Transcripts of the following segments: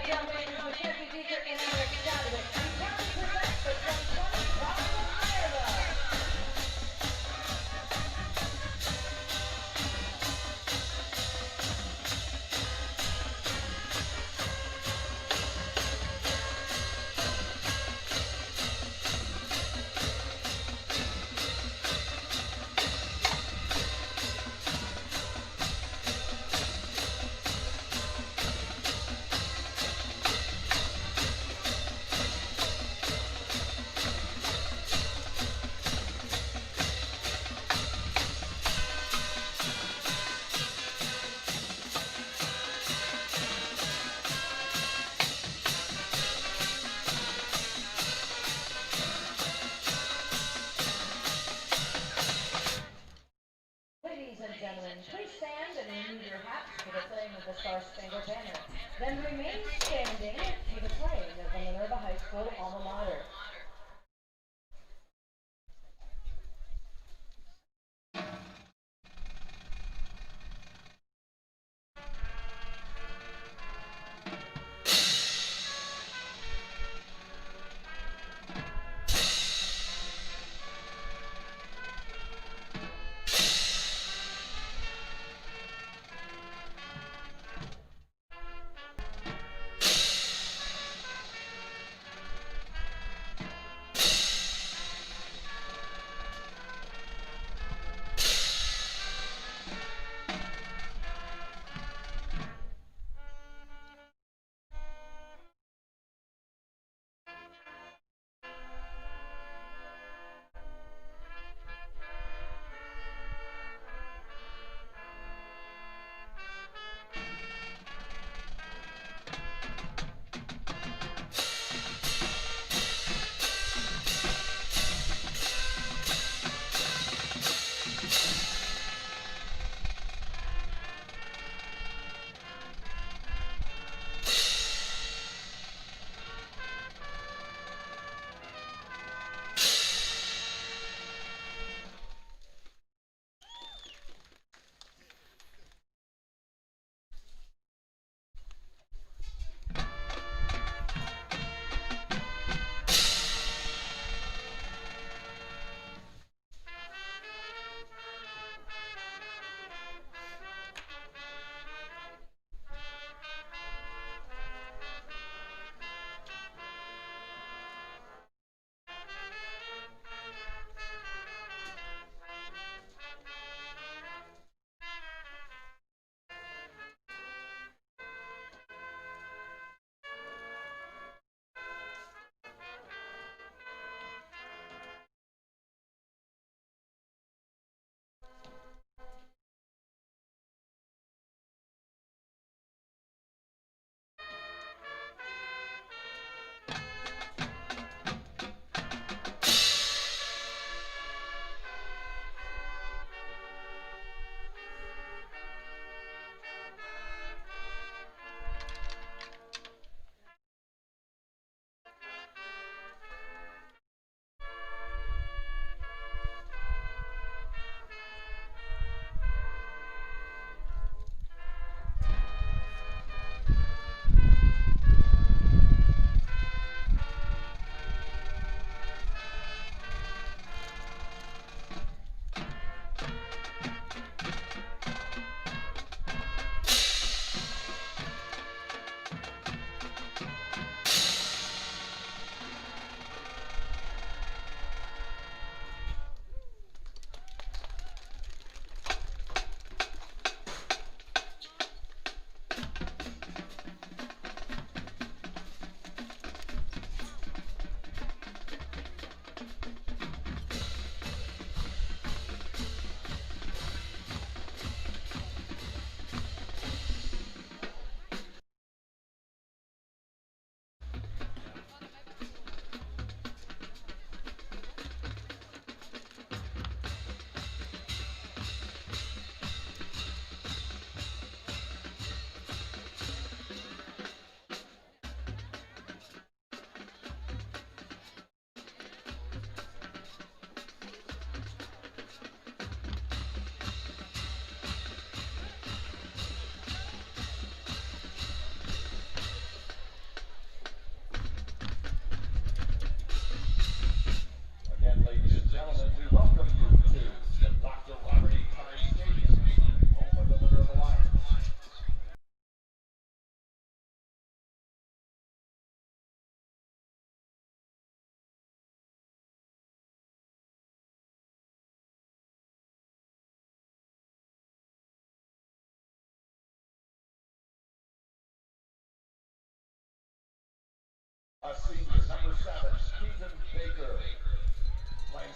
gentlemen, this is the champion teacher in our academy. We proudly present the 2020 College of Minerva. Ladies and gentlemen, please stand and remove your hats for the playing of the Star-Spangled Banner. Then remain standing for the playing of the Minerva High School alma mater.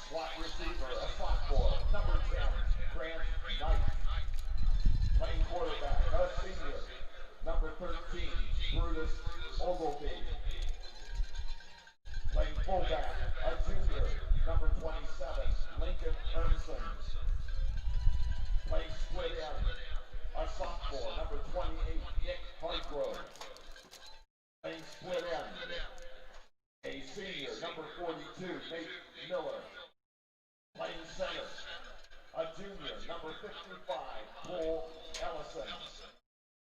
slot receiver, a sophomore, number 10, Grant Knight. Playing quarterback, a senior, number 13, Brutus Ogilvie. Playing fullback, a junior, number 27, Lincoln Earnson. Playing split end, a sophomore, number 28, Nick Hargrove. Playing split end, a senior, number 42, Nate Miller. Playing center, a junior, number 55, Cole Ellison.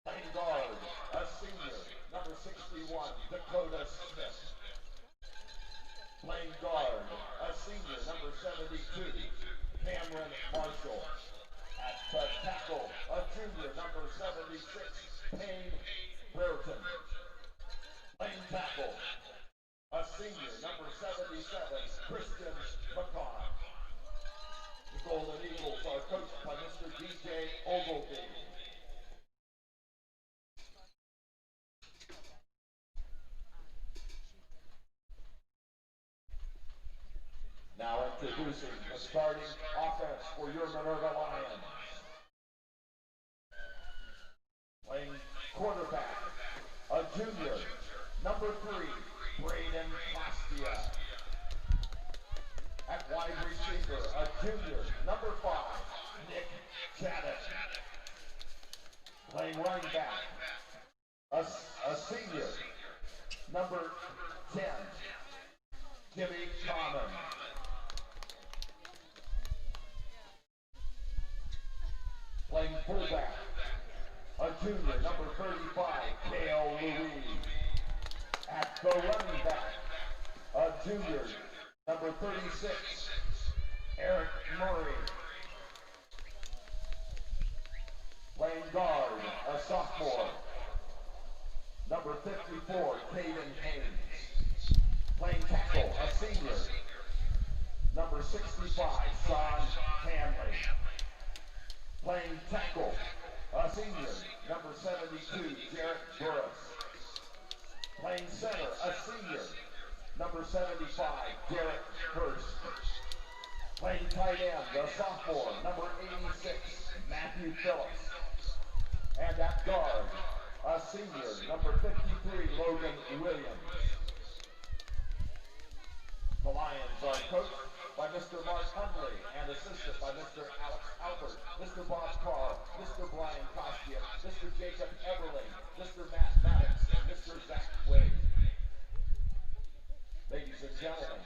Playing guard, a senior, number 61, Dakota Smith. Playing guard, a senior, number 72, Cameron Marshall. At the tackle, a junior, number 76, Payne Brereton. Playing tackle, a senior, number 77, Christian McCon. The Golden Eagles are coached by Mr. DJ Ogilvie. Now introducing the starting offense for your Minerva Lions. Playing quarterback, a junior, number 3, Braden Costia. At wide receiver, a junior, number 5, Nick Chaddick. Playing running back, a senior, number 10, Jimmy Common. Playing fullback, a junior, number 35, Kale Louise. At the running back, a junior, number 36, Eric Murray. Playing guard, a sophomore, number 54, Caden Haynes. Playing tackle, a senior, number 65, Sean Hanley. Playing tackle, a senior, number 72, Jarrett Burris. Playing center, a senior, number 75, Derek Hurst. Playing tight end, a sophomore, number 86, Matthew Phillips. And at guard, a senior, number 53, Logan Williams. The Lions are coached by Mr. Mark Hundley and assisted by Mr. Alex Albert, Mr. Bob Carr, Mr. Brian Costia, Mr. Jacob Everling, Mr. Matt Maddox, and Mr. Zach Wade. Ladies and gentlemen,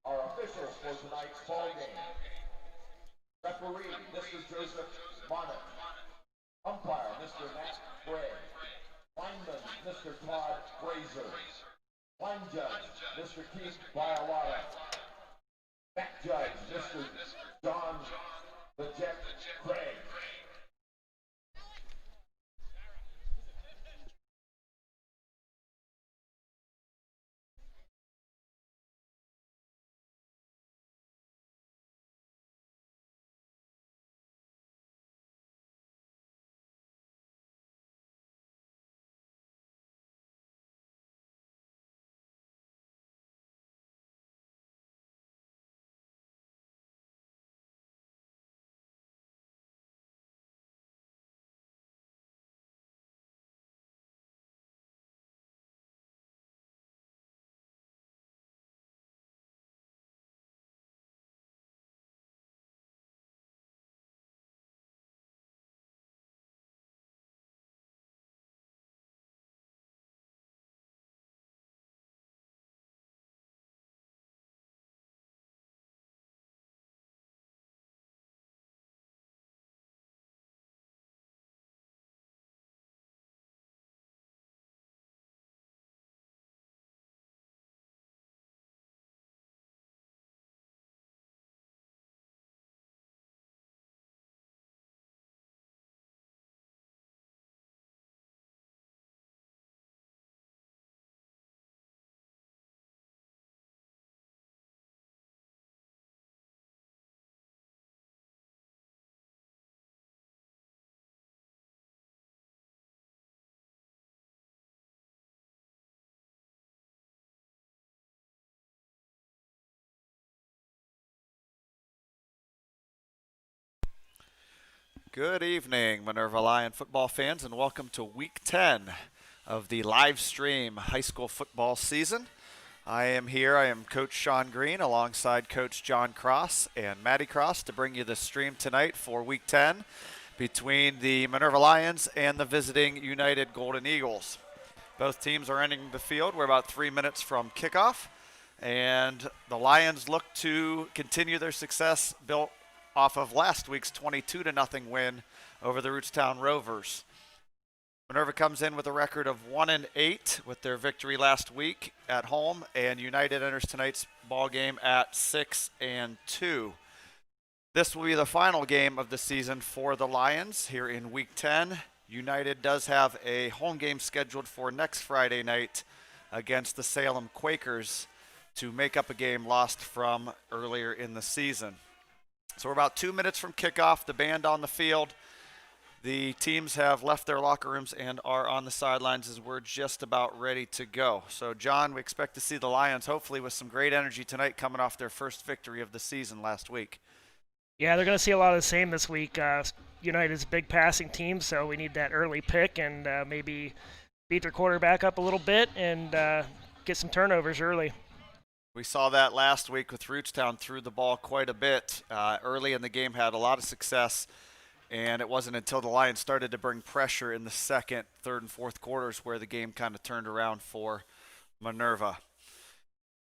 our officials for tonight's ball game. Referee, Mr. Joseph Monett. Umpire, Mr. Matt Bray. Lineman, Mr. Todd Fraser. Line judge, Mr. Keith Bialata. Back judge, Mr. John the Jet Craig. Good evening, Minerva Lion football fans, and welcome to Week 10 of the live stream high school football season. I am Coach Sean Green, alongside Coach John Cross and Maddie Cross, to bring you the stream tonight for Week 10 between the Minerva Lions and the visiting United Golden Eagles. Both teams are entering the field. We're about 3 minutes from kickoff, and the Lions look to continue their success built off of last week's 22-0 win over the Rootstown Rovers. Minerva comes in with a record of 1-8 with their victory last week at home, and United enters tonight's ball game at 6-2. This will be the final game of the season for the Lions here in Week 10. United does have a home game scheduled for next Friday night against the Salem Quakers to make up a game lost from earlier in the season. So we're about 2 minutes from kickoff, the band on the field. The teams have left their locker rooms and are on the sidelines as we're just about ready to go. So, John, we expect to see the Lions hopefully with some great energy tonight, coming off their first victory of the season last week. Yeah, they're going to see a lot of the same this week. United's a big passing team, so we need that early pick and maybe beat their quarterback up a little bit and get some turnovers early. We saw that last week with Rootstown, threw the ball quite a bit. Early in the game, had a lot of success, and it wasn't until the Lions started to bring pressure in the second, third, and fourth quarters where the game kind of turned around for Minerva.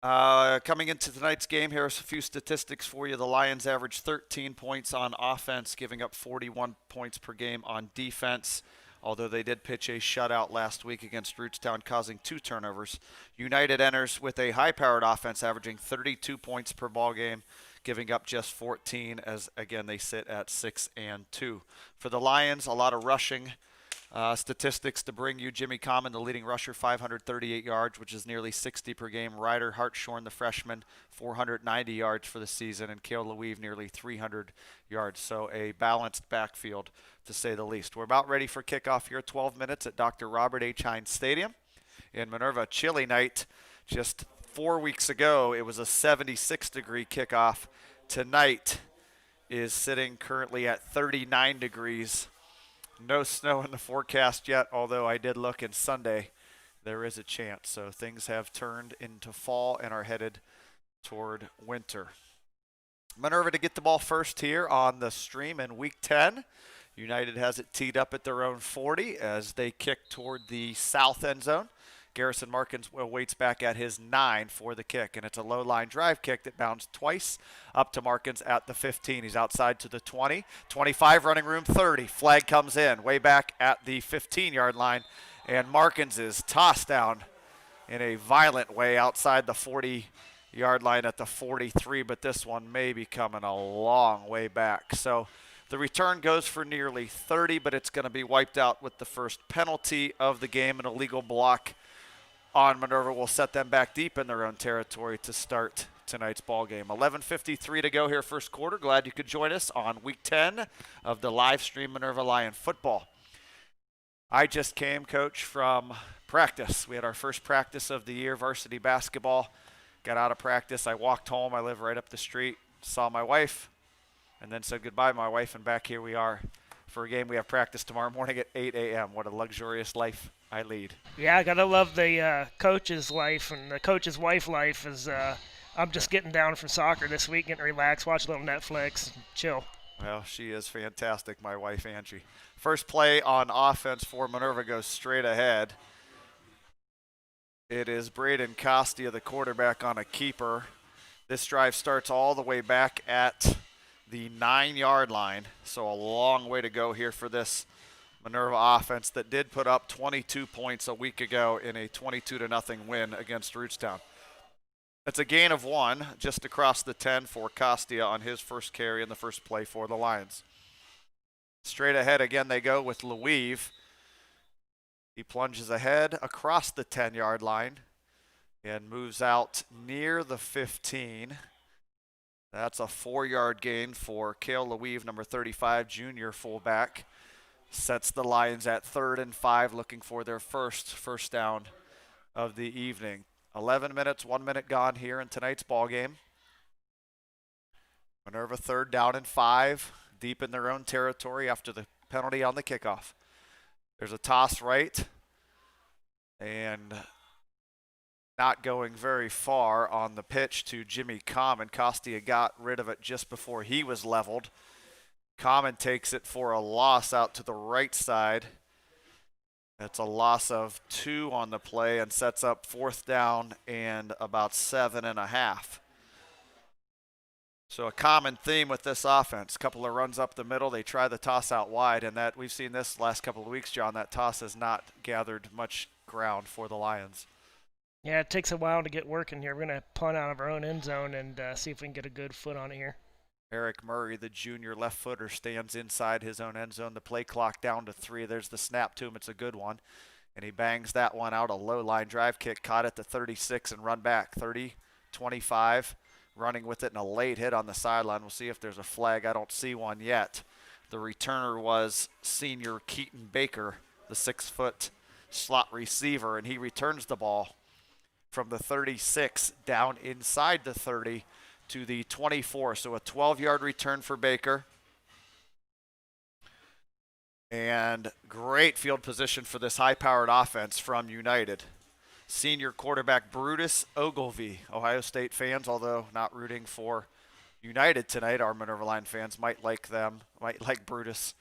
Coming into tonight's game, here's a few statistics for you. The Lions averaged 13 points on offense, giving up 41 points per game on defense, although they did pitch a shutout last week against Rootstown, causing 2 turnovers. United enters with a high-powered offense, averaging 32 points per ball game, giving up just 14, as, again, they sit at 6-2. For the Lions, a lot of rushing statistics to bring you. Jimmy Common, the leading rusher, 538 yards, which is nearly 60 per game. Ryder Hartshorn, the freshman, 490 yards for the season, and Cale Leweave, nearly 300 yards. So a balanced backfield, to say the least. We're about ready for kickoff here, 12 minutes at Dr. Robert H. Hines Stadium in Minerva. Chilly night. Just 4 weeks ago, it was a 76-degree kickoff. Tonight is sitting currently at 39 degrees. No snow in the forecast yet, although I did look, and Sunday there is a chance. So things have turned into fall and are headed toward winter. Minerva to get the ball first here on the stream in Week 10. United has it teed up at their own 40 as they kick toward the south end zone. Garrison Markins waits back at his 9 for the kick, and it's a low-line drive kick that bounced twice up to Markins at the 15. He's outside to the 20, 25, running room 30. Flag comes in way back at the 15-yard line, and Markins is tossed down in a violent way outside the 40-yard line at the 43, but this one may be coming a long way back. So the return goes for nearly 30, but it's going to be wiped out with the first penalty of the game. An illegal block on Minerva will set them back deep in their own territory to start tonight's ball game. 11:53 to go here, first quarter. Glad you could join us on Week 10 of the live stream Minerva Lion football. I just came, Coach, from practice. We had our first practice of the year, varsity basketball. Got out of practice. I walked home. I live right up the street. Saw my wife, and then said goodbye to my wife, and back here we are for a game. We have practice tomorrow morning at 8 a.m. What a luxurious life I lead. Yeah, I gotta love the coach's life, and the coach's wife life is. I'm just getting down from soccer this week, getting relaxed, watch a little Netflix, and chill. Well, she is fantastic, my wife Angie. First play on offense for Minerva goes straight ahead. It is Braden Costia, the quarterback, on a keeper. This drive starts all the way back at the 9-yard line, so a long way to go here for this Minerva offense that did put up 22 points a week ago in a 22-0 win against Rootstown. It's a gain of 1 just across the 10 for Costia on his first carry in the first play for the Lions. Straight ahead again they go with Leweave. He plunges ahead across the 10-yard line and moves out near the 15. That's a 4-yard gain for Cale Leweave, number 35, junior fullback. Sets the Lions at 3rd and 5, looking for their first down of the evening. 11 minutes, 1 minute gone here in tonight's ball game. Minerva 3rd down and 5. deep in their own territory after the penalty on the kickoff. There's a toss right, and not going very far on the pitch to Jimmy Common. Costia got rid of it just before he was leveled. Common takes it for a loss out to the right side. That's a loss of 2 on the play and sets up 4th down and about 7.5. So a common theme with this offense. A couple of runs up the middle. They try the toss out wide, and that we've seen this last couple of weeks, John. That toss has not gathered much ground for the Lions. Yeah, it takes a while to get working here. We're going to punt out of our own end zone and see if we can get a good foot on it here. Eric Murray, the junior left footer, stands inside his own end zone. The play clock down to 3. There's the snap to him. It's a good one. And he bangs that one out. A low line drive kick, caught at the 36 and run back. 30, 25, running with it, and a late hit on the sideline. We'll see if there's a flag. I don't see one yet. The returner was senior Keaton Baker, the 6-foot slot receiver, and he returns the ball from the 36 down inside the 30 to the 24. So a 12-yard return for Baker. And great field position for this high-powered offense from United. Senior quarterback Brutus Ogilvie. Ohio State fans, although not rooting for United tonight, our Minerva Line fans might like Brutus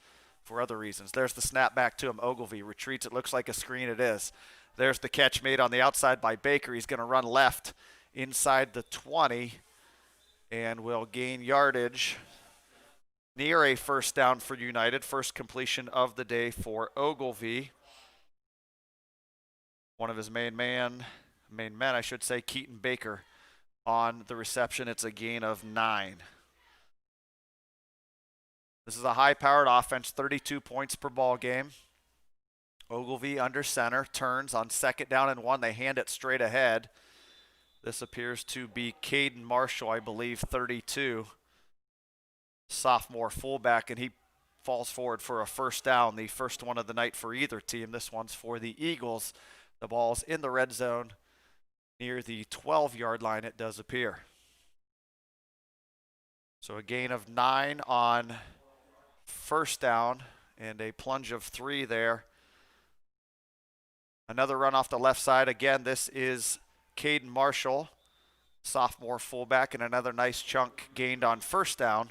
for other reasons. There's the snap back to him. Ogilvie retreats. It looks like a screen. It is. There's the catch made on the outside by Baker. He's going to run left inside the 20 and will gain yardage near a 1st down for United. First completion of the day for Ogilvie. One of his main men, Keaton Baker, on the reception. It's a gain of 9. This is a high-powered offense, 32 points per ball game. Ogilvie under center, turns on 2nd down and 1. They hand it straight ahead. This appears to be Caden Marshall, I believe, 32. Sophomore fullback, and he falls forward for a 1st down, the first one of the night for either team. This one's for the Eagles. The ball's in the red zone near the 12-yard line, it does appear. So a gain of 9 on 1st down and a plunge of 3 there. Another run off the left side. Again, this is Caden Marshall, sophomore fullback, and another nice chunk gained on 1st down.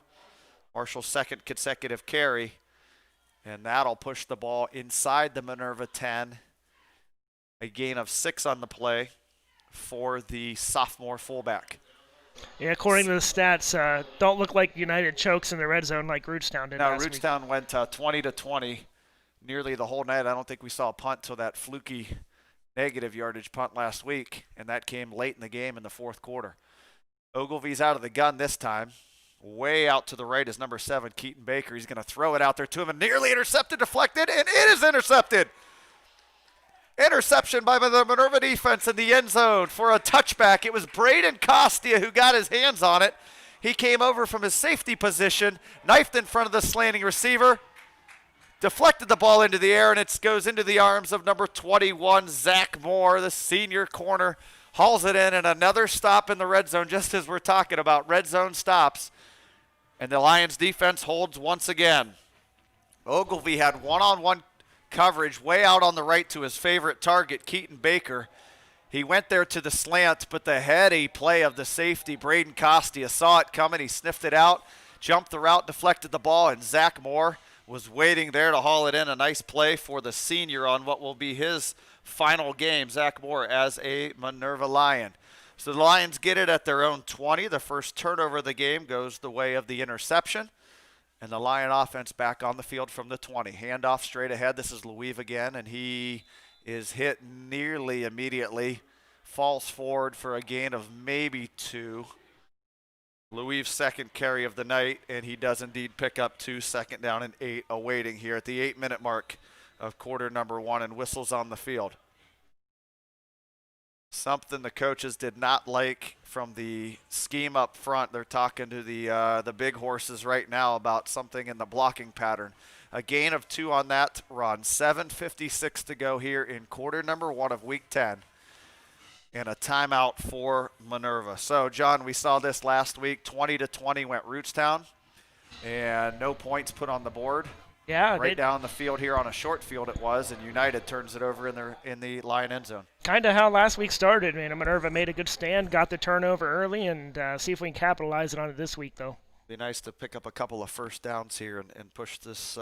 Marshall's 2nd consecutive carry, and that'll push the ball inside the Minerva 10. A gain of 6 on the play for the sophomore fullback. Yeah, according to the stats, don't look like United chokes in the red zone like Rootstown did last week. Rootstown went 20-20 nearly the whole night. I don't think we saw a punt till that fluky negative yardage punt last week, and that came late in the game in the 4th quarter. Ogilvie's out of the gun this time. Way out to the right is number 7, Keaton Baker. He's going to throw it out there to him and nearly intercepted, deflected, and it is intercepted. Interception by the Minerva defense in the end zone for a touchback. It was Braden Costia who got his hands on it. He came over from his safety position, knifed in front of the slanting receiver, deflected the ball into the air, and it goes into the arms of number 21, Zach Moore, the senior corner, hauls it in, and another stop in the red zone, just as we're talking about red zone stops. And the Lions defense holds once again. Ogilvie had one-on-one coverage way out on the right to his favorite target, Keaton Baker. He went there to the slant, but the heady play of the safety, Braden Costia, saw it coming. He sniffed it out, jumped the route, deflected the ball, and Zach Moore was waiting there to haul it in. A nice play for the senior on what will be his final game, Zach Moore, as a Minerva Lion. So the Lions get it at their own 20. The first turnover of the game goes the way of the interception. And the Lion offense back on the field from the 20. Handoff straight ahead. This is Louise again, and he is hit nearly immediately. Falls forward for a gain of maybe 2. Louis' 2nd carry of the night, and he does indeed pick up 2, 2nd down and 8, awaiting here at the 8-minute mark of quarter number 1, and whistles on the field. Something the coaches did not like from the scheme up front. They're talking to the big horses right now about something in the blocking pattern. A gain of 2 on that run. 7:56 to go here in quarter number 1 of week 10. And a timeout for Minerva. So, John, we saw this last week. 20-20 went Rootstown. And no points put on the board. Yeah, Right down the field here on a short field it was, and United turns it over in the Lion end zone. kind of how last week started. Minerva made a good stand, got the turnover early, and see if we can capitalize on it this week, though. Be nice to pick up a couple of first downs here and push this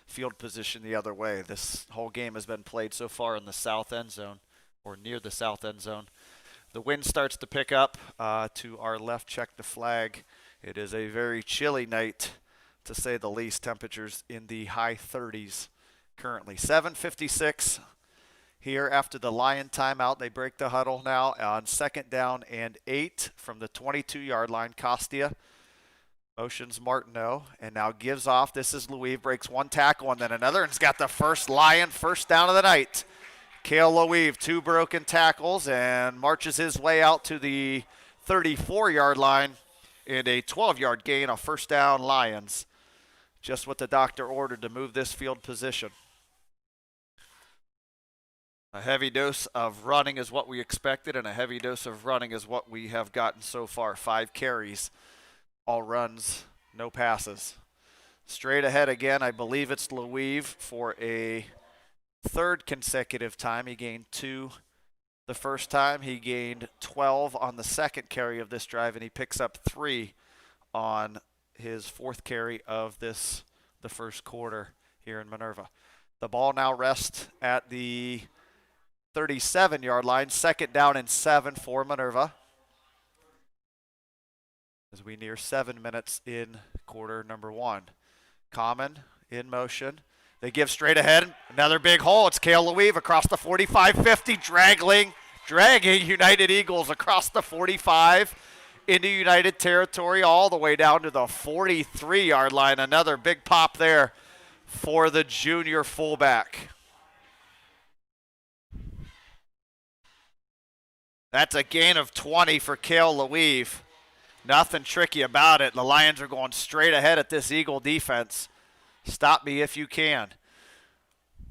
field position the other way. This whole game has been played so far in the south end zone, or near the south end zone. The wind starts to pick up to our left. Check the flag. It is a very chilly night, to say the least. Temperatures in the high 30s currently. 7:56 here after the Lion timeout. They break the huddle now on 2nd down and 8 from the 22-yard line. Costia motions Martineau and now gives off. This is Louis, breaks one tackle and then another, and has got the first Lion first down of the night. Cale Louis, 2 broken tackles, and marches his way out to the 34-yard line and a 12-yard gain, a first down Lions. Just what the doctor ordered to move this field position. A heavy dose of running is what we expected, and a heavy dose of running is what we have gotten so far. 5 carries, all runs, no passes. Straight ahead again, I believe it's Louis for a 3rd consecutive time. He gained 2 the first time. He gained 12 on the 2nd carry of this drive, and he picks up 3 on his 4th carry of the first quarter here in Minerva. The ball now rests at the 37-yard line. 2nd down and 7 for Minerva as we near 7 minutes in quarter number 1. Common in motion. They give straight ahead. Another big hole. It's Cale Louis across the 45-50, dragging United Eagles across the 45 into United territory all the way down to the 43-yard line. Another big pop there for the junior fullback. That's a gain of 20 for Cale Louis. Nothing tricky about it. The Lions are going straight ahead at this Eagle defense. Stop me if you can.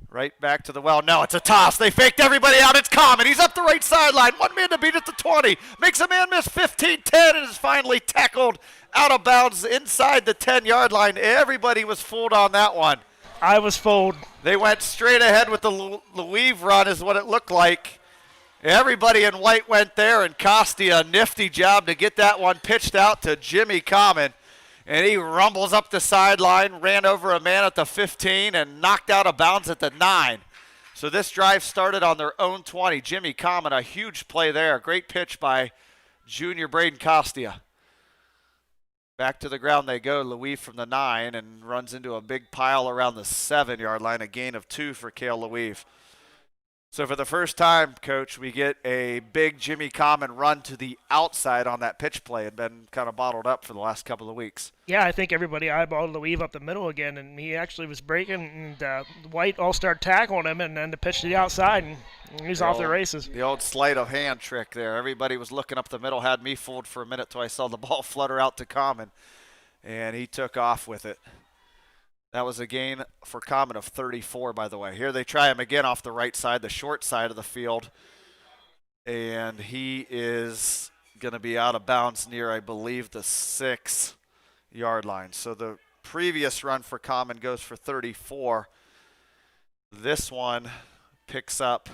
Right back to the well. No, it's a toss. They faked everybody out. It's Common. He's up the right sideline. 1 man to beat at the 20. Makes a man miss 15-10 and is finally tackled out of bounds inside the 10-yard line. Everybody was fooled on that one. I was fooled. They went straight ahead with the Louis run is what it looked like. Everybody in white went there, and Costia, a nifty job to get that one pitched out to Jimmy Common. And he rumbles up the sideline, ran over a man at the 15, and knocked out of bounds at the 9. So this drive started on their own 20. Jimmy Common, a huge play there. Great pitch by junior Braden Costia. Back to the ground they go. Louis from the 9 and runs into a big pile around the 7-yard line. A gain of 2 for Cale Louis. So for the first time, Coach, we get a big Jimmy Common run to the outside on that pitch play. It had been kind of bottled up for the last couple of weeks. Yeah, I think everybody eyeballed Louis up the middle again, and he actually was breaking, and White all started tackling him, and then the pitch to the outside, and he's off the races. The old sleight of hand trick there. Everybody was looking up the middle, had me fooled for a minute till I saw the ball flutter out to Common, and he took off with it. That was a gain for Common of 34, by the way. Here they try him again off the right side, the short side of the field. And he is going to be out of bounds near, I believe, the 6-yard line. So the previous run for Common goes for 34. This one picks up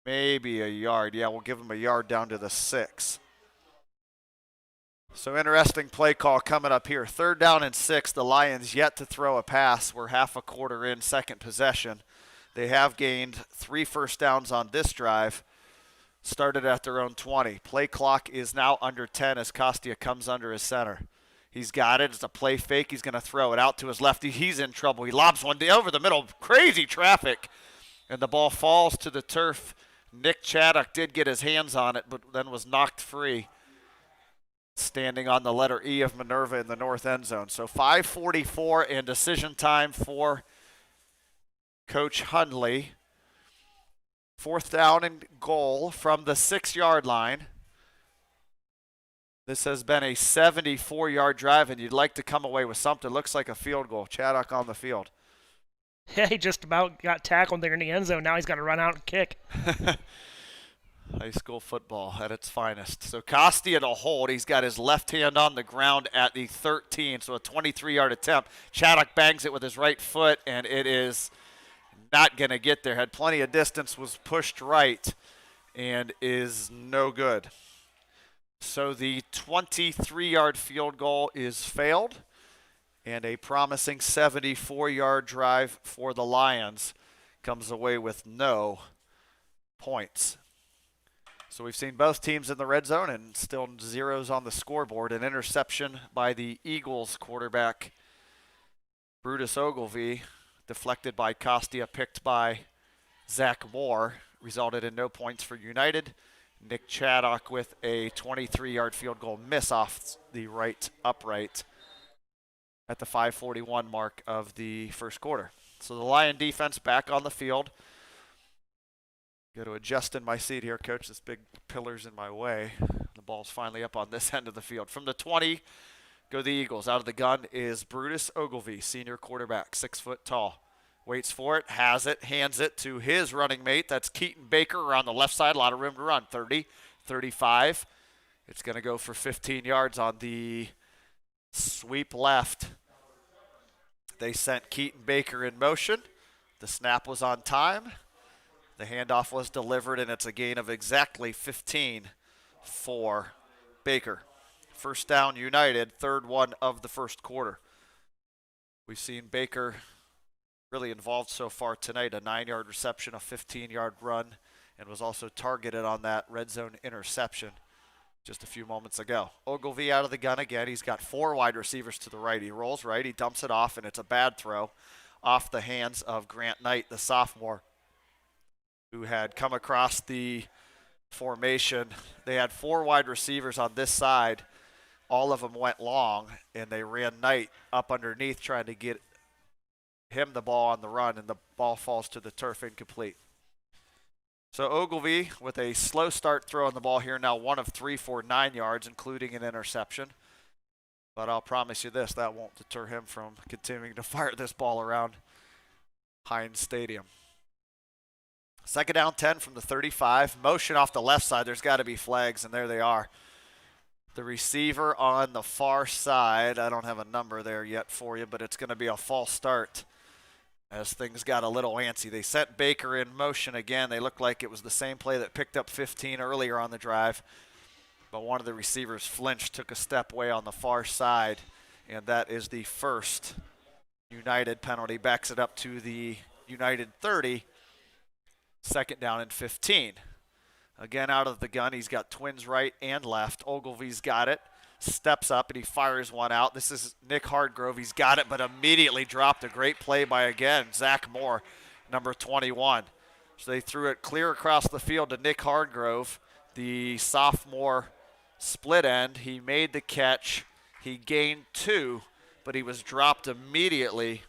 maybe a yard. Yeah, we'll give him a yard down to the 6. So interesting play call coming up here. 3rd down and 6. The Lions yet to throw a pass. We're half a quarter in, second possession. They have gained 3 first downs on this drive. Started at their own 20. Play clock is now under 10 as Costia comes under his center. He's got it. It's a play fake. He's going to throw it out to his lefty. He's in trouble. He lobs one over the middle. Crazy traffic. And the ball falls to the turf. Nick Chaddock did get his hands on it, but then was knocked free. Standing on the letter E of Minerva in the north end zone. So 5:44 and decision time for Coach Hundley. 4th down and goal from the 6-yard line. This has been a 74-yard drive, and you'd like to come away with something. Looks like a field goal. Chaddock on the field. Yeah, he just about got tackled there in the end zone. Now he's got to run out and kick. High school football at its finest. So Costia to hold. He's got his left hand on the ground at the 13, so a 23-yard attempt. Chaddock bangs it with his right foot, and it is not going to get there. Had plenty of distance, was pushed right, and is no good. So the 23-yard field goal is failed, and a promising 74-yard drive for the Lions comes away with no points. So we've seen both teams in the red zone and still zeros on the scoreboard. An interception by the Eagles quarterback, Brutus Ogilvie, deflected by Costia, picked by Zach Moore, resulted in no points for United. Nick Chaddock with a 23-yard field goal miss off the right upright at the 5:41 mark of the first quarter. So the Lion defense back on the field. Got to adjust in my seat here, Coach. This big pillar's in my way. The ball's finally up on this end of the field. From the 20, go the Eagles. Out of the gun is Brutus Ogilvie, senior quarterback, 6 foot tall. Waits for it, has it, hands it to his running mate. That's Keaton Baker on the left side. A lot of room to run. 30, 35. It's going to go for 15 yards on the sweep left. They sent Keaton Baker in motion. The snap was on time. The handoff was delivered, and it's a gain of exactly 15 for Baker. First down, United, third one of the first quarter. We've seen Baker really involved so far tonight, a 9-yard reception, a 15-yard run, and was also targeted on that red zone interception just a few moments ago. Ogilvie out of the gun again. He's got 4 wide receivers to the right. He rolls right, he dumps it off, and it's a bad throw off the hands of Grant Knight, the sophomore, who had come across the formation. They had 4 wide receivers on this side. All of them went long, and they ran Knight up underneath trying to get him the ball on the run, and the ball falls to the turf incomplete. So Ogilvie with a slow start throwing the ball here, now 1 of 3 for 9 yards, including an interception. But I'll promise you this, that won't deter him from continuing to fire this ball around Heinz Stadium. Second down 10 from the 35. Motion off the left side. There's got to be flags, and there they are. The receiver on the far side, I don't have a number there yet for you, but it's going to be a false start as things got a little antsy. They sent Baker in motion again. They looked like it was the same play that picked up 15 earlier on the drive, but one of the receivers flinched, took a step way on the far side, and that is the first United penalty. Backs it up to the United 30. Second down and 15. Again, out of the gun, he's got twins right and left. Ogilvie's got it, steps up, and he fires one out. This is Nick Hardgrove. He's got it, but immediately dropped. A great play by, again, Zach Moore, number 21. So they threw it clear across the field to Nick Hardgrove, the sophomore split end. He made the catch. He gained 2, but he was dropped immediately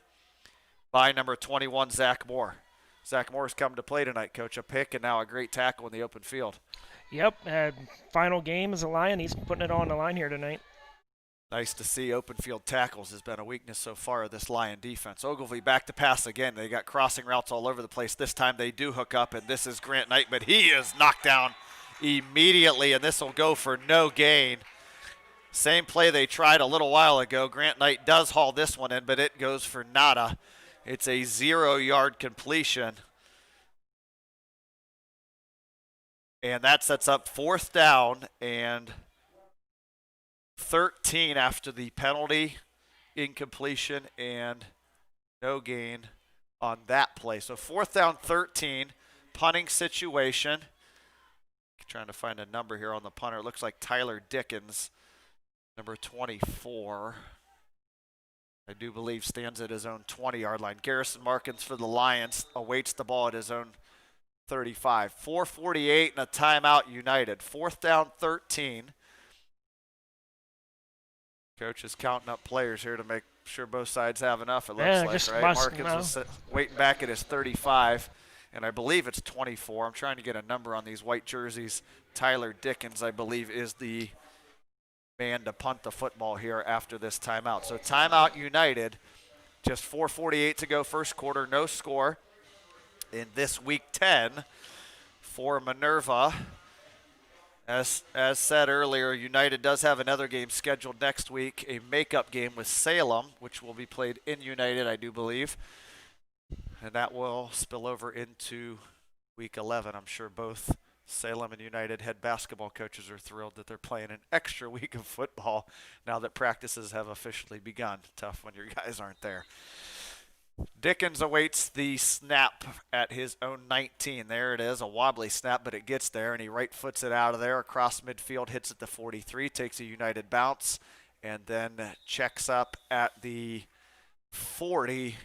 by number 21, Zach Moore. Zach Moore's come to play tonight, Coach. A pick and now a great tackle in the open field. Yep, final game as a Lion. He's putting it on the line here tonight. Nice to see. Open field tackles has been a weakness so far of this Lion defense. Ogilvie back to pass again. They got crossing routes all over the place. This time they do hook up, and this is Grant Knight, but he is knocked down immediately, and this will go for no gain. Same play they tried a little while ago. Grant Knight does haul this one in, but it goes for nada. It's a 0-yard completion. And that sets up fourth down and 13 after the penalty, incompletion, and no gain on that play. So fourth down, 13, punting situation. Trying to find a number here on the punter. It looks like Tyler Dickens, number 24. I do believe stands at his own 20-yard line. Garrison Markins for the Lions awaits the ball at his own 35. 4:48 and a timeout United. Fourth down, 13. Coach is counting up players here to make sure both sides have enough, it looks like, right? Markins is waiting back at his 35, and I believe it's 24. I'm trying to get a number on these white jerseys. Tyler Dickens, I believe, is the man to punt the football here after this timeout. So timeout United, just 4:48 to go first quarter, no score in this week 10 for Minerva. As said earlier, United does have another game scheduled next week, a makeup game with Salem, which will be played in United, I do believe. And that will spill over into week 11. I'm sure both Salem and United head basketball coaches are thrilled that they're playing an extra week of football now that practices have officially begun. Tough when your guys aren't there. Dickens awaits the snap at his own 19. There it is, a wobbly snap, but it gets there, and he right foots it out of there across midfield, hits at the 43, takes a United bounce, and then checks up at the 40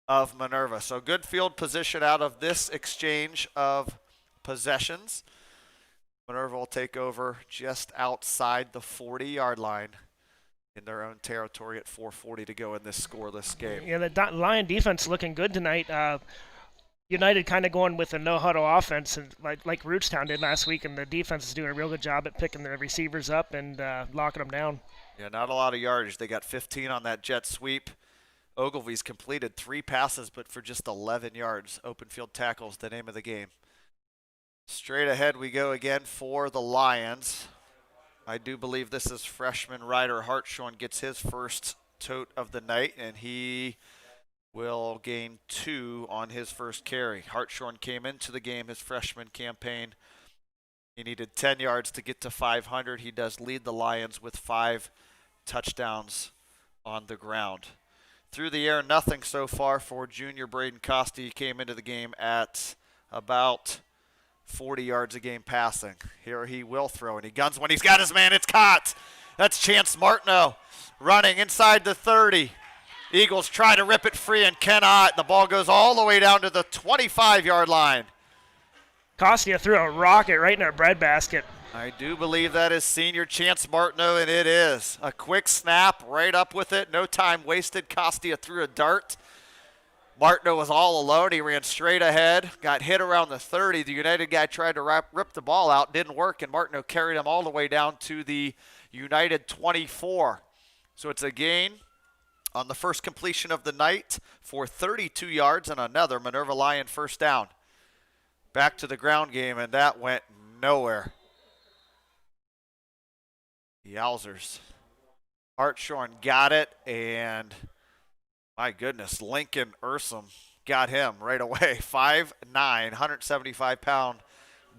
of Minerva. So good field position out of this exchange of possessions. Minerva will take over just outside the 40-yard line in their own territory at 4:40 to go in this scoreless game. Yeah, the Lion defense looking good tonight. United kind of going with a no-huddle offense, and like Rootstown did last week, and the defense is doing a real good job at picking the receivers up and locking them down. Yeah, not a lot of yardage. They got 15 on that jet sweep. Ogilvy's completed 3 passes, but for just 11 yards. Open field tackles, the name of the game. Straight ahead we go again for the Lions. I do believe this is freshman Ryder Hartshorn gets his first tote of the night, and he will gain 2 on his first carry. Hartshorn came into the game, his freshman campaign. He needed 10 yards to get to 500. He does lead the Lions with 5 touchdowns on the ground. Through the air, nothing so far for junior Braden Costi. He came into the game at about 40 yards a game passing. Here he will throw, and he guns when he's got his man. It's caught. That's Chance Martineau running inside the 30. Eagles try to rip it free and cannot. The ball goes all the way down to the 25-yard line. Costia threw a rocket right in our breadbasket. I do believe that is senior Chance Martineau, and it is. A quick snap, right up with it. No time wasted. Costia threw a dart. Martineau was all alone. He ran straight ahead, got hit around the 30. The United guy tried to rip the ball out. Didn't work, and Martineau carried him all the way down to the United 24. So it's a gain on the first completion of the night for 32 yards and another Minerva Lion first down. Back to the ground game, and that went nowhere. Yowzers. Hartshorn got it, and my goodness, Lincoln Ursum got him right away. 5'9", 175-pound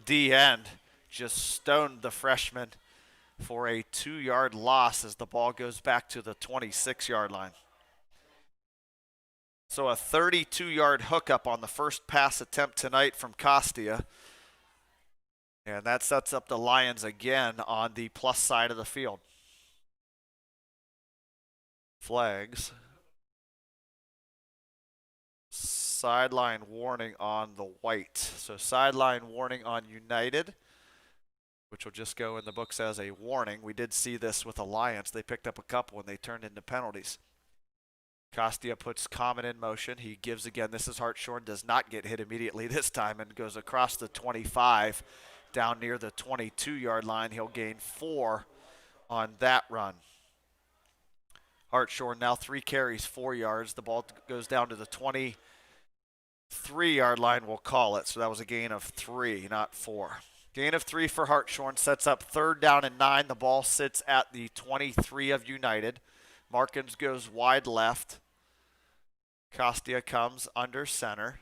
D end just stoned the freshman for a 2-yard loss as the ball goes back to the 26-yard line. So a 32-yard hookup on the first pass attempt tonight from Costia. And that sets up the Lions again on the plus side of the field. Flags. Sideline warning on the white. So sideline warning on United, which will just go in the books as a warning. We did see this with Alliance. They picked up a couple and they turned into penalties. Costia puts Common in motion. He gives again. This is Hartshorn. Does not get hit immediately this time and goes across the 25 down near the 22-yard line. He'll gain 4 on that run. Hartshorn now 3 carries, 4 yards. The ball goes down to the 23-yard line, we'll call it. So that was a gain of 3, not 4. Gain of 3 for Hartshorn sets up 3rd down and 9. The ball sits at the 23 of United. Markins goes wide left. Costia comes under center.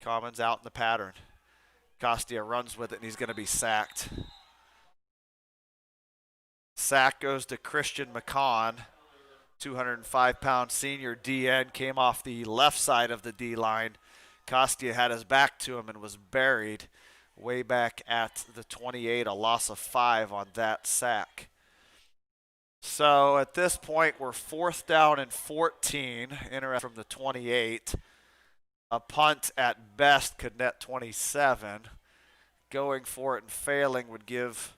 Commons out in the pattern. Costia runs with it, and he's going to be sacked. Sack goes to Christian McCon. 205-pound senior DN came off the left side of the D-line. Costia had his back to him and was buried way back at the 28, a loss of 5 on that sack. So at this point, we're 4th down and 14, from the 28. A punt at best could net 27. Going for it and failing would give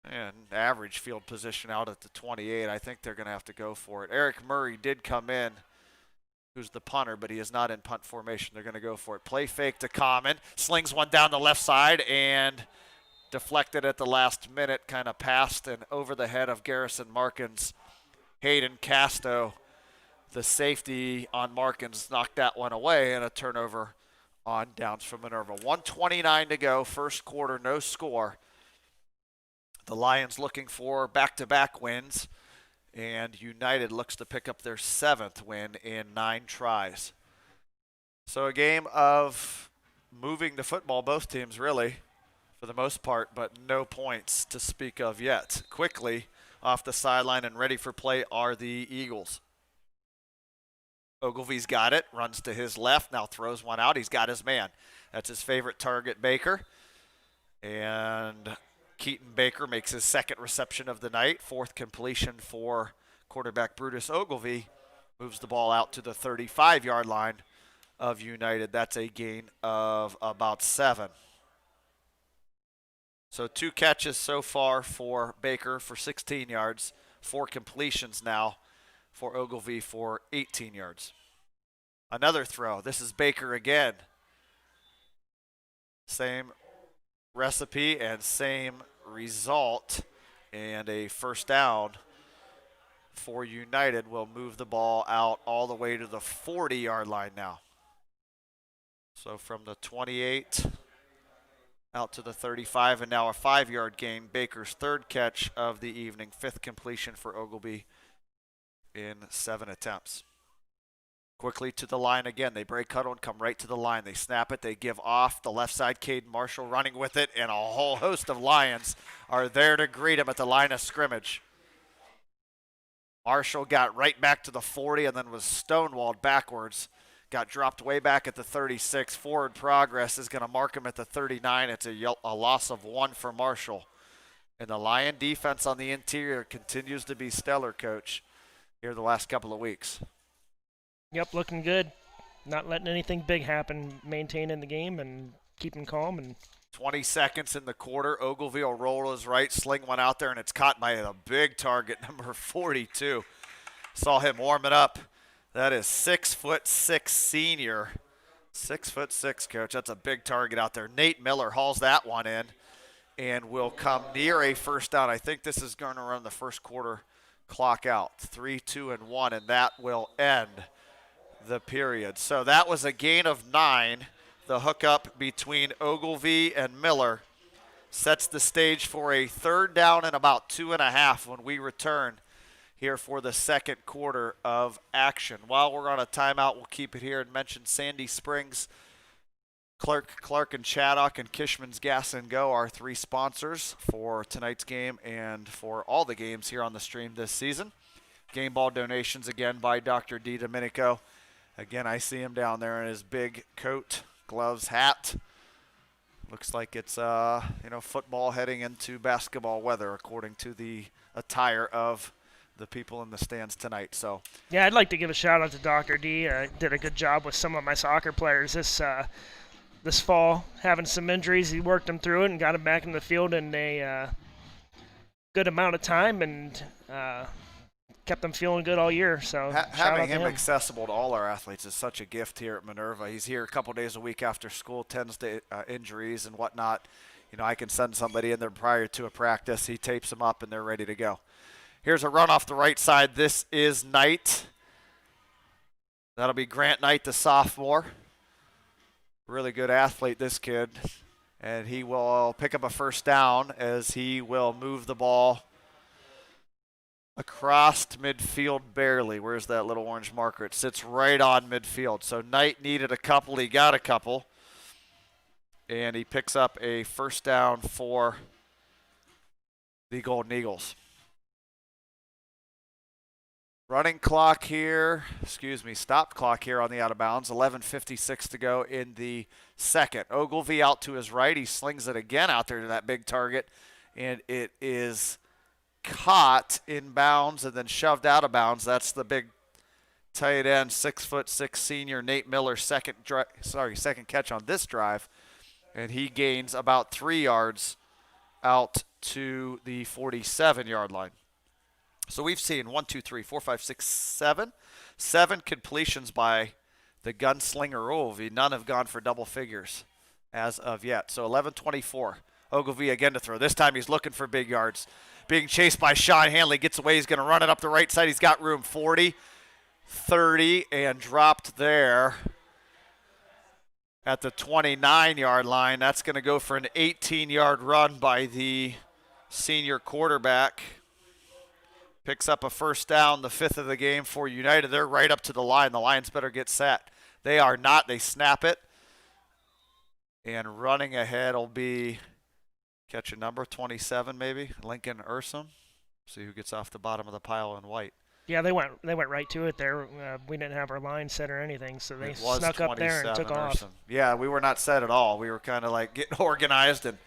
an average field position out at the 28. I think they're going to have to go for it. Eric Murray did come in, who's the punter, but he is not in punt formation. They're going to go for it. Play fake to Common. Slings one down the left side and deflected at the last minute, kind of passed and over the head of Garrison Markins. Hayden Casto, the safety on Markins, knocked that one away, and a turnover on downs from Minerva. 1:29 to go, first quarter, no score. The Lions looking for back-to-back wins, and United looks to pick up their 7th win in 9 tries. So a game of moving the football, both teams really, for the most part, but no points to speak of yet. Quickly off the sideline and ready for play are the Eagles. Ogilvy's got it, runs to his left, now throws one out. He's got his man. That's his favorite target, Baker. And Keaton Baker makes his 2nd reception of the night, 4th completion for quarterback Brutus Ogilvy. Moves the ball out to the 35-yard line of United. That's a gain of about 7. So 2 catches so far for Baker for 16 yards, 4 completions now for Ogilvy for 18 yards. Another throw. This is Baker again. Same recipe and same result, and a first down for United will move the ball out all the way to the 40-yard line now. So from the 28 out to the 35, and now a 5-yard gain. Baker's 3rd catch of the evening, 5th completion for Ogilvy in 7 attempts. Quickly to the line again. They break huddle and come right to the line. They snap it. They give off the left side. Caden Marshall running with it, and a whole host of Lions are there to greet him at the line of scrimmage. Marshall got right back to the 40 and then was stonewalled backwards. Got dropped way back at the 36. Forward progress is going to mark him at the 39. It's a loss of 1 for Marshall. And the Lion defense on the interior continues to be stellar, Coach, here the last couple of weeks. Yep, looking good. Not letting anything big happen, maintaining the game and keeping calm. And 20 seconds in the quarter. Ogilvy will roll his right, sling one out there, and it's caught by a big target, number 42. Saw him warming up. That is 6'6" senior. 6'6", Coach. That's a big target out there. Nate Miller hauls that one in and will come near a first down. I think this is going to run the first quarter clock out. 3, 2, and 1, and that will end the period. So that was a gain of 9. The hookup between Ogilvy and Miller sets the stage for a 3rd down and about 2.5 when we return here for the 2nd quarter of action. While we're on a timeout, we'll keep it here and mention Sandy Springs, Clark and Chaddock, and Kishman's Gas and Go, our 3 sponsors for tonight's game and for all the games here on the stream this season. Game ball donations again by Dr. D. Domenico. Again, I see him down there in his big coat, gloves, hat. Looks like it's football heading into basketball weather, according to the attire of the people in the stands tonight. So yeah, I'd like to give a shout out to Dr. D. Did a good job with some of my soccer players this fall, having some injuries. He worked them through it and got them back in the field in a good amount of time, and kept them feeling good all year. So having him accessible to all our athletes is such a gift here at Minerva. He's here a couple days a week after school, tends to injuries and whatnot. I can send somebody in there prior to a practice. He tapes them up and they're ready to go. Here's a run off the right side. This is Knight. That'll be Grant Knight, the sophomore. Really good athlete, this kid. And he will pick up a first down as he will move the ball across midfield barely. Where's that little orange marker? It sits right on midfield. So Knight needed a couple. He got a couple. And he picks up a first down for the Golden Eagles. Running clock here, stop clock here on the out of bounds. 11:56 to go in the 2nd. Ogilvy out to his right. He slings it again out there to that big target, and it is caught in bounds and then shoved out of bounds. That's the big tight end, 6'6" senior Nate Miller, second catch on this drive, and he gains about 3 yards out to the 47-yard line. So we've seen 7 completions by the gunslinger Ogilvy. None have gone for double figures as of yet. So 11:24. Ogilvy again to throw. This time he's looking for big yards. Being chased by Sean Hanley. Gets away. He's going to run it up the right side. He's got room. 40, 30, and dropped there. at the 29-yard line. That's going to go for an 18-yard run by the senior quarterback. Picks up a first down, the 5th of the game for United. They're right up to the line. The Lions better get set. They are not. They snap it. And running ahead will be, catch a number, 27 maybe, Lincoln Ursum. See who gets off the bottom of the pile in white. Yeah, they went right to it there. We didn't have our line set or anything, so they snuck up there and took off. Yeah, we were not set at all. We were kind of like getting organized and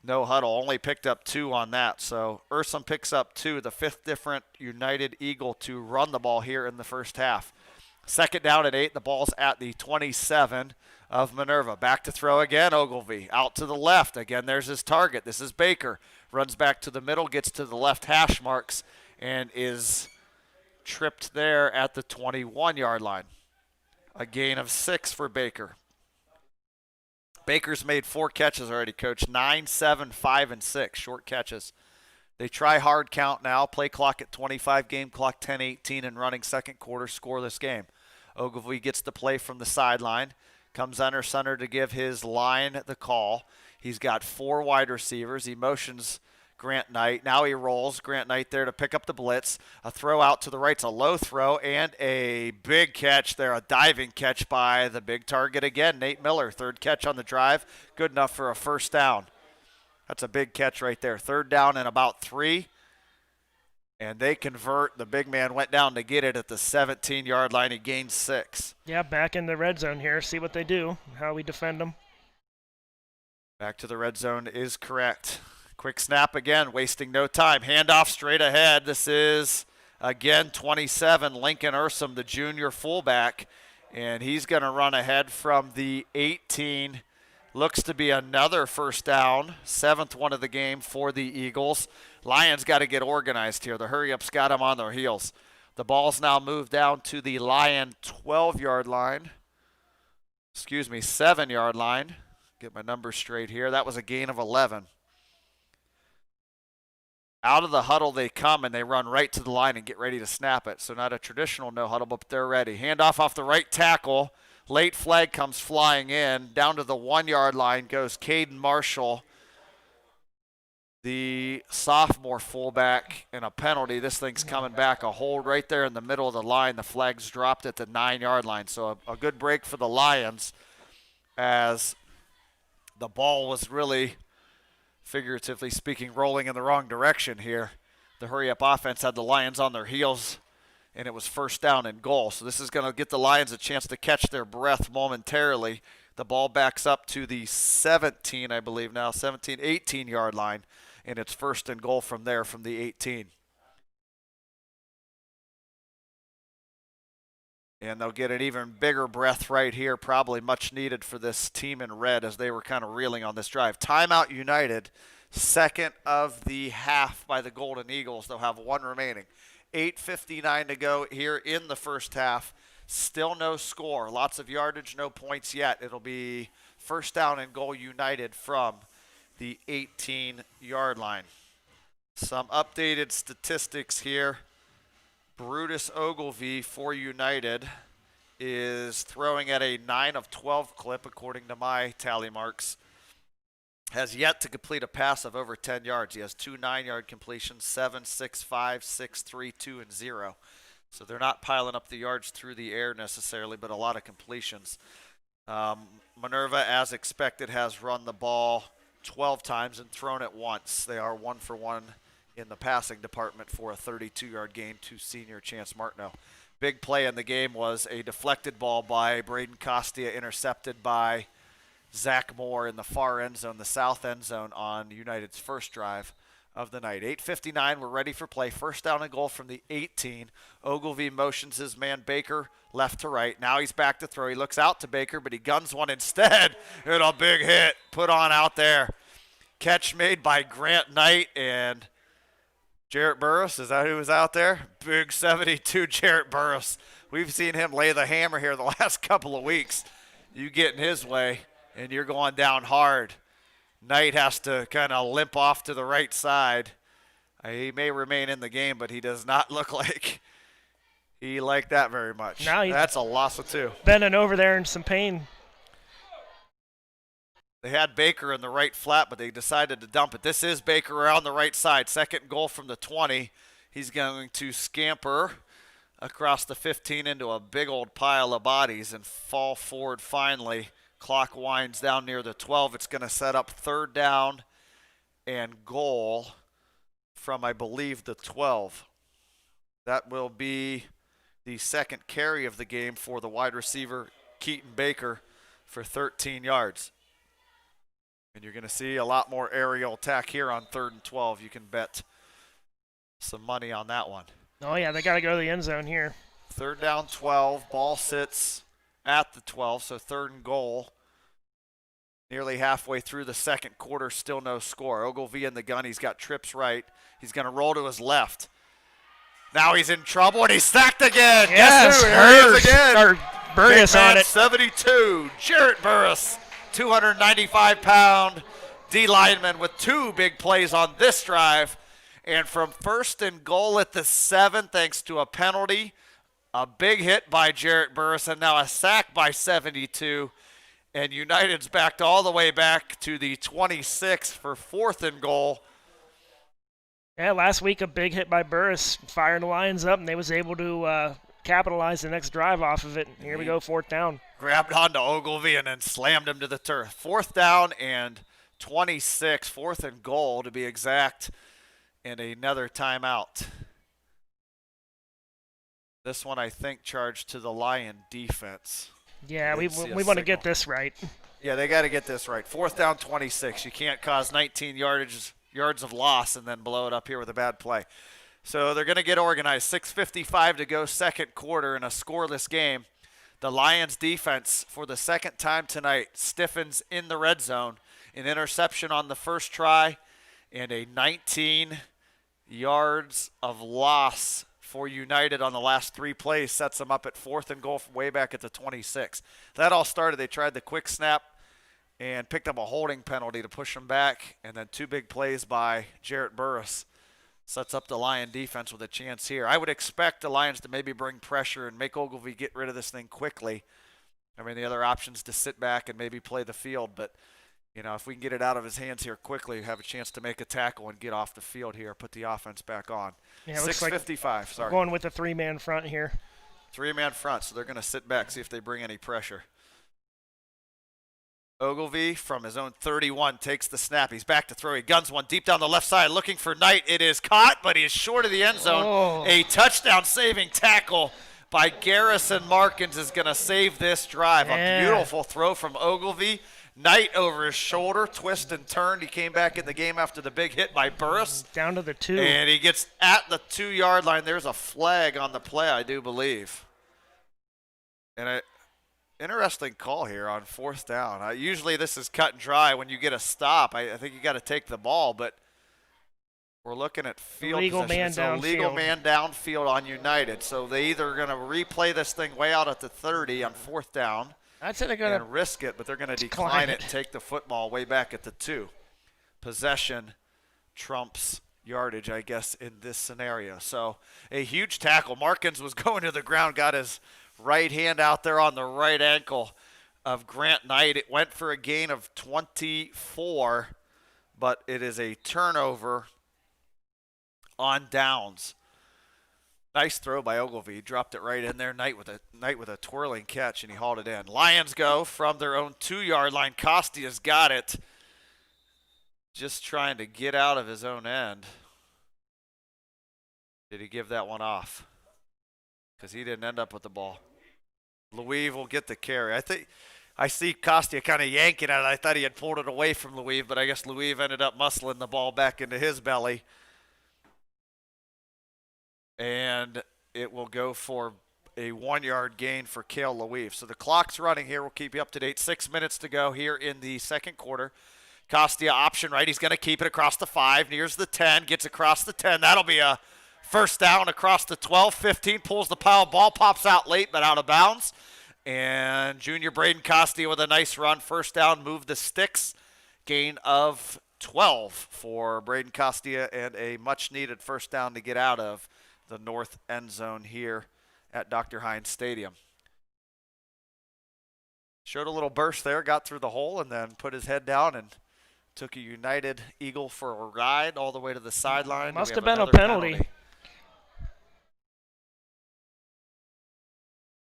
no huddle. Only picked up 2 on that. So Ursum picks up 2, the 5th different United Eagle to run the ball here in the first half. 2nd down at 8. The ball's at the 27 of Minerva. Back to throw again, Ogilvie. Out to the left. Again, there's his target. This is Baker. Runs back to the middle, gets to the left hash marks, and is tripped there at the 21-yard line. A gain of 6 for Baker. Baker's made 4 catches already, Coach. 9, 7, 5, and 6 short catches. They try hard count now. Play clock at 25, game clock 10:18, and running second quarter scoreless game. Ogilvie gets the play from the sideline. Comes under center to give his line the call. He's got 4 wide receivers. He motions Grant Knight. Now he rolls. Grant Knight there to pick up the blitz. A throw out to the right. It's a low throw and a big catch there. A diving catch by the big target again, Nate Miller. 3rd catch on the drive. Good enough for a first down. That's a big catch right there. 3rd down and about 3. And they convert. The big man went down to get it at the 17-yard line. He gained 6. Yeah, back in the red zone here. See what they do, how we defend them. Back to the red zone is correct. Quick snap again, wasting no time. Handoff straight ahead. This is, again, 27, Lincoln Ursum, the junior fullback. And he's going to run ahead from the 18. Looks to be another first down, 7th one of the game for the Eagles. Lions got to get organized here. The hurry-up's got them on their heels. The ball's now moved down to the Lion 12-yard line. 7-yard line. Get my numbers straight here. That was a gain of 11. Out of the huddle they come, and they run right to the line and get ready to snap it. So not a traditional no huddle, but they're ready. Handoff off the right tackle. Late flag comes flying in. Down to the 1-yard line goes Caden Marshall, the sophomore fullback, and a penalty. This thing's coming back. A hold right there in the middle of the line. The flag's dropped at the 9-yard line. So a good break for the Lions, as the ball was really, figuratively speaking, rolling in the wrong direction here. The hurry-up offense had the Lions on their heels, and it was first down and goal. So this is going to get the Lions a chance to catch their breath momentarily. The ball backs up to the 17, I believe now, 18-yard line, and it's first and goal from there from the 18. And they'll get an even bigger breath right here, probably much needed for this team in red as they were kind of reeling on this drive. Timeout United, 2nd of the half by the Golden Eagles. They'll have 1 remaining. 8:59 to go here in the first half. Still no score. Lots of yardage, no points yet. It'll be first down and goal United from the 18-yard line. Some updated statistics here. Brutus Ogilvie for United is throwing at a 9 of 12 clip, according to my tally marks. Has yet to complete a pass of over 10 yards. He has 2 9-yard completions, 7, 6, 5, 6, 3, 2, and 0. So they're not piling up the yards through the air necessarily, but a lot of completions. Minerva, as expected, has run the ball 12 times and thrown it once. They are 1 for 1 in the passing department for a 32-yard gain to senior Chance Martineau. Big play in the game was a deflected ball by Braden Costia, intercepted by Zach Moore in the far end zone, the south end zone on United's first drive of the night. 8:59, we're ready for play. First down and goal from the 18. Ogilvie motions his man Baker left to right. Now he's back to throw. He looks out to Baker, but he guns one instead. And a big hit put on out there. Catch made by Grant Knight and Jarrett Burris. Is that who was out there? Big 72 Jarrett Burris. We've seen him lay the hammer here the last couple of weeks. You get in his way, and you're going down hard. Knight has to kind of limp off to the right side. He may remain in the game, but he does not look like he liked that very much. Now that's a loss of 2. Bending over there in some pain. They had Baker in the right flat, but they decided to dump it. This is Baker around the right side. Second goal from the 20. He's going to scamper across the 15 into a big old pile of bodies and fall forward finally. Clock winds down near the 12. It's going to set up third down and goal from, I believe, the 12. That will be the second carry of the game for the wide receiver, Keaton Baker, for 13 yards. And you're going to see a lot more aerial attack here on 3rd and 12. You can bet some money on that one. Oh, yeah, they got to go to the end zone here. 3rd down, 12. Ball sits at the 12, so 3rd and goal. Nearly halfway through the second quarter, still no score. Ogilvie in the gun. He's got trips right. He's going to roll to his left. Now he's in trouble, and he's sacked again. Yes, Guess who? Here he is again. Or Burris on it. 72, Jarrett Burris, 295-pound D lineman with 2 big plays on this drive. And from 1st and goal at the 7, thanks to a penalty, a big hit by Jarrett Burris, and now a sack by 72. And United's backed all the way back to the 26 for 4th and goal. Yeah, last week a big hit by Burris, firing the Lions up, and they was able to capitalize the next drive off of it. Here we go, 4th down. Grabbed onto Ogilvie and then slammed him to the turf. 4th down and 26, 4th and goal to be exact, and another timeout. This one, I think, charged to the Lion defense. Yeah, we want to get this right. Yeah, they got to get this right. 4th down, 26. You can't cause 19 yards of loss and then blow it up here with a bad play. So they're going to get organized. 6:55 to go, second quarter in a scoreless game. The Lions defense, for the second time tonight, stiffens in the red zone. An interception on the first try and a 19 yards of loss for United on the last 3 plays sets them up at 4th and goal from way back at the 26. That all started. They tried the quick snap and picked up a holding penalty to push them back, and then 2 big plays by Jarrett Burris sets up the Lion defense with a chance here. I would expect the Lions to maybe bring pressure and make Ogilvie get rid of this thing quickly. I mean, the other option is to sit back and maybe play the field, but you know, if we can get it out of his hands here quickly, have a chance to make a tackle and get off the field here, put the offense back on. Yeah, 6:55, sorry. Going with a 3-man front here. 3-man front, so they're going to sit back, see if they bring any pressure. Ogilvie from his own 31 takes the snap. He's back to throw. He guns one deep down the left side, looking for Knight. It is caught, but he is short of the end zone. Oh. A touchdown-saving tackle by Garrison Markins is going to save this drive. Yeah. A beautiful throw from Ogilvie. Knight over his shoulder, twist and turned. He came back in the game after the big hit by Burris. Down to the 2. And he gets at the 2-yard line. There's a flag on the play, I do believe. And interesting call here on 4th down. Usually this is cut and dry. When you get a stop, I think you got to take the ball, but we're looking at field Legal position. man It's a legal downfield. man downfield on United. So they either are going to replay this thing way out at the 30 on 4th down, I'd say they're going to and risk it, but they're going to decline it and take the football way back at the 2. Possession trumps yardage, I guess, in this scenario. So a huge tackle. Markins was going to the ground, got his right hand out there on the right ankle of Grant Knight. It went for a gain of 24, but it is a turnover on downs. Nice throw by Ogilvie. He dropped it right in there. Knight with a twirling catch, and he hauled it in. Lions go from their own 2-yard line. Costia's got it. Just trying to get out of his own end. Did he give that one off? Because he didn't end up with the ball. Louis will get the carry. I see Costia kind of yanking at it. I thought he had pulled it away from Louis, but I guess Louis ended up muscling the ball back into his belly. And it will go for a 1-yard gain for Cale Louis. So the clock's running here. We'll keep you up to date. 6 minutes to go here in the second quarter. Costia option right. He's going to keep it across the 5, nears the 10, gets across the 10. That'll be a first down across the 12, 15, pulls the pile. Ball pops out late, but out of bounds. And junior Braden Costia with a nice run. First down, move the sticks. Gain of 12 for Braden Costia and a much-needed first down to get out of the north end zone here at Dr. Hines Stadium. Showed a little burst there, got through the hole, and then put his head down and took a United Eagle for a ride all the way to the sideline. Must We have been a another penalty.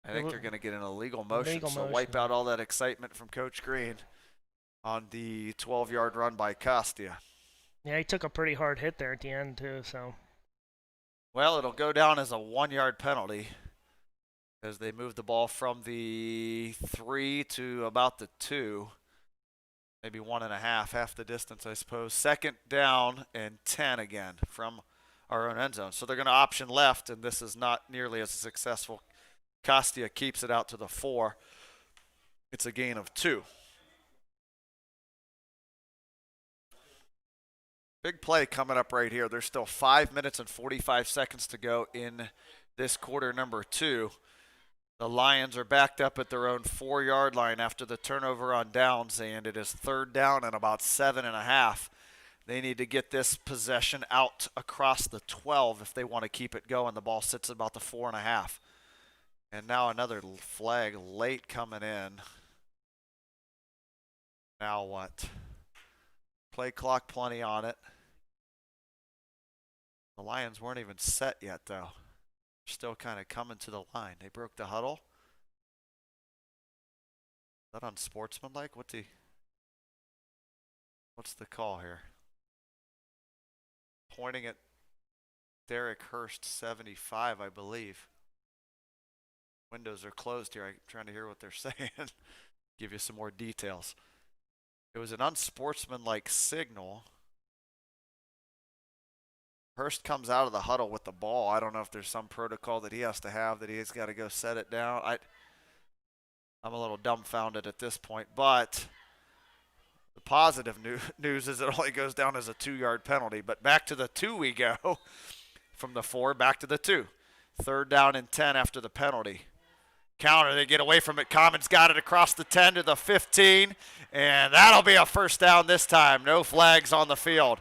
I think they're going to get an illegal motion, so motion. wipe out all that excitement from Coach Green on the 12-yard run by Costia. Yeah, he took a pretty hard hit there at the end, too. So. Well, it'll go down as a 1-yard penalty as they move the ball from the 3 to about the 2. Maybe 1.5, half the distance, I suppose. 2nd down and 10 again from our own end zone. So they're going to option left, and this is not nearly as successful. Costia keeps it out to the 4. It's a gain of 2. Big play coming up right here. There's still 5 minutes and 45 seconds to go in this quarter number 2. The Lions are backed up at their own 4-yard line after the turnover on downs, and it is 3rd down and about 7.5. They need to get this possession out across the 12 if they want to keep it going. The ball sits at about the 4.5. And now another flag late coming in. Now what? Play clock plenty on it. The Lions weren't even set yet, though. Still kind of coming to the line. They broke the huddle. Is that unsportsmanlike? What's the call here? Pointing at Derek Hurst, 75, I believe. Windows are closed here. I'm trying to hear what they're saying. Give you some more details. It was an unsportsmanlike signal. Hurst comes out of the huddle with the ball. I don't know if there's some protocol that he has to have, that he's got to go set it down. I'm a little dumbfounded at this point, but the positive news is it only goes down as a 2-yard penalty. But back to the 2 we go. From the 4 back to the 2. 3rd down and 10 after the penalty. Counter, they get away from it. Common's got it across the 10 to the 15, and that'll be a 1st down this time. No flags on the field.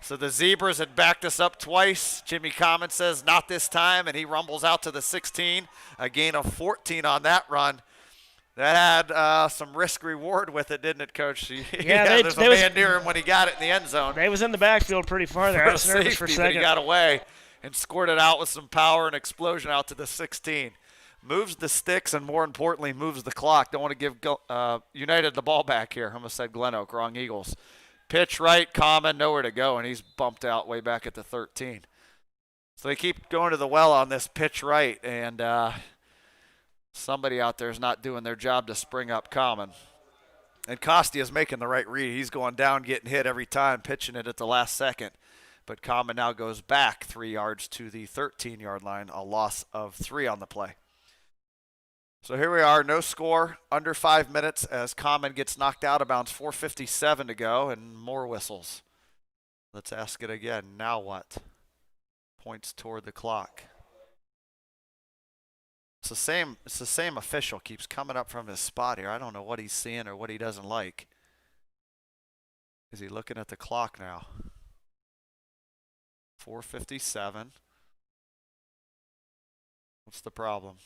So the Zebras had backed us up twice. Jimmy Common says not this time, and he rumbles out to the 16. A gain of 14 on that run. That had some risk-reward with it, didn't it, Coach? Yeah, there's a man near him when he got it in the end zone. They was in the backfield pretty far there. I was nervous for a second. But he got away and scored it out with some power and explosion out to the 16. Moves the sticks and, more importantly, moves the clock. Don't want to give United the ball back here. I almost said Glen Oak, wrong Eagles. Pitch right, Common, nowhere to go, and he's bumped out way back at the 13. So they keep going to the well on this pitch right, and somebody out there is not doing their job to spring up Common. And Costia's making the right read. He's going down, getting hit every time, pitching it at the last second. But Common now goes back 3 yards to the 13-yard line, a loss of 3 on the play. So here we are, no score, under 5 minutes as Common gets knocked out of bounds, 4:57 to go, and more whistles. Let's ask it again. Now what? Points toward the clock. It's the same official, keeps coming up from his spot here. I don't know what he's seeing or what he doesn't like. Is he looking at the clock now? 4:57. What's the problem?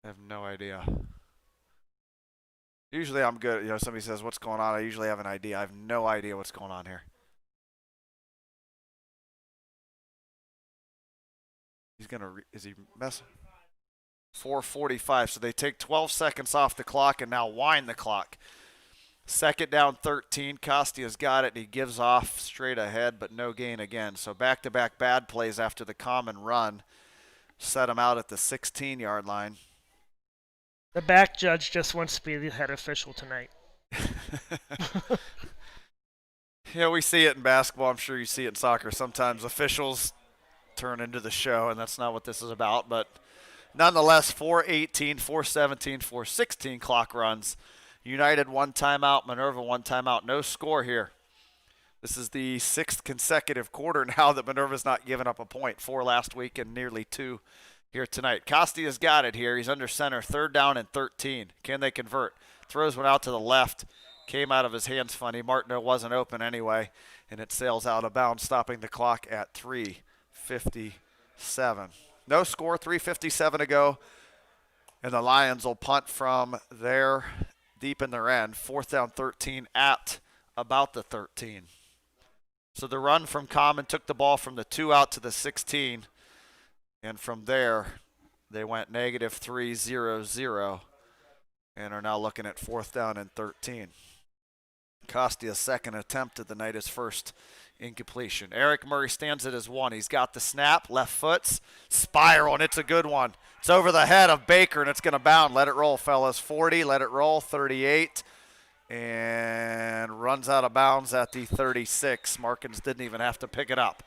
I have no idea. Usually I'm good. You know, somebody says, what's going on? I usually have an idea. I have no idea what's going on here. He's going to, is he messing? 4:45. So they take 12 seconds off the clock and now wind the clock. 2nd down, 13. Costia's got it. And he gives off straight ahead, but no gain again. So back-to-back bad plays after the Common run. Set him out at the 16-yard line. The back judge just wants to be the head official tonight. Yeah, we see it in basketball. I'm sure you see it in soccer. Sometimes officials turn into the show, and that's not what this is about. But nonetheless, 4:18, 4:17, 4:16 clock runs. United 1 timeout, Minerva 1 timeout. No score here. This is the 6th consecutive quarter now that Minerva's not given up a point. 4 last week and nearly 2 here tonight. Costia's got it here. He's under center. 3rd down and 13. Can they convert? Throws one out to the left. Came out of his hands funny. Martineau wasn't open anyway, and it sails out of bounds, stopping the clock at 3:57. No score, 3:57 to go. And the Lions will punt from there deep in their end. 4th down 13 at about the 13. So the run from Common took the ball from the 2 out to the 16. And from there, they went -3-0-0 and are now looking at 4th down and 13. Costia's second attempt of the night, his first incompletion. Eric Murray stands at his 1. He's got the snap, left foot's spiral, and it's a good one. It's over the head of Baker, and it's going to bound. Let it roll, fellas. 40, let it roll, 38, and runs out of bounds at the 36. Markins didn't even have to pick it up.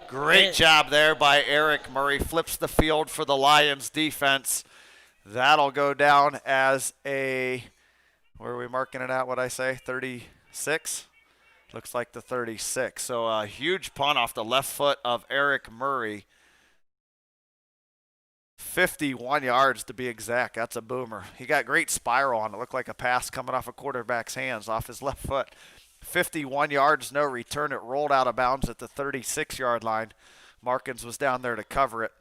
Great job there by Eric Murray. Flips the field for the Lions defense. That'll go down as a, where are we marking it at, what'd I say, 36? Looks like the 36. So a huge punt off the left foot of Eric Murray. 51 yards to be exact. That's a boomer. He got great spiral on it. Looked like a pass coming off a quarterback's hands off his left foot. 51 yards, no return. It rolled out of bounds at the 36-yard line. Markins was down there to cover it.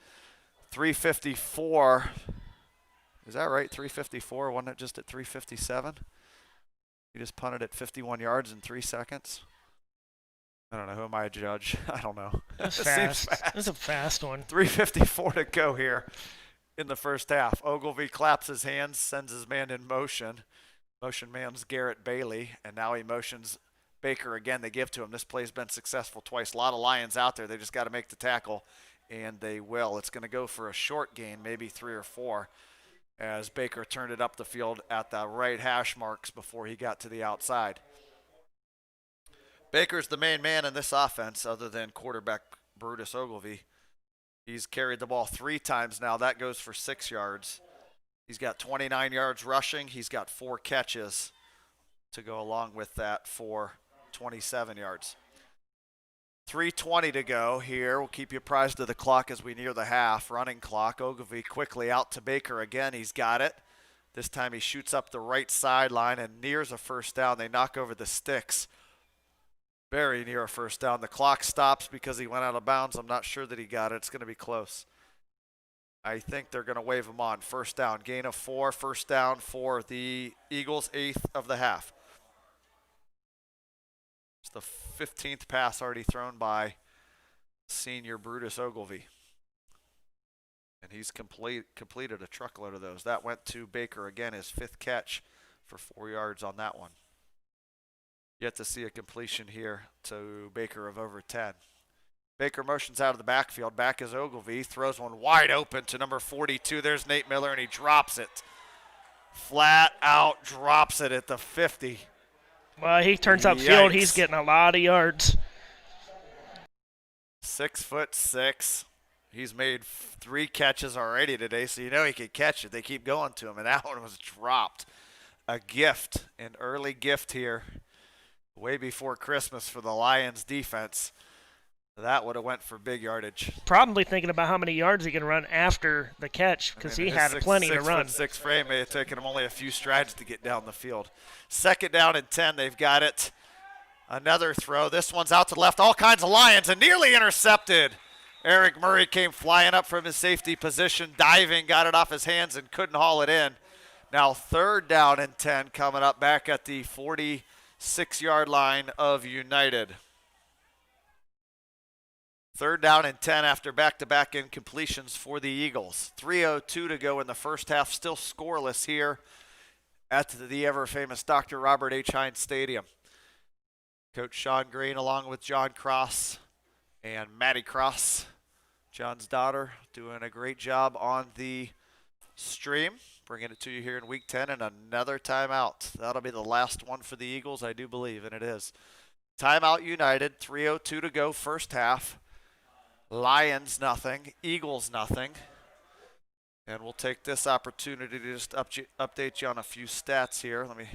3:54. Is that right? 3:54? Wasn't it just at 3:57? He just punted it 51 yards in 3 seconds. I don't know. Who am I to judge? I don't know. That's fast. That's a fast one. 3:54 to go here in the first half. Ogilvy claps his hands, sends his man in motion. Motion man's Garrett Bailey, and now he motions Baker again. They give to him. This play's been successful twice. A lot of Lions out there. They just got to make the tackle, and they will. It's going to go for a short gain, maybe 3 or 4. As Baker turned it up the field at the right hash marks before he got to the outside. Baker's the main man in this offense other than quarterback Brutus Ogilvy. He's carried the ball 3 times now. That goes for 6 yards. He's got 29 yards rushing. He's got 4 catches to go along with that for 27 yards. 3:20 to go here. We'll keep you apprised of the clock as we near the half. Running clock. Ogilvy quickly out to Baker again. He's got it. This time he shoots up the right sideline and nears a first down. They knock over the sticks. Very near a first down. The clock stops because he went out of bounds. I'm not sure that he got it. It's going to be close. I think they're going to wave him on. First down. Gain of 4. First down for the Eagles. 8th of the half. It's the 15th pass already thrown by senior Brutus Ogilvy. And he's completed a truckload of those. That went to Baker again, his 5th catch for 4 yards on that one. Yet to see a completion here to Baker of over 10. Baker motions out of the backfield. Back is Ogilvy. Throws one wide open to number 42. There's Nate Miller, and he drops it. Flat out drops it at the 50. Well, he turns upfield. He's getting a lot of yards. 6'6". He's made 3 catches already today, so you know he could catch it. They keep going to him, and that one was dropped. A gift, an early gift here, way before Christmas for the Lions defense. That would have went for big yardage. Probably thinking about how many yards he can run after the catch because he had plenty to run. 6'6" frame may have taken him only a few strides to get down the field. 2nd down and 10. They've got it. Another throw. This one's out to the left. All kinds of Lions and nearly intercepted. Eric Murray came flying up from his safety position, diving, got it off his hands and couldn't haul it in. Now 3rd down and 10 coming up back at the 46-yard line of United. 3rd down and 10 after back-to-back incompletions for the Eagles. 3:02 to go in the first half, still scoreless here at the ever-famous Dr. Robert H. Hines Stadium. Coach Sean Green along with John Cross and Maddie Cross, John's daughter, doing a great job on the stream, bringing it to you here in Week 10, and another timeout. That'll be the last one for the Eagles, I do believe, and it is. Timeout United, 3:02 to go, first half. Lions nothing, Eagles nothing. And we'll take this opportunity to just update you on a few stats here. Let me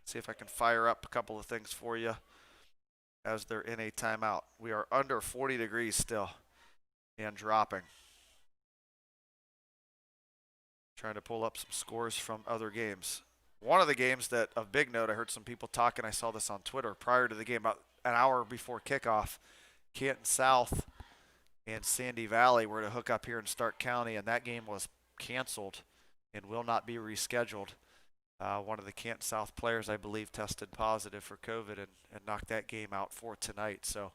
see if I can fire up a couple of things for you as they're in a timeout. We are under 40 degrees still and dropping. Trying to pull up some scores from other games. One of the games that, of big note, I heard some people talking, I saw this on Twitter prior to the game, about an hour before kickoff. Canton South and Sandy Valley were to hook up here in Stark County, and that game was canceled and will not be rescheduled. One of the Canton South players, I believe, tested positive for COVID and knocked that game out for tonight. So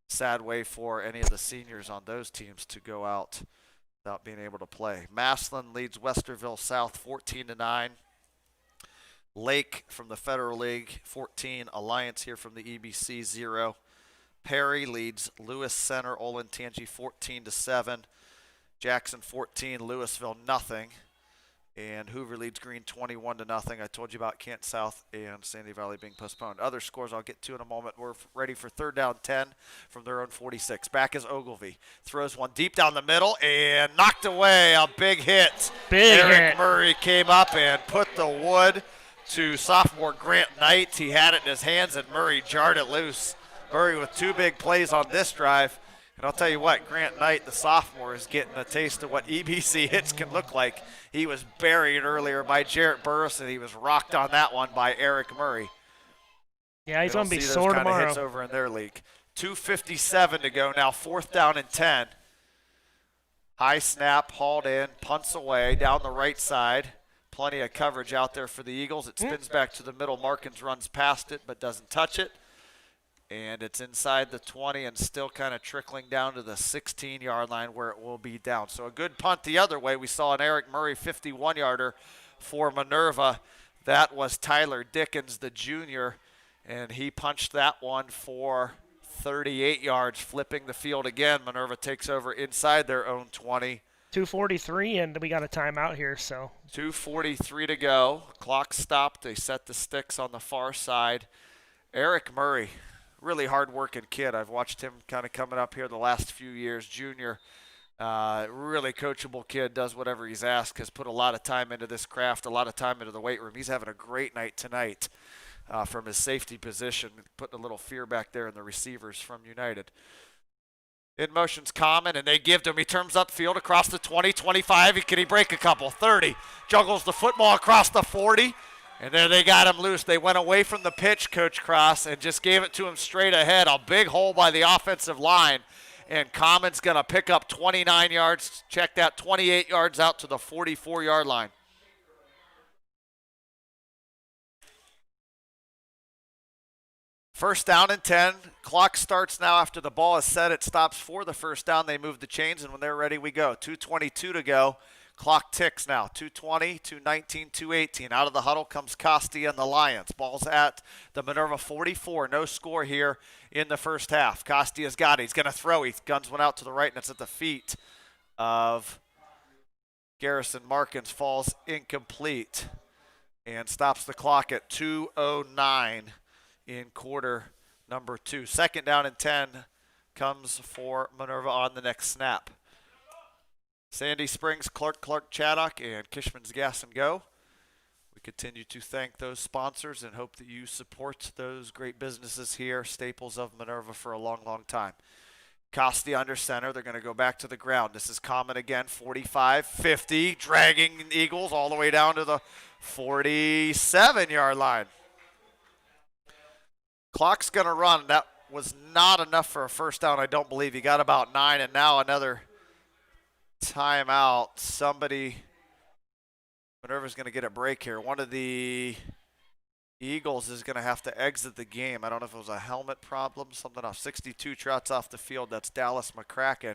sad way for any of the seniors on those teams to go out without being able to play. Massillon leads Westerville South 14-9. Lake from the Federal League 14. Alliance here from the EBC 0. Perry leads Lewis Center Olentangy 14-7. Jackson 14, Louisville nothing. And Hoover leads Green 21-0. I told you about Kent South and Sandy Valley being postponed. Other scores I'll get to in a moment. We're ready for third down 10 from their own 46. Back is Ogilvie. Throws one deep down the middle and knocked away. A big hit. Eric Murray came up and put the wood to sophomore Grant Knight. He had it in his hands and Murray jarred it loose. Murray with 2 big plays on this drive. And I'll tell you what, Grant Knight, the sophomore, is getting a taste of what EBC hits can look like. He was buried earlier by Jarrett Burris, and he was rocked on that one by Eric Murray. Yeah, he's going to be sore tomorrow. Hits over in their league. 2:57 to go now, fourth down and 10. High snap, hauled in, punts away down the right side. Plenty of coverage out there for the Eagles. It spins back to the middle. Markins runs past it but doesn't touch it. And it's inside the 20 and still kind of trickling down to the 16-yard line where it will be down. So a good punt the other way. We saw an Eric Murray 51-yarder for Minerva. That was Tyler Dickens, the junior, and he punched that one for 38 yards, flipping the field again. Minerva takes over inside their own 20. 2:43, and we got a timeout here. So 2:43 to go. Clock stopped. They set the sticks on the far side. Eric Murray, really hard-working kid. I've watched him kind of coming up here the last few years. Junior, really coachable kid, does whatever he's asked, has put a lot of time into this craft, a lot of time into the weight room. He's having a great night tonight from his safety position, putting a little fear back there in the receivers from United. In motion's Common, and they give to him. He turns upfield across the 20, 25. Can he break a couple? 30. Juggles the football across the 40. And there they got him loose. They went away from the pitch, Coach Cross, and just gave it to him straight ahead. A big hole by the offensive line. And Common's going to pick up 29 yards. Check that, 28 yards out to the 44-yard line. First down and 10. Clock starts now after the ball is set. It stops for the first down. They move the chains, and when they're ready, we go. 2:22 to go. Clock ticks now. 2:20, 2:19, 2:18. Out of the huddle comes Costi and the Lions. Ball's at the Minerva 44. No score here in the first half. Costi has got it. He's going to throw. He guns one out to the right, and it's at the feet of Garrison Markins. Falls incomplete and stops the clock at 2:09 in quarter number 2. Second down and 10 comes for Minerva on the next snap. Sandy Springs, Clark, Chaddock, and Kishman's Gas and Go. We continue to thank those sponsors and hope that you support those great businesses here, staples of Minerva for a long, long time. Costi under center. They're going to go back to the ground. This is Common again, 45, 50, dragging Eagles all the way down to the 47-yard line. Clock's going to run. That was not enough for a first down, I don't believe. He got about 9, and now another timeout. Minerva's going to get a break here. One of the Eagles is going to have to exit the game. I don't know if it was a helmet problem, something off. 62 trots off the field. That's Dallas McCracken,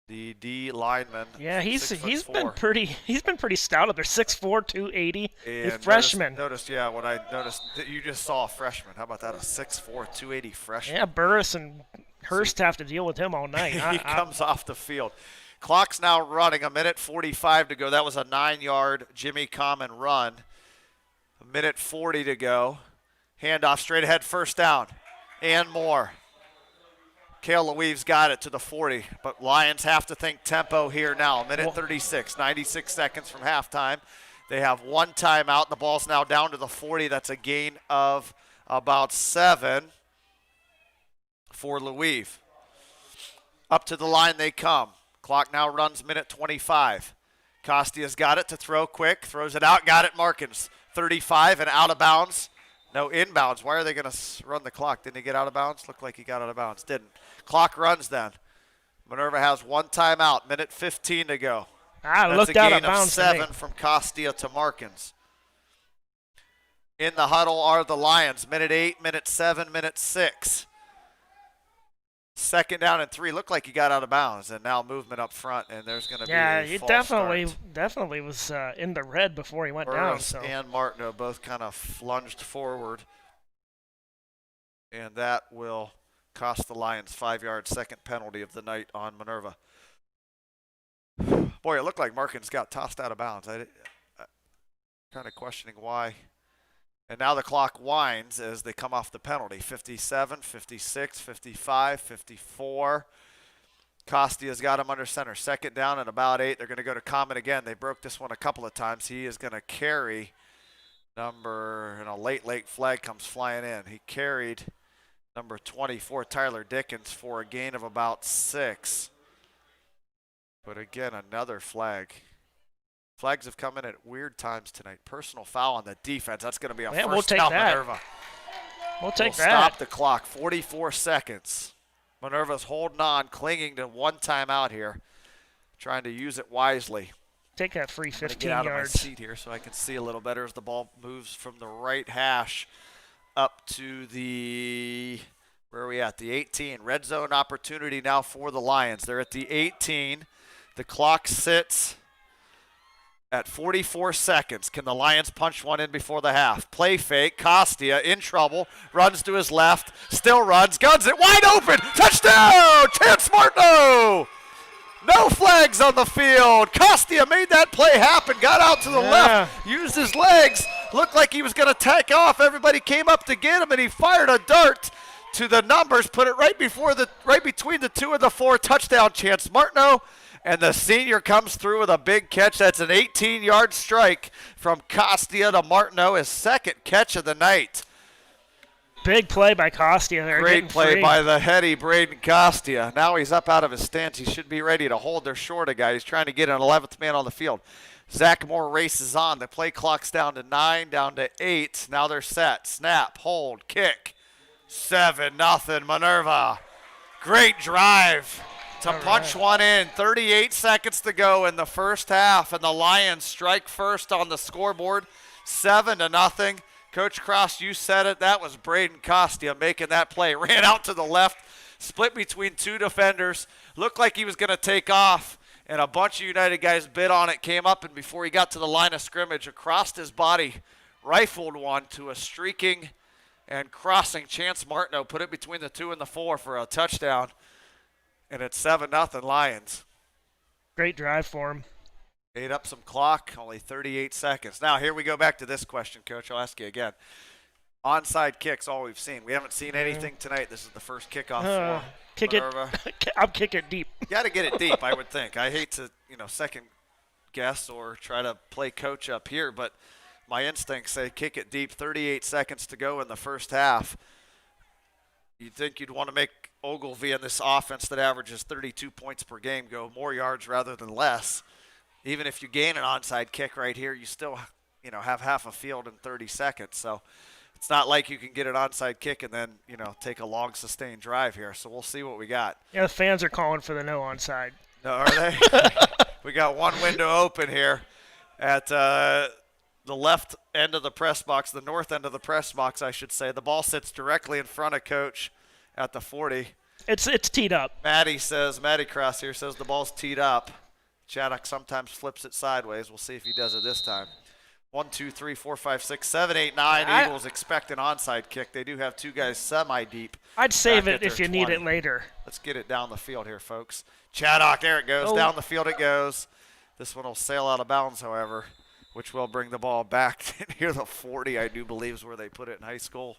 the D lineman. Yeah, he's been pretty stout up there. 6'4", 280. And a freshman. Noticed, what I noticed that you just saw a freshman. How about that? A 6'4", 280 freshman. Yeah, Burris and Hurst have to deal with him all night. He comes off the field. Clock's now running, 1:45 to go. That was a 9-yard Jimmy Common run. 1:40 to go. Handoff straight ahead, first down. And more. Cale Leweve's got it to the 40, but Lions have to think tempo here now. 1:36, 96 seconds from halftime. They have one timeout. The ball's now down to the 40. That's a gain of about 7 for Leweve. Up to the line they come. Clock now runs 1:25. Costi has got it to throw quick. Throws it out. Got it, Markins. 35 and out of bounds. No, inbounds. Why are they going to run the clock? Didn't he get out of bounds? Looked like he got out of bounds. Didn't. Clock runs then. Minerva has one timeout, minute 15 to go. I That's looked a out gain of of bounds. 7 from Costia to Markins. In the huddle are the Lions. Minute 8, minute 7, minute 6. Second down and 3. Looked like he got out of bounds, and now movement up front, and there's going to be a it false definitely was in the red before he went down. Burris So. and Martineau both kind of lunged forward, and that will cost the Lions 5-yard second penalty of the night on Minerva. Boy, it looked like Markins got tossed out of bounds. I kind of questioning why. And now the clock winds as they come off the penalty. 57, 56, 55, 54. Costia's got him under center. Second down and about 8. They're going to go to Common again. They broke this one a couple of times. He is going to carry and a late flag comes flying in. He carried number 24, Tyler Dickens, for a gain of about 6. But again, another flag. Flags have come in at weird times tonight. Personal foul on the defense. That's going to be a first down, Minerva. We'll take that. Stop the clock. 44 seconds. Minerva's holding on, clinging to one timeout here, trying to use it wisely. Take that free 15 get out yards. of my seat here so I can see a little better as the ball moves from the right hash up to the, where are we at? The 18. Red zone opportunity now for the Lions. They're at the 18. The clock sits at 44 seconds. Can the Lions punch one in before the half? Play fake. Costia in trouble. Runs to his left. Still runs. Guns it. Wide open. Touchdown! Chance Martineau! No flags on the field. Costia made that play happen. Got out to the left. Used his legs. Looked like he was going to take off. Everybody came up to get him, and he fired a dart to the numbers. Put it right between the 2 and the 4. Touchdown Chance Martineau. And the senior comes through with a big catch. That's an 18-yard strike from Costia to Martineau, his second catch of the night. Big play by Costia there. Great play by the heady Braden Costia. Now he's up out of his stance. He should be ready to hold. They're short a guy. He's trying to get an 11th man on the field. Zach Moore races on. The play clock's down to 9, down to 8. Now they're set. Snap, hold, kick. 7-0 Minerva. Great drive to punch one in. 38 seconds to go in the first half, and the Lions strike first on the scoreboard, 7-0. Coach Cross, you said it. That was Braden Costia making that play. Ran out to the left, split between 2 defenders. Looked like he was going to take off, and a bunch of United guys bid on it, came up, and before he got to the line of scrimmage, across his body, rifled one to a streaking and crossing Chance Martineau. Put it between the 2 and the 4 for a touchdown. And it's 7-0 Lions. Great drive for him. Ate up some clock, only 38 seconds. Now, here we go back to this question, Coach. I'll ask you again. Onside kicks, all we've seen. We haven't seen anything tonight. This is the first kickoff for Minerva. I'll kick it deep. You got to get it deep, I would think. I hate to, second guess or try to play coach up here, but my instincts say kick it deep. 38 seconds to go in the first half. You'd think you'd want to make Ogilvie in this offense that averages 32 points per game go more yards rather than less. Even if you gain an onside kick right here, you still, have half a field in 30 seconds. So it's not like you can get an onside kick and then, take a long sustained drive here. So we'll see what we got. Yeah, the fans are calling for the no onside. No, are they? We got one window open here at the left end of the press box, the north end of the press box, I should say. The ball sits directly in front of Coach at the 40. It's teed up. Matty Cross here says the ball's teed up. Chaddock sometimes flips it sideways. We'll see if he does it this time. 1, 2, 3, 4, 5, 6, 7, 8, 9. Eagles expect an onside kick. They do have 2 guys semi-deep. I'd save it if you need it later. Let's get it down the field here, folks. Chaddock, there it goes. Down the field it goes. This one will sail out of bounds, however, which will bring the ball back near the 40, I do believe is where they put it in high school.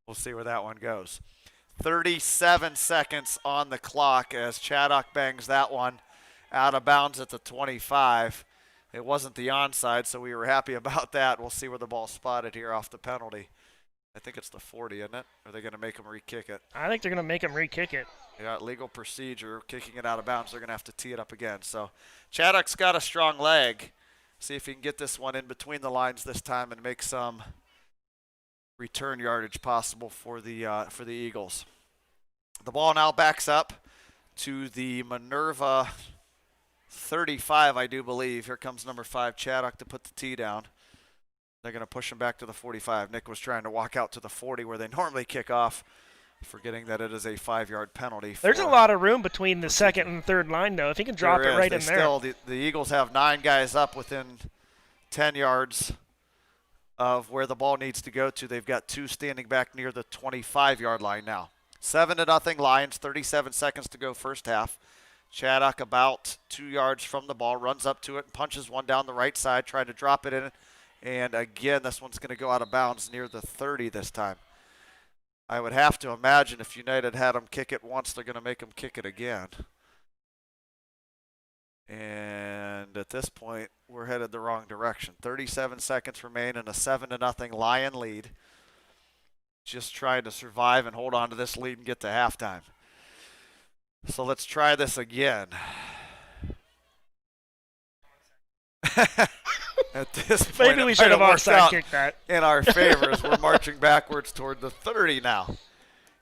We'll see where that one goes. 37 seconds on the clock as Chaddock bangs that one out of bounds at the 25. It wasn't the onside, so we were happy about that. We'll see where the ball's spotted here off the penalty. I think it's the 40, isn't it? Or are they going to make him re-kick it? I think they're going to make him re-kick it. Yeah, legal procedure, kicking it out of bounds. They're going to have to tee it up again. So Chaddock's got a strong leg. See if he can get this one in between the lines this time and make some return yardage possible for the Eagles. The ball now backs up to the Minerva 35, I do believe. Here comes number 5, Chaddock, to put the tee down. They're going to push him back to the 45. Nick was trying to walk out to the 40 where they normally kick off, forgetting that it is a 5-yard penalty. There's a lot of room between the second and third line, though. If he can drop it right in there. The Eagles have 9 guys up within 10 yards of where the ball needs to go to. They've got 2 standing back near the 25-yard line now. 7-0 Lions, 37 seconds to go first half. Chaddock about 2 yards from the ball, runs up to it and punches one down the right side, trying to drop it in. And again, this one's going to go out of bounds near the 30 this time. I would have to imagine if United had them kick it once, they're going to make them kick it again. And at this point, we're headed the wrong direction. 37 seconds remain in a 7-0 Lion lead. Just trying to survive and hold on to this lead and get to halftime. So let's try this again. At this point, maybe we should have offside kicked that in our favor as we're marching backwards toward the 30 now.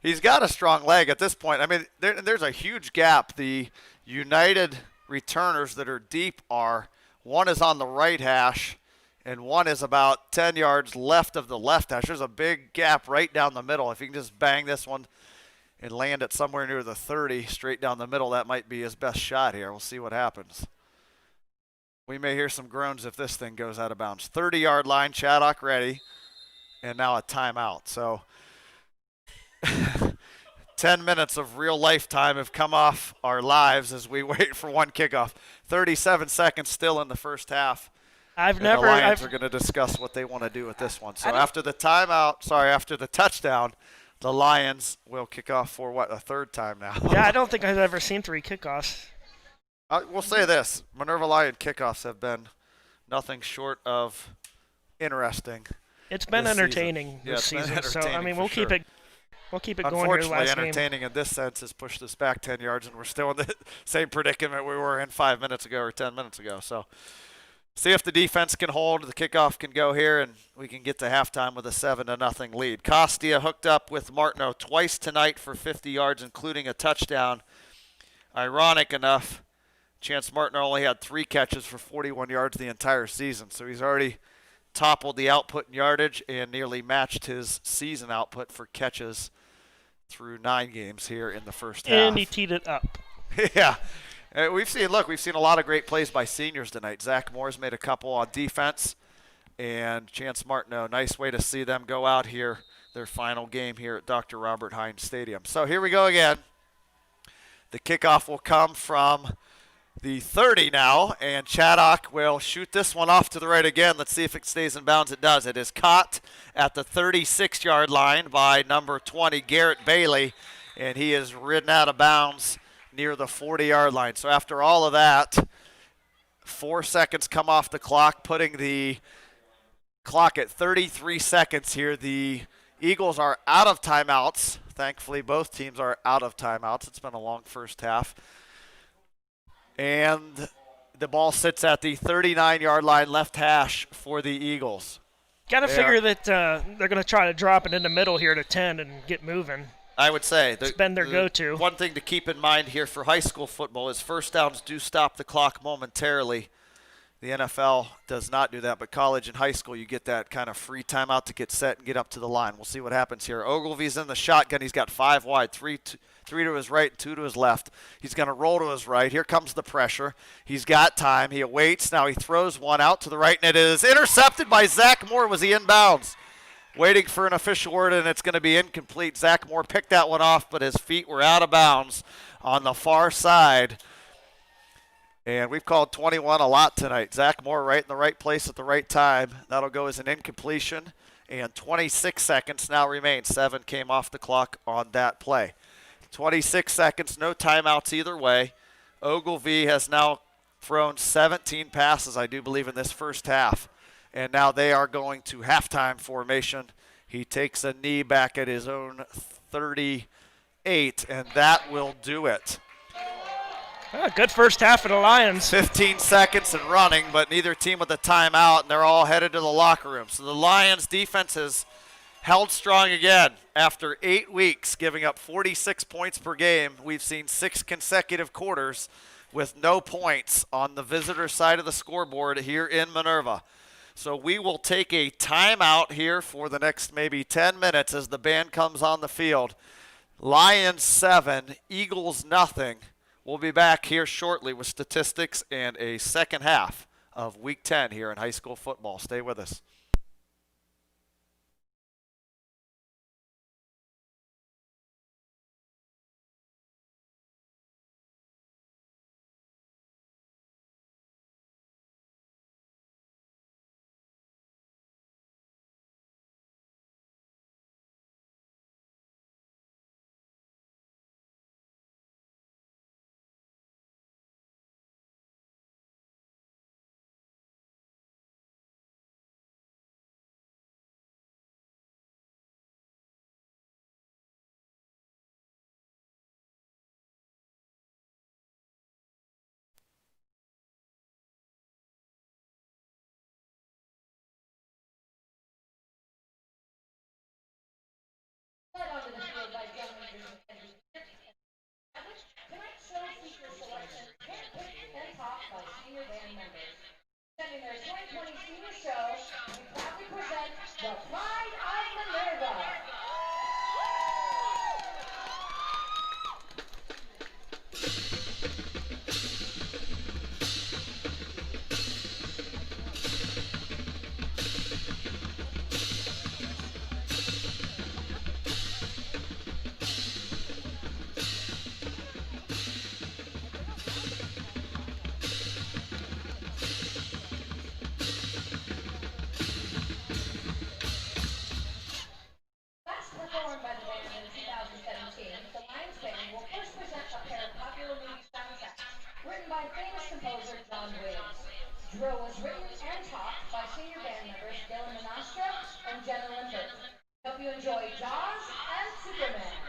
He's got a strong leg at this point. I mean, there's a huge gap. The United returners that are deep are, one is on the right hash and one is about 10 yards left of the left hash. There's a big gap right down the middle. If he can just bang this one and land it somewhere near the 30 straight down the middle, that might be his best shot here. We'll see what happens. We may hear some groans if this thing goes out of bounds. 30-yard line, Chaddock ready, and now a timeout. So 10 minutes of real lifetime have come off our lives as we wait for one kickoff. 37 seconds still in the first half. The Lions are going to discuss what they want to do with this one. So after the touchdown, the Lions will kick off for what, a third time now? Yeah, I don't think I've ever seen 3 kickoffs. We'll say this. Minerva Lion kickoffs have been nothing short of interesting. It's been entertaining this season. So, I mean, we'll keep it going here last game. Unfortunately, entertaining in this sense has pushed us back 10 yards, and we're still in the same predicament we were in 5 minutes ago or 10 minutes ago. So see if the defense can hold. The kickoff can go here, and we can get to halftime with a 7-0 lead. Costia hooked up with Martineau twice tonight for 50 yards, including a touchdown. Ironic enough, Chance Martineau only had 3 catches for 41 yards the entire season, so he's already toppled the output in yardage and nearly matched his season output for catches through 9 games here in the first half. And he teed it up. Yeah. We've seen a lot of great plays by seniors tonight. Zach Moore's made a couple on defense, and Chance Martineau, nice way to see them go out here, their final game here at Dr. Robert Hines Stadium. So here we go again. The kickoff will come from the 30 now, and Chaddock will shoot this one off to the right again. Let's see if it stays in bounds. It does. It is caught at the 36-yard line by number 20, Garrett Bailey, and he is ridden out of bounds near the 40-yard line. So after all of that, 4 seconds come off the clock, putting the clock at 33 seconds here. The Eagles are out of timeouts. Thankfully, both teams are out of timeouts. It's been a long first half. And the ball sits at the 39-yard line, left hash for the Eagles. Got to figure that they're going to try to drop it in the middle here to 10 and get moving. I would say. It's been their go-to. One thing to keep in mind here for high school football is first downs do stop the clock momentarily. The NFL does not do that, but college and high school, you get that kind of free timeout to get set and get up to the line. We'll see what happens here. Ogilvy's in the shotgun. He's got 5 wide, three to his right, 2 to his left. He's going to roll to his right. Here comes the pressure. He's got time. He awaits. Now he throws one out to the right, and it is intercepted by Zach Moore. Was he inbounds? Waiting for an official word, and it's going to be incomplete. Zach Moore picked that one off, but his feet were out of bounds on the far side. And we've called 21 a lot tonight. Zach Moore right in the right place at the right time. That'll go as an incompletion. And 26 seconds now remain. 7 came off the clock on that play. 26 seconds, no timeouts either way. Ogilvy has now thrown 17 passes, I do believe, in this first half. And now they are going to halftime formation. He takes a knee back at his own 38, and that will do it. Good first half for the Lions. 15 seconds and running, but neither team with a timeout, and they're all headed to the locker room. So the Lions defense has held strong again. After 8 weeks, giving up 46 points per game, we've seen 6 consecutive quarters with no points on the visitor side of the scoreboard here in Minerva. So we will take a timeout here for the next maybe 10 minutes as the band comes on the field. Lions 7, Eagles nothing. We'll be back here shortly with statistics and a second half of Week 10 here in high school football. Stay with us. Led onto the field by John tonight's show features selection handpicked and taught by senior band members. Presenting their 2020 senior show, we proudly present the Pride of Minerva. Last performed by the band in 2017, the Lions Band will first present a pair of popular movie soundtracks written by famous composer John Williams. Drill was written and taught by senior band members Dylan Monastra and Jenna Limpert. Hope you enjoy Jaws and Superman.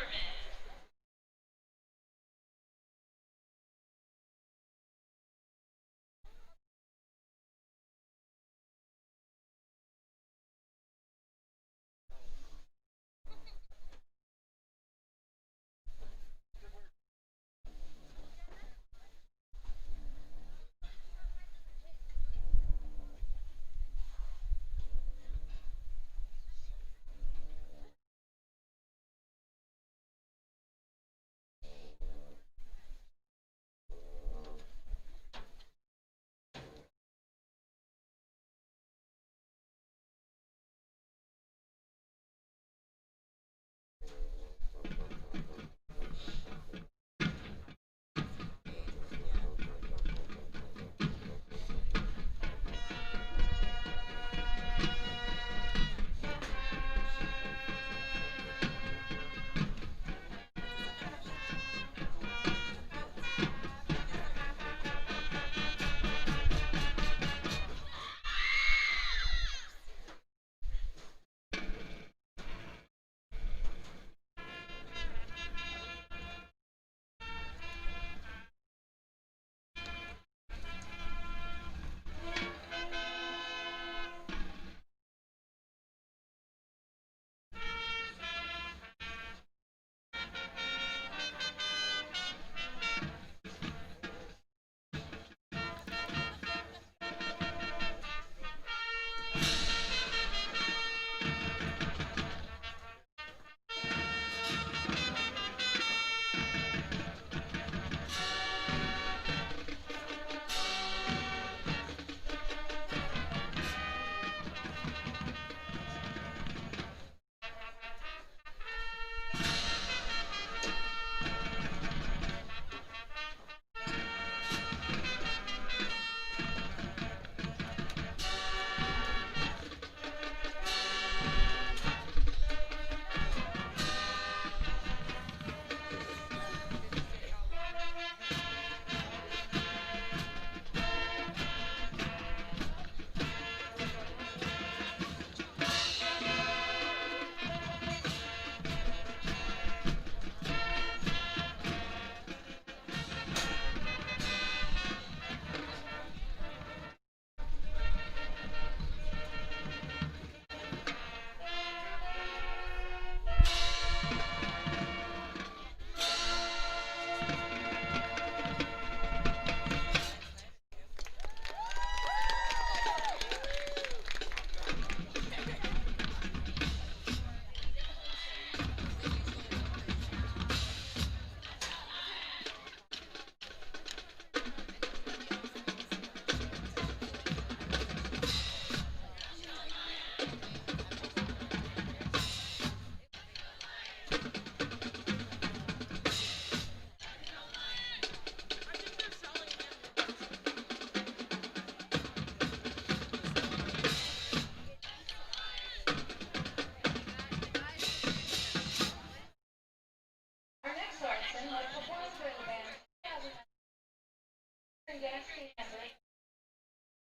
advanced team members,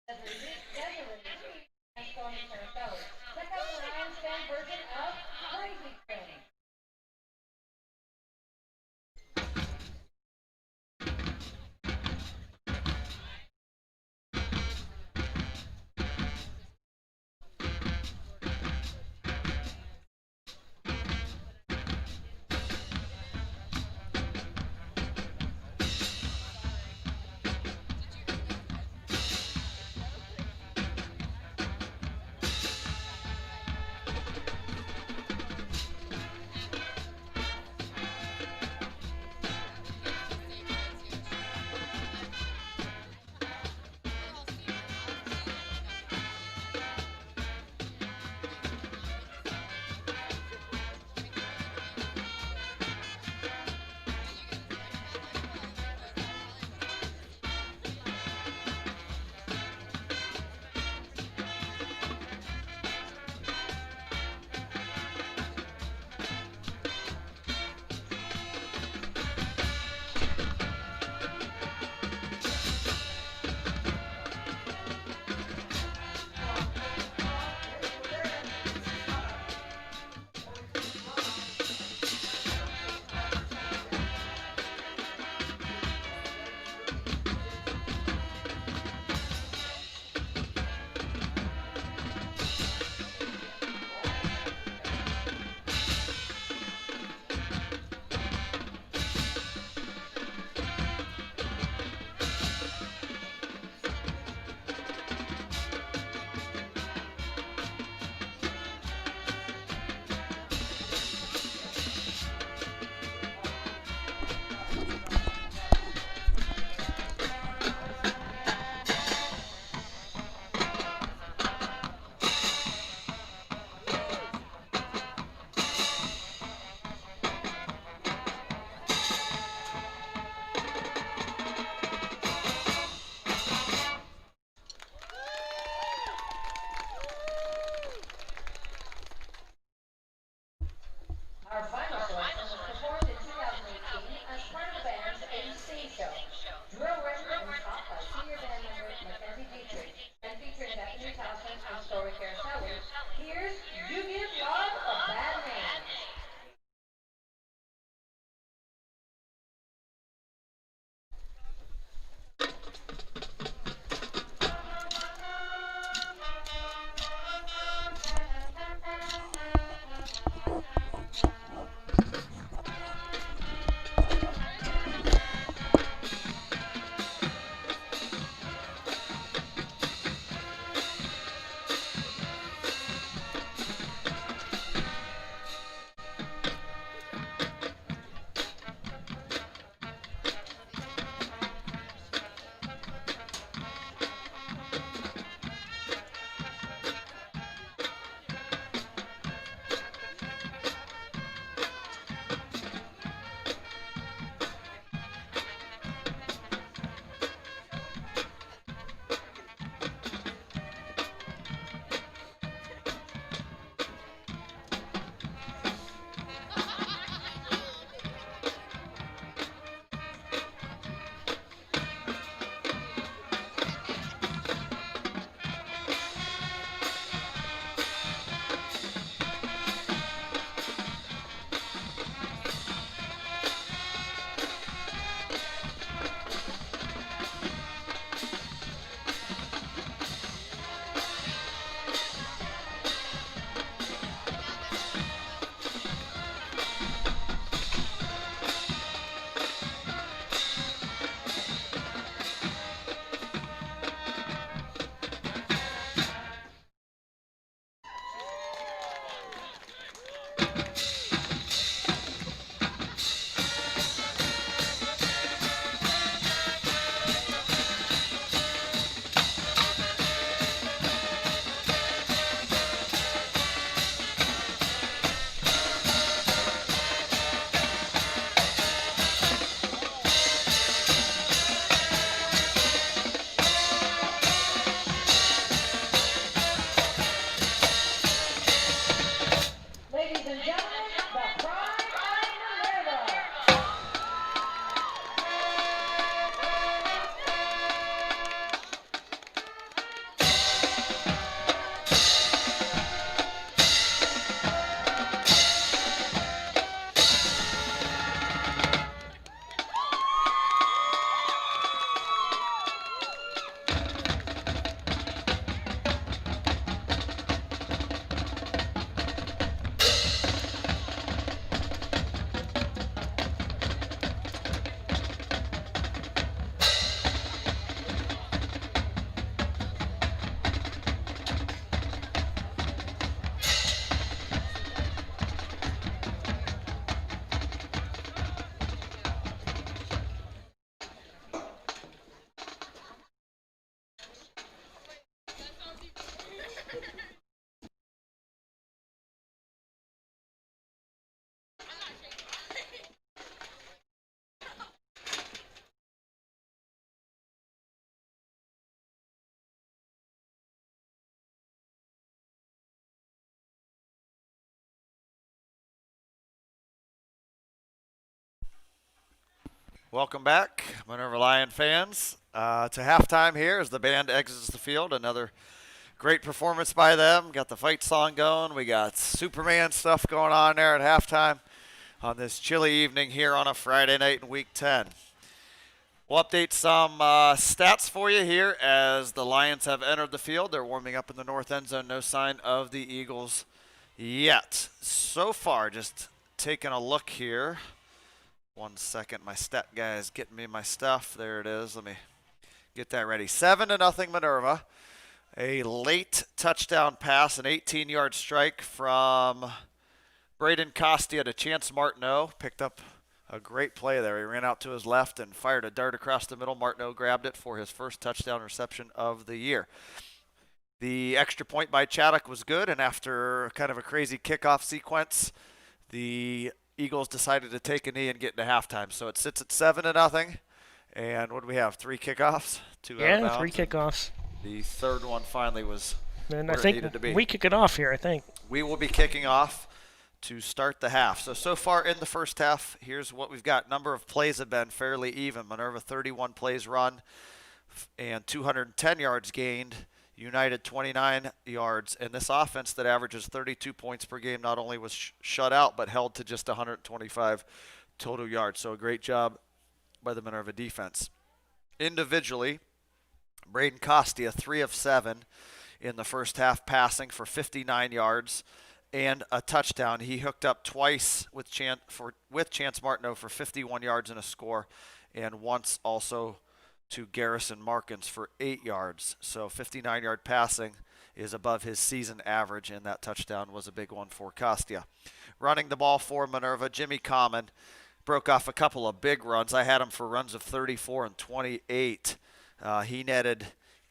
Desiree and Stormy Carafelli. Check out the Lions fan version of Crazy Train. Welcome back, Minerva Lion fans, to halftime here as the band exits the field. Another great performance by them. Got the fight song going. We got Superman stuff going on there at halftime on this chilly evening here on a Friday night in Week 10. We'll update some stats for you here as the Lions have entered the field. They're warming up in the north end zone. No sign of the Eagles yet. So far, just taking a look here. 1 second, my stat guy is getting me my stuff. There it is. Let me get that ready. 7-0 Minerva. A late touchdown pass, an 18-yard strike from Braden Costia to Chance Martineau. Picked up a great play there. He ran out to his left and fired a dart across the middle. Martineau grabbed it for his first touchdown reception of the year. The extra point by Chaddock was good, and after kind of a crazy kickoff sequence, the Eagles decided to take a knee and get into halftime. So it sits at 7-0. And what do we have? 3 kickoffs? 2 out of bounds? 3 kickoffs. The third one finally was And where I it think needed to be. we kick it off here, I think. We will be kicking off to start the half. So far in the first half, here's what we've got. Number of plays have been fairly even. Minerva 31 plays run and 210 yards gained. United 29 yards, and this offense that averages 32 points per game not only was shut out but held to just 125 total yards. So a great job by the Minerva defense. Individually, Braden Costia 3 of 7 in the first half, passing for 59 yards and a touchdown. He hooked up twice with Chance Martineau for 51 yards and a score, and once also to Garrison Markins for 8 yards. So 59-yard passing is above his season average, and that touchdown was a big one for Costia. Running the ball for Minerva, Jimmy Common broke off a couple of big runs. I had him for runs of 34 and 28. He netted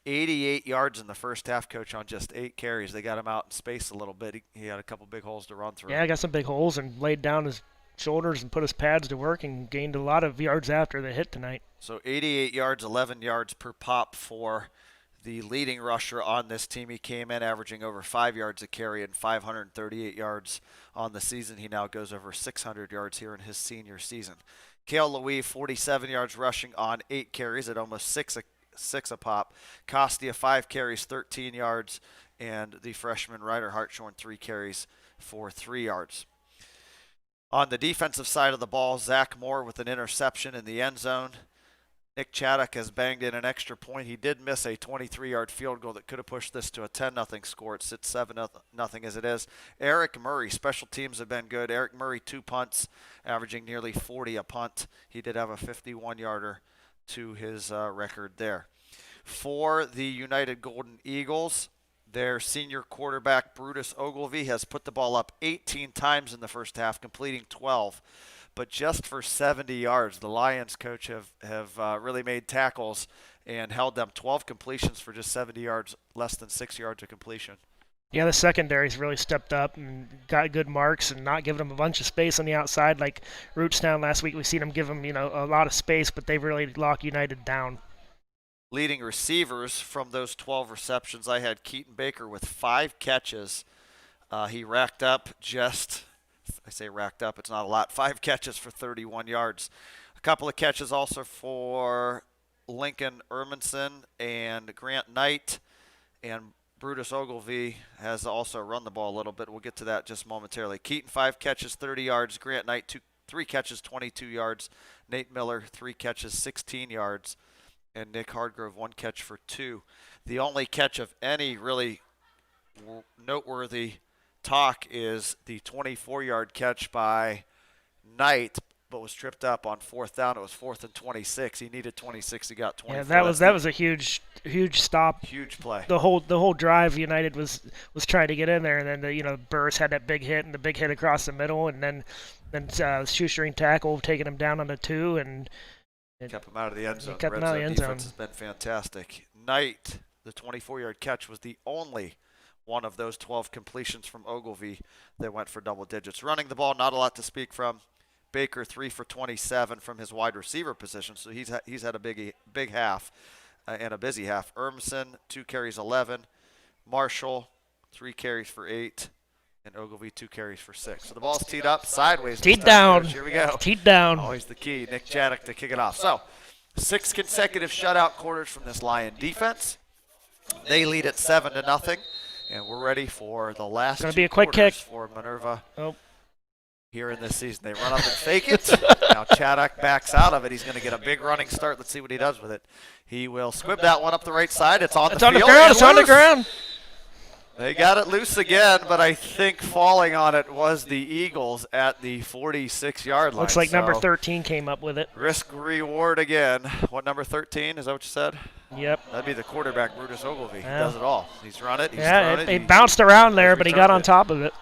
88 yards in the first half, Coach, on just 8 carries. They got him out in space a little bit. He had a couple big holes to run through. Yeah, I got some big holes and laid down his shoulders and put his pads to work and gained a lot of yards after the hit tonight. So 88 yards, 11 yards per pop for the leading rusher on this team. He came in averaging over 5 yards a carry and 538 yards on the season. He now goes over 600 yards here in his senior season. Cale Louis, 47 yards rushing on 8 carries at almost 6 a pop. Costia, 5 carries, 13 yards, and the freshman Ryder Hartshorn, 3 carries for 3 yards. On the defensive side of the ball, Zach Moore with an interception in the end zone. Nick Chaddock has banged in an extra point. He did miss a 23-yard field goal that could have pushed this to a 10-0 score. It sits 7-0 as it is. Eric Murray, special teams have been good. Eric Murray, 2 punts, averaging nearly 40 a punt. He did have a 51-yarder to his record there. For the United Golden Eagles, their senior quarterback, Brutus Ogilvie, has put the ball up 18 times in the first half, completing 12. But just for 70 yards. The Lions, Coach, have really made tackles and held them 12 completions for just 70 yards, less than 6 yards of completion. Yeah, the secondary's really stepped up and got good marks and not giving them a bunch of space on the outside. Like Rootstown last week, we've seen them give them, a lot of space, but they've really locked United down. Leading receivers from those 12 receptions, I had Keaton Baker with 5 catches. He racked up I say racked up, it's not a lot. 5 catches for 31 yards. A couple of catches also for Lincoln Ermanson and Grant Knight. And Brutus Ogilvie has also run the ball a little bit. We'll get to that just momentarily. Keaton, 5 catches, 30 yards. Grant Knight, 3 catches, 22 yards. Nate Miller, 3 catches, 16 yards. And Nick Hardgrove, 1 catch for 2. The only catch of any really noteworthy talk is the 24-yard catch by Knight, but was tripped up on 4th down. It was 4th and 26. He needed 26. He got 24. Yeah, that was a huge stop. Huge play. The whole drive, United was trying to get in there, and then Burris had that big hit and the big hit across the middle, and then shoestring tackle taking him down on the 2 and kept him out of the end zone. Kept the him out of the end zone. Defense has been fantastic. Knight, the 24-yard catch, was the only one of those 12 completions from Ogilvie that went for double digits. Running the ball, not a lot to speak from. Baker 3 for 27 from his wide receiver position, so he's had a big half and a busy half. Ermson 2 carries 11, Marshall 3 carries for 8, And Ogilvy 2 carries for 6. So the ball's teed up sideways. Teed down. Here we go. Teed down. Always the key. Nick Chaddock to kick it off. So 6 consecutive shutout quarters from this Lion defense. They lead at 7-0, and we're ready for the last Gonna 2 be a quick quarters kick. for Minerva. Oh. Here in this season. They run up and fake it. Now Chaddock backs out of it. He's going to get a big running start. Let's see what he does with it. He will squib that one up the right side. It's on the field. It's on the ground. It's on the Loose. ground. They got it loose again, but I think falling on it was the Eagles at the 46-yard line. Looks like number So 13 came up with it. risk reward again. What, number 13? Is that what you said? Yep. That'd be the quarterback, Brutus Ogilvy. Yeah. He does it all. He's run it. He's Yeah, thrown it bounced around there, but he got on top of it.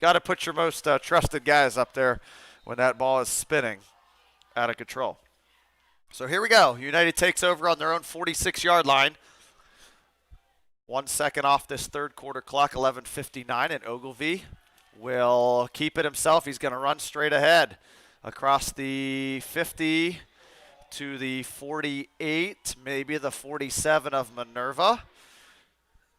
Got to put your most trusted guys up there when that ball is spinning out of control. So here we go. United takes over on their own 46-yard line. 1 second off this third quarter clock, 11:59, and Ogilvy will keep it himself. He's going to run straight ahead across the 50 to the 48, maybe the 47 of Minerva.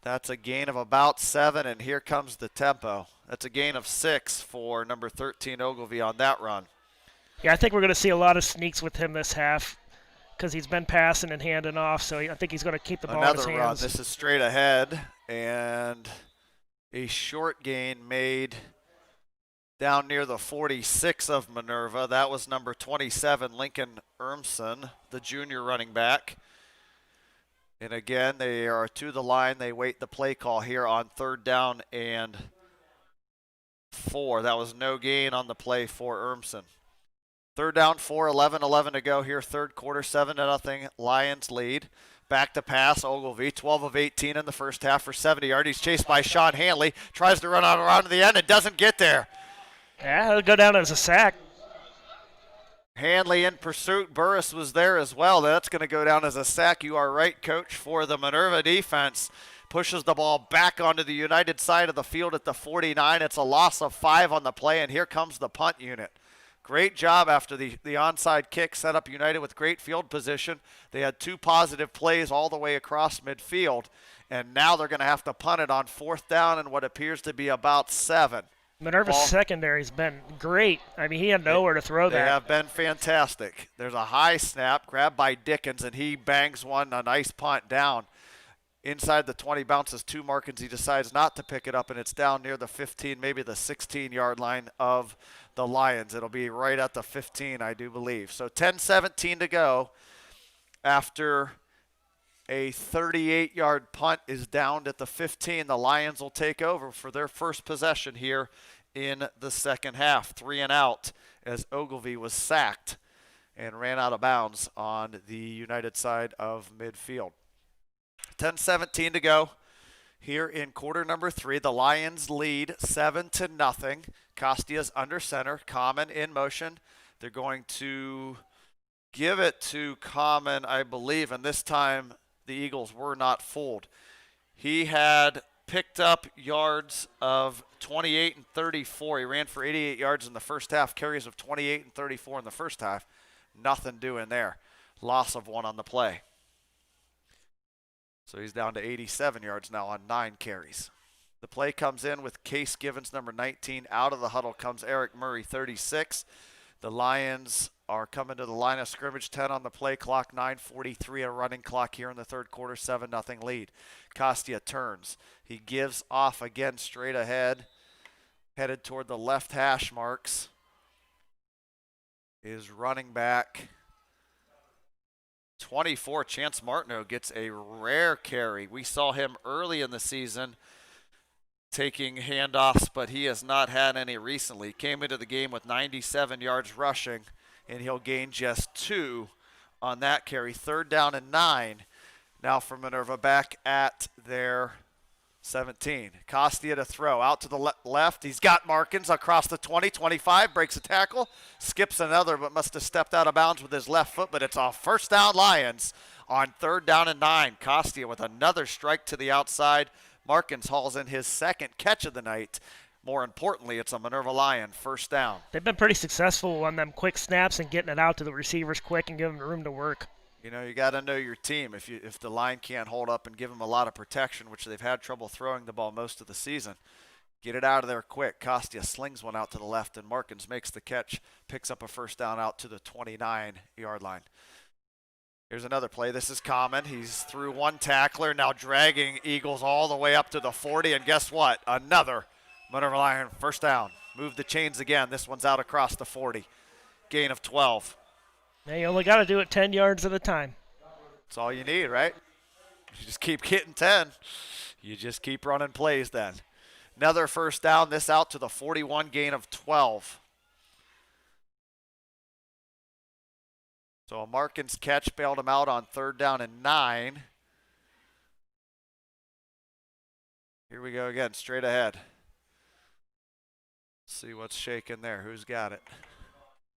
That's a gain of about 7, and here comes the tempo. That's a gain of 6 for number 13 Ogilvy on that run. Yeah, I think we're going to see a lot of sneaks with him this half because he's been passing and handing off, so I think he's going to keep the ball in his Another run. hands. This is straight ahead, and a short gain made down near the 46 of Minerva. That was number 27, Lincoln Urmson, the junior running back. And again, they are to the line. They wait the play call here on 3rd down and 4. That was no gain on the play for Urmson. 3rd down, 4, 11 to go here, third quarter, 7-0, Lions lead. Back to pass, Ogilvy, 12 of 18 in the first half for 70 yards. He's chased by Sean Hanley, tries to run out around to the end and doesn't get there. Yeah, it'll go down as a sack. Hanley in pursuit. Burris was there as well. That's going to go down as a sack. You are right, Coach, for the Minerva defense. Pushes the ball back onto the United side of the field at the 49. It's a loss of 5 on the play, and here comes the punt unit. Great job after the onside kick set up United with great field position. They had 2 positive plays all the way across midfield, and now they're going to have to punt it on 4th down and what appears to be about 7. Minerva's secondary's been great. I mean, he had nowhere to throw that. They have been fantastic. There's a high snap grabbed by Dickens, and he bangs one, a nice punt down. Inside the 20, bounces 2 Markins. He decides not to pick it up, and it's down near the 15, maybe the 16-yard line of the Lions. It'll be right at the 15, I do believe. So 10-17 to go after a 38-yard punt is downed at the 15. The Lions will take over for their first possession here in the second half. 3 and out as Ogilvy was sacked and ran out of bounds on the United side of midfield. 10-17 to go here in quarter number 3. The Lions lead 7-0. Costia's under center. Common in motion. They're going to give it to Common, I believe, and this time the Eagles were not fooled. He had picked up yards of 28 and 34. He ran for 88 yards in the first half, carries of 28 and 34 in the first half. Nothing doing there. Loss of 1 on the play. So he's down to 87 yards now on 9 carries. The play comes in with Case Givens, number 19. Out of the huddle comes Eric Murray, 36. The Lions are coming to the line of scrimmage, 10 on the play clock, 9:43 a running clock here in the third quarter, 7-0 lead. Costia turns. He gives off again straight ahead, headed toward the left hash marks. Is running back 24, Chance Martineau gets a rare carry. We saw him early in the season taking handoffs, but he has not had any recently. Came into the game with 97 yards rushing, and he'll gain just 2 on that carry. 3rd down and 9 now for Minerva back at their 17. Costia to throw out to the left. He's got Markins across the 20, 25, breaks a tackle, skips another, but must have stepped out of bounds with his left foot, but it's a first down Lions on 3rd down and 9. Costia with another strike to the outside. Markins hauls in his 2nd catch of the night. More importantly, it's a Minerva Lion first down. They've been pretty successful on them quick snaps and getting it out to the receivers quick and giving them room to work. You know, you got to know your team. If the line can't hold up and give them a lot of protection, which they've had trouble throwing the ball most of the season, Get it out of there quick. Costia slings one out to the left, and Markins makes the catch, picks up a first down out to the 29-yard line. Here's another play. This is Common. He's through one tackler, now dragging Eagles all the way up to the 40, and guess what? Another Minerva Lion first down. Move the chains again. This one's out across the 40. Gain of 12. Now you only got to do it 10 yards at a time. That's all you need, right? You just keep getting 10. You just keep running plays then. Another first down, this out to the 41, gain of 12. So a Markins catch bailed him out on 3rd down and 9. Here we go again, straight ahead. See what's shaking there. Who's got it?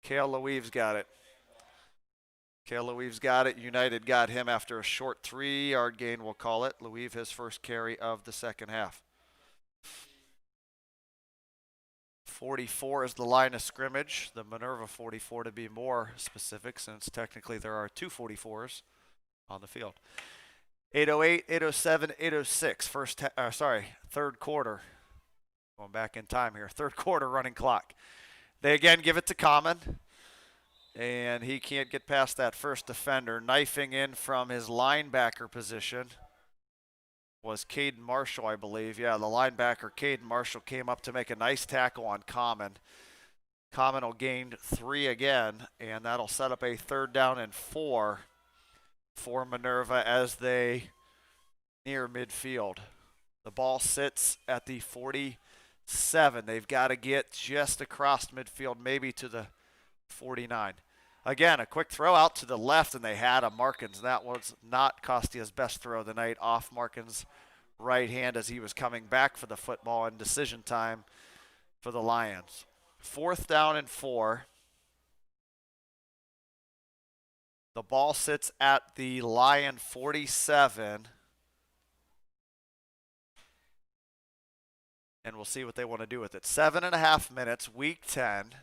Cale LeWeave's got it. Cale LeWeave's got it. United got him after a short 3-yard gain, we'll call it. LeWeave, his first carry of the second half. 44 is the line of scrimmage. The Minerva 44 to be more specific, since technically there are 2 44s on the field. 8:08, 8:07, 8:06. Third quarter. Going back in time here. Third quarter running clock. They again give it to Common, and he can't get past that first defender. Knifing in from his linebacker position was Caden Marshall, I believe. Yeah, the linebacker, Caden Marshall, came up to make a nice tackle on Common. Common will gain 3 again, and that'll set up a 3rd down and 4 for Minerva as they near midfield. The ball sits at the 47. They've got to get just across midfield, maybe to the 49. Again, a quick throw out to the left, and they had a Markins. That was not Costia's best throw of the night, off Markins' right hand as he was coming back for the football, and decision time for the Lions. 4th down and 4. The ball sits at the Lion 47. And we'll see what they want to do with it. 7.5 minutes, week 10.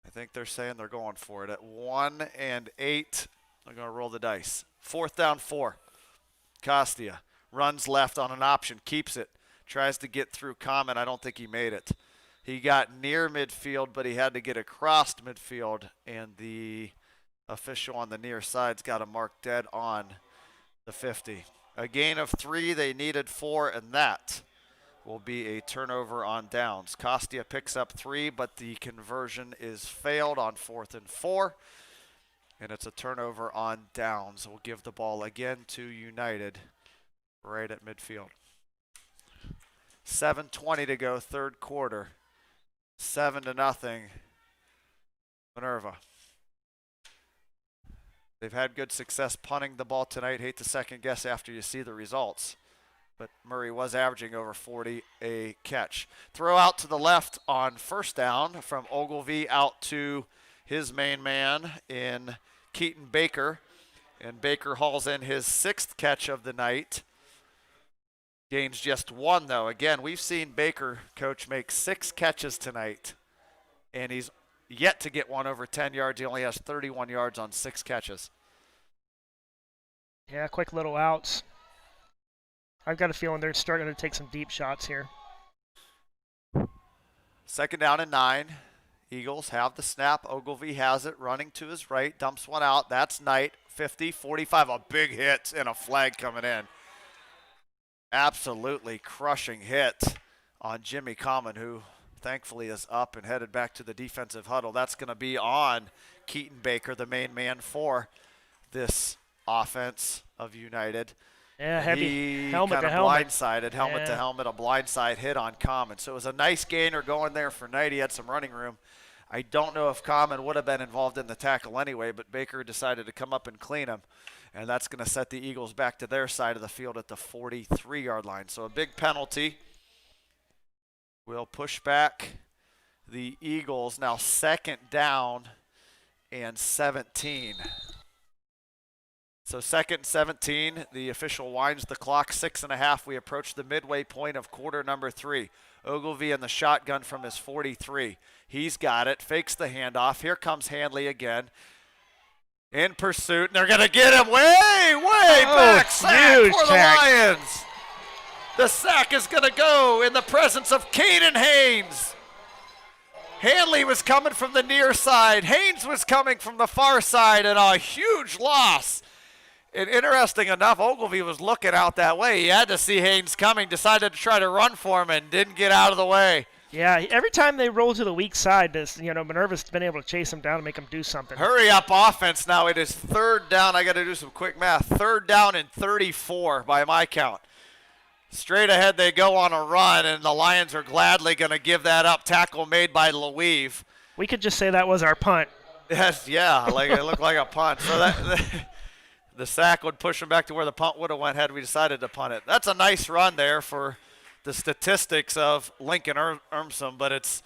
I think they're saying they're going for it. At 1 and 8, they're going to roll the dice. 4th down, 4. Costia runs left on an option, keeps it. Tries to get through Common. I don't think he made it. He got near midfield, but he had to get across midfield, and the official on the near side's got a mark dead on the 50. A gain of 3. They needed 4, and that will be a turnover on downs. Costia picks up 3, but the conversion is failed on 4th and 4, and it's a turnover on downs. We'll give the ball again to United right at midfield. 7:20 to go, 3rd quarter. 7-0 Minerva. They've had good success punting the ball tonight. Hate to second guess after you see the results, but Murray was averaging over 40 a catch. Throw out to the left on 1st down from Ogilvie out to his main man in Keaton Baker, and Baker hauls in his 6th catch of the night. Gains just 1, though. Again, we've seen Baker, coach, make 6 catches tonight, and he's yet to get one over 10 yards. He only has 31 yards on 6 catches. Yeah, quick little outs. I've got a feeling they're starting to take some deep shots here. 2nd down and 9. Eagles have the snap. Ogilvie has it, running to his right, dumps one out. That's Knight. 50, 45, a big hit and a flag coming in. Absolutely crushing hit on Jimmy Common, who thankfully is up and headed back to the defensive huddle. That's going to be on Keaton Baker, the main man for this offense of United. Yeah, heavy he helmet kind to of helmet. blindsided, helmet to helmet, a blindside hit on Common. So it was a nice gainer going there for Knight. He had some running room. I don't know if Common would have been involved in the tackle anyway, but Baker decided to come up and clean him. And that's going to set the Eagles back to their side of the field at the 43-yard line. So a big penalty will push back the Eagles. Now 2nd down and 17. So 2nd and 17, the official winds the clock. 6.5. We approach the midway point of quarter number 3. Ogilvie in the shotgun from his 43. He's got it, fakes the handoff. Here comes Hanley again. In pursuit, and they're going to get him way back. Sack Huge for the sack. Lions. The sack is going to go in the presence of Caden Haynes. Hanley was coming from the near side. Haynes was coming from the far side, and a huge loss. And interesting enough, Ogilvie was looking out that way. He had to see Haynes coming, decided to try to run for him, and didn't get out of the way. Yeah, every time they roll to the weak side, Minerva's been able to chase him down and make him do something. Hurry up offense now. It is third down. I got to do some quick math. Third down and 34 by my count. Straight ahead they go on a run, and the Lions are gladly going to give that up. Tackle made by Louise. We could just say that was our punt. Yes, yeah, like it looked like a punt. So the sack would push him back to where the punt would have went had we decided to punt it. That's a nice run there for the statistics of Lincoln Urmson, but it's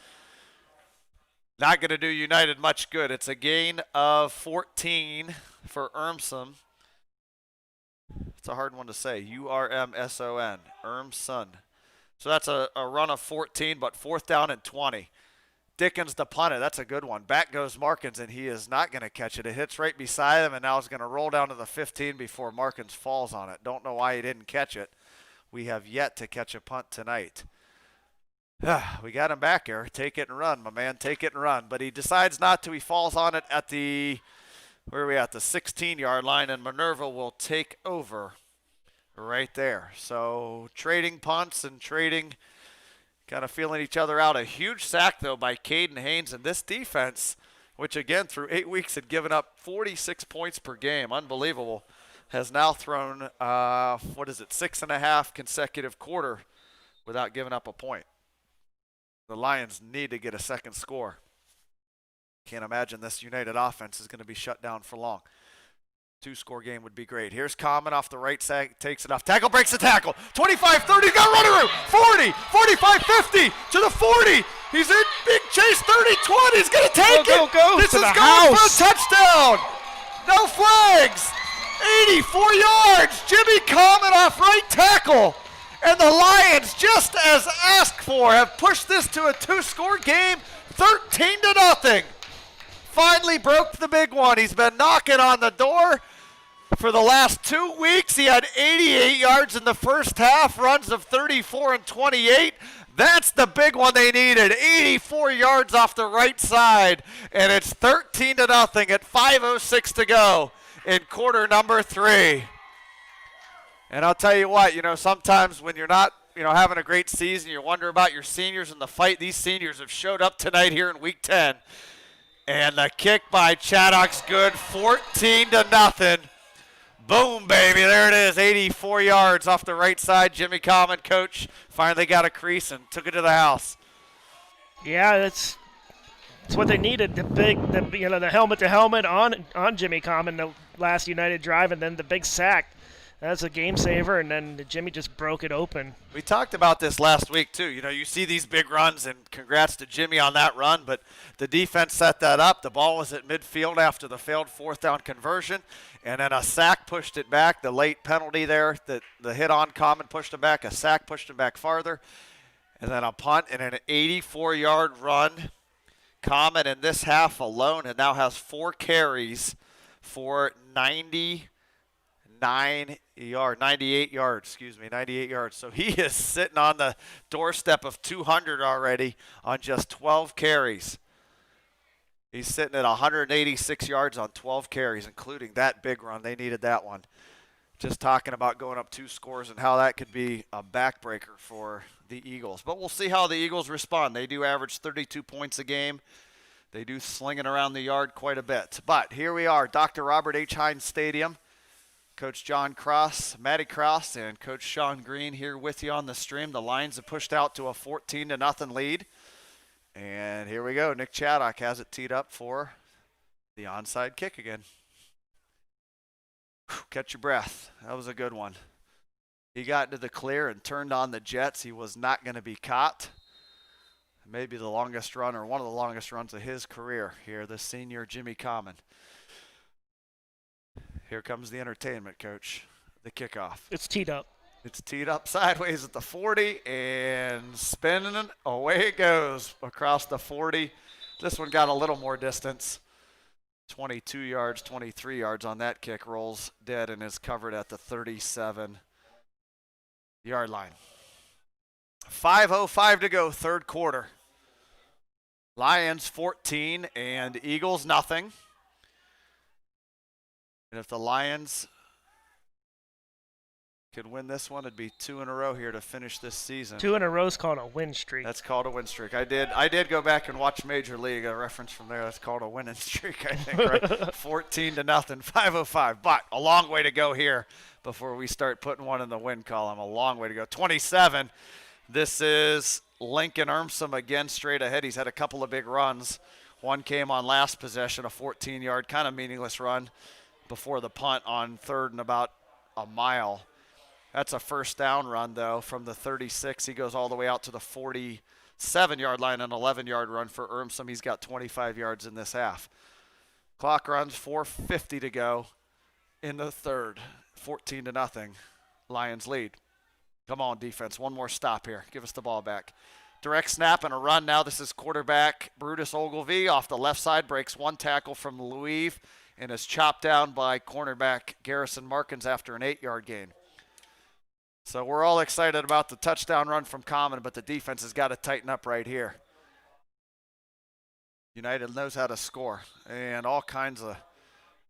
not going to do United much good. It's a gain of 14 for Urmson. It's a hard one to say. U-R-M-S-O-N, Urmson. So that's a run of 14, but fourth down and 20. Dickens to punt it. That's a good one. Back goes Markins, and he is not going to catch it. It hits right beside him, and now it's going to roll down to the 15 before Markins falls on it. Don't know why he didn't catch it. We have yet to catch a punt tonight. We got him back here. Take it and run, my man. Take it and run. But he decides not to. He falls on it at the, where are we at? The 16-yard line, and Minerva will take over right there. So trading punts and trading, kind of feeling each other out. A huge sack, though, by Caden Haynes. And this defense, which, again, through 8 weeks had given up 46 points per game, unbelievable, has now thrown, 6.5 consecutive quarter without giving up a point. The Lions need to get a second score. Can't imagine this United offense is going to be shut down for long. 2-score game would be great. Here's Common off the right side, takes it off. Tackle breaks the tackle. 25, 30, got a running room. 40, 45, 50 to the 40. He's in big chase, 30, 20. He's going to take it. Go. This to is the going house. for a touchdown. No flags. 84 yards. Jimmy Common off right tackle. And the Lions, just as asked for, have pushed this to a 2-score game, 13-0. Finally broke the big one. He's been knocking on the door for the last 2 weeks. He had 88 yards in the first half, runs of 34 and 28. That's the big one they needed. 84 yards off the right side, and it's 13-0 at 5:06 to go in quarter number 3. And I'll tell you what, sometimes when you're not, having a great season, you wonder about your seniors in the fight. These seniors have showed up tonight here in week 10. And the kick by Chaddock's good, 14-0. Boom, baby, there it is, 84 yards off the right side. Jimmy Common, coach, finally got a crease and took it to the house. Yeah, that's what they needed. The helmet to helmet on Jimmy Common the last United drive, and then the big sack. That's a game saver, and then Jimmy just broke it open. We talked about this last week, too. You see these big runs, and congrats to Jimmy on that run, but the defense set that up. The ball was at midfield after the failed fourth down conversion, and then a sack pushed it back. The late penalty there, the hit on Common pushed him back. A sack pushed him back farther, and then a punt and an 84-yard run. Common in this half alone and now has 4 carries for 98 yards. So he is sitting on the doorstep of 200 already on just 12 carries. He's sitting at 186 yards on 12 carries, including that big run. They needed that one. Just talking about going up 2 scores and how that could be a backbreaker for the Eagles. But we'll see how the Eagles respond. They do average 32 points a game. They do sling it around the yard quite a bit. But here we are, Dr. Robert H. Hines Stadium. Coach John Cross, Matty Cross, and Coach Sean Green here with you on the stream. The Lions have pushed out to a 14-0 lead. And here we go. Nick Chaddock has it teed up for the onside kick again. Whew, catch your breath. That was a good one. He got into the clear and turned on the jets. He was not going to be caught. Maybe the longest run or one of the longest runs of his career here, the senior Jimmy Common. Here comes the entertainment, Coach. The kickoff. It's teed up. It's teed up sideways at the 40 and spinning away it goes across the 40. This one got a little more distance. 22 yards, 23 yards on that kick. Rolls dead and is covered at the 37-yard line. 5:05 to go, third quarter. Lions 14 and Eagles nothing. And if the Lions could win this one, it'd be 2 in a row here to finish this season. 2 in a row is called a win streak. That's called a win streak. I did go back and watch Major League. A reference from there. That's called a winning streak, I think, right? 14-0, 5:05. But a long way to go here before we start putting one in the win column. A long way to go. 27. This is Lincoln Ermsom again straight ahead. He's had a couple of big runs. One came on last possession, a 14-yard kind of meaningless run before the punt on third and about a mile. That's a first down run, though, from the 36. He goes all the way out to the 47-yard line, an 11-yard run for Ermsom. He's got 25 yards in this half. Clock runs, 4:50 to go in the third. 14-0. Lions lead. Come on, defense. One more stop here. Give us the ball back. Direct snap and a run now. This is quarterback Brutus Ogilvie off the left side. Breaks one tackle from Louise and is chopped down by cornerback Garrison Markins after an 8-yard gain. So we're all excited about the touchdown run from Common, but the defense has got to tighten up right here. United knows how to score, and all kinds of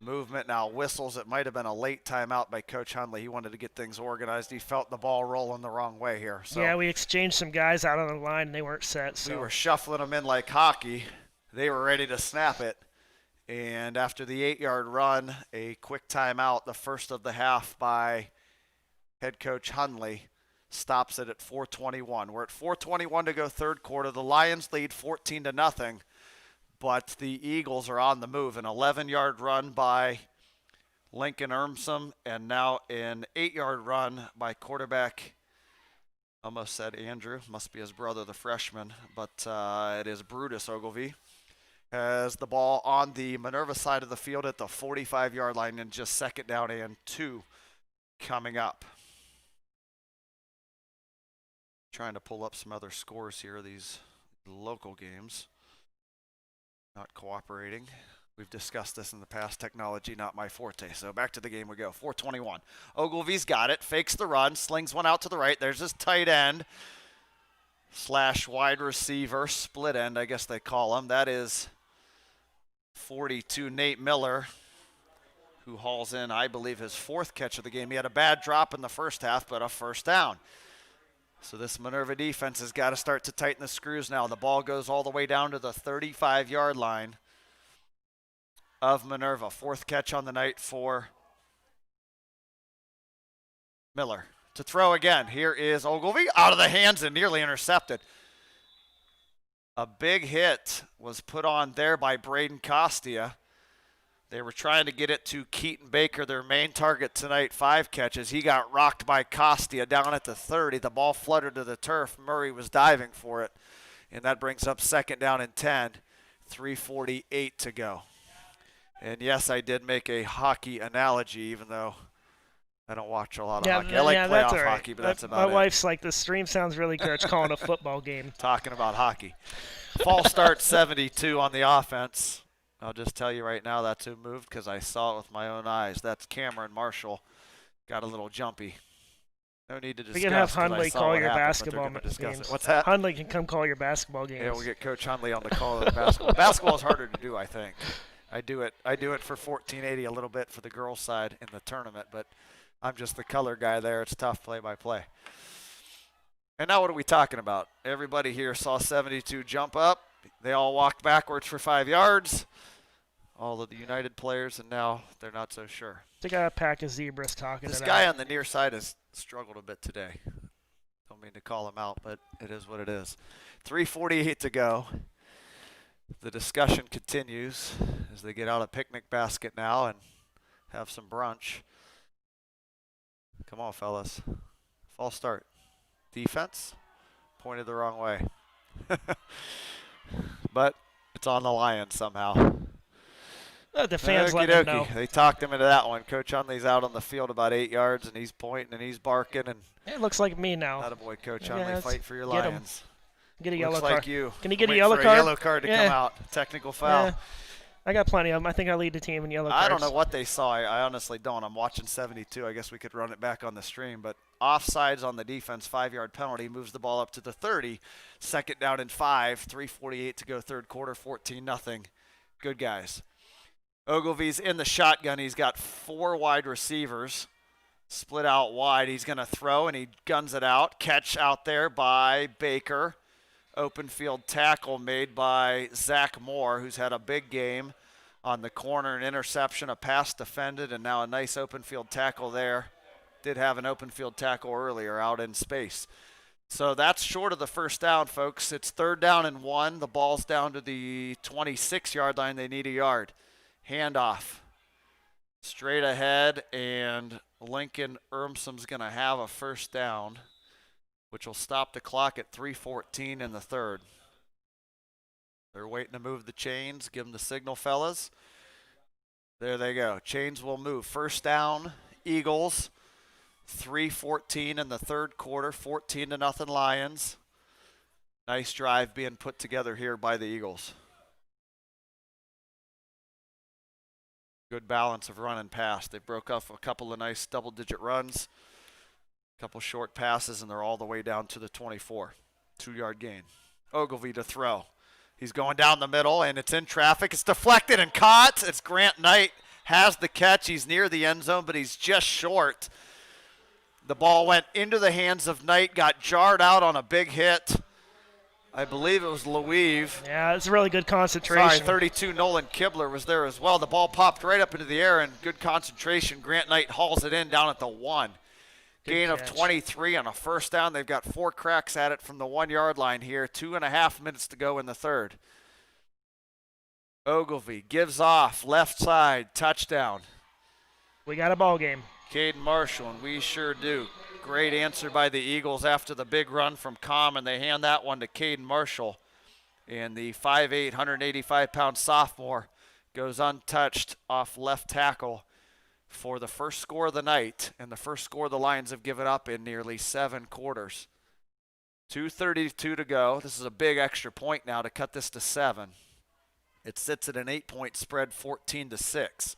movement now. Whistles. It might have been a late timeout by Coach Hundley. He wanted to get things organized. He felt the ball rolling the wrong way here. So yeah, we exchanged some guys out on the line, and they weren't set. So we were shuffling them in like hockey. They were ready to snap it. And after the 8-yard run, a quick timeout, the first of the half by head coach Hundley, stops it at 4:21. We're at 4:21 to go third quarter. The Lions lead 14-0, but the Eagles are on the move. An 11-yard run by Lincoln Ermsom, and now an 8-yard run by quarterback, almost said Andrew, must be his brother, the freshman, but it is Brutus Ogilvie. Has the ball on the Minerva side of the field at the 45-yard line, and just second down and 2 coming up. Trying to pull up some other scores here, these local games. Not cooperating. We've discussed this in the past. Technology, not my forte. So back to the game we go. 4:21. Ogilvie's got it. Fakes the run. Slings one out to the right. There's his tight end / wide receiver. Split end, I guess they call him. That is 42, Nate Miller, who hauls in, I believe, his 4th catch of the game. He had a bad drop in the first half, but a first down. So this Minerva defense has got to start to tighten the screws now. The ball goes all the way down to the 35-yard line of Minerva. 4th catch on the night for Miller. To throw again. Here is Ogilvie out of the hands and nearly intercepted. A big hit was put on there by Braden Costia. They were trying to get it to Keaton Baker, their main target tonight, 5 catches. He got rocked by Costia down at the 30. The ball fluttered to the turf. Murray was diving for it, and that brings up second down and 10, 3:48 to go. And yes, I did make a hockey analogy, even though I don't watch a lot of hockey. I like playoff hockey, but that's about it. My wife's like, the stream sounds really good. It's calling a football game. Talking about hockey. False start 72 on the offense. I'll just tell you right now that's who moved because I saw it with my own eyes. That's Cameron Marshall. Got a little jumpy. No need to discuss. We can have Hundley call your basketball games. What's that? Hundley can come call your basketball games. Yeah, we'll get Coach Hundley on the call of the basketball. Basketball is harder to do, I think. I do it for 1480 a little bit for the girls' side in the tournament, but I'm just the color guy there. It's tough play-by-play. And now what are we talking about? Everybody here saw 72 jump up. They all walked backwards for 5 yards. All of the United players, and now they're not so sure. They got a pack of zebras talking. This guy on the near side has struggled a bit today. Don't mean to call him out, but it is what it is. 3:48 to go. The discussion continues as they get out a picnic basket now and have some brunch. Come on, fellas. False start. Defense pointed the wrong way. But it's on the Lions somehow. The fans let them know. They talked him into that one. Coach Hundley's out on the field about 8 yards, and he's pointing and he's barking. And it looks like me now. Attaboy, Coach Hundley. Fight for your Lions. Get a yellow card. Like you. Can you get a yellow card? A yellow card to come out. Technical foul. Yeah. I got plenty of them. I think I lead the team in yellow cards. I don't know what they saw. I honestly don't. I'm watching 72. I guess we could run it back on the stream, but offsides on the defense, 5-yard penalty, moves the ball up to the 30. 2nd down and 5, 3:48 to go third quarter, 14-0. Good guys. Ogilvy's in the shotgun. He's got 4 wide receivers split out wide. He's going to throw, and he guns it out. Catch out there by Baker. Open field tackle made by Zach Moore, who's had a big game on the corner. An interception, a pass defended, and now a nice open field tackle there. Did have an open field tackle earlier out in space. So that's short of the first down, folks. It's 3rd down and 1. The ball's down to the 26-yard line. They need a yard. Handoff. Straight ahead, and Lincoln Urmsom's going to have a first down, which will stop the clock at 3:14 in the 3rd. They're waiting to move the chains. Give them the signal, fellas. There they go. Chains will move. First down, Eagles. 3:14 in the 3rd quarter, 14-0 Lions. Nice drive being put together here by the Eagles. Good balance of run and pass. They broke off a couple of nice double-digit runs, a couple short passes, and they're all the way down to the 24. 2-yard gain. Ogilvy to throw. He's going down the middle, and it's in traffic. It's deflected and caught. It's Grant Knight has the catch. He's near the end zone, but he's just short. The ball went into the hands of Knight, got jarred out on a big hit. I believe it was Louise. Yeah, it's a really good concentration. Sorry, 32 Nolan Kibler was there as well. The ball popped right up into the air, and good concentration. Grant Knight hauls it in down at the 1. Gain of 23 on a first down. They've got 4 cracks at it from the 1-yard line here. 2.5 minutes to go in the 3rd. Ogilvy gives off, left side, touchdown. We got a ball game. Caden Marshall, and we sure do. Great answer by the Eagles after the big run from Common. They hand that one to Caden Marshall. And the 5'8", 185-pound sophomore goes untouched off left tackle for the first score of the night, and the first score the Lions have given up in nearly 7 quarters. 2:32 to go. This is a big extra point now to cut this to 7. It sits at an 8-point spread, 14-6.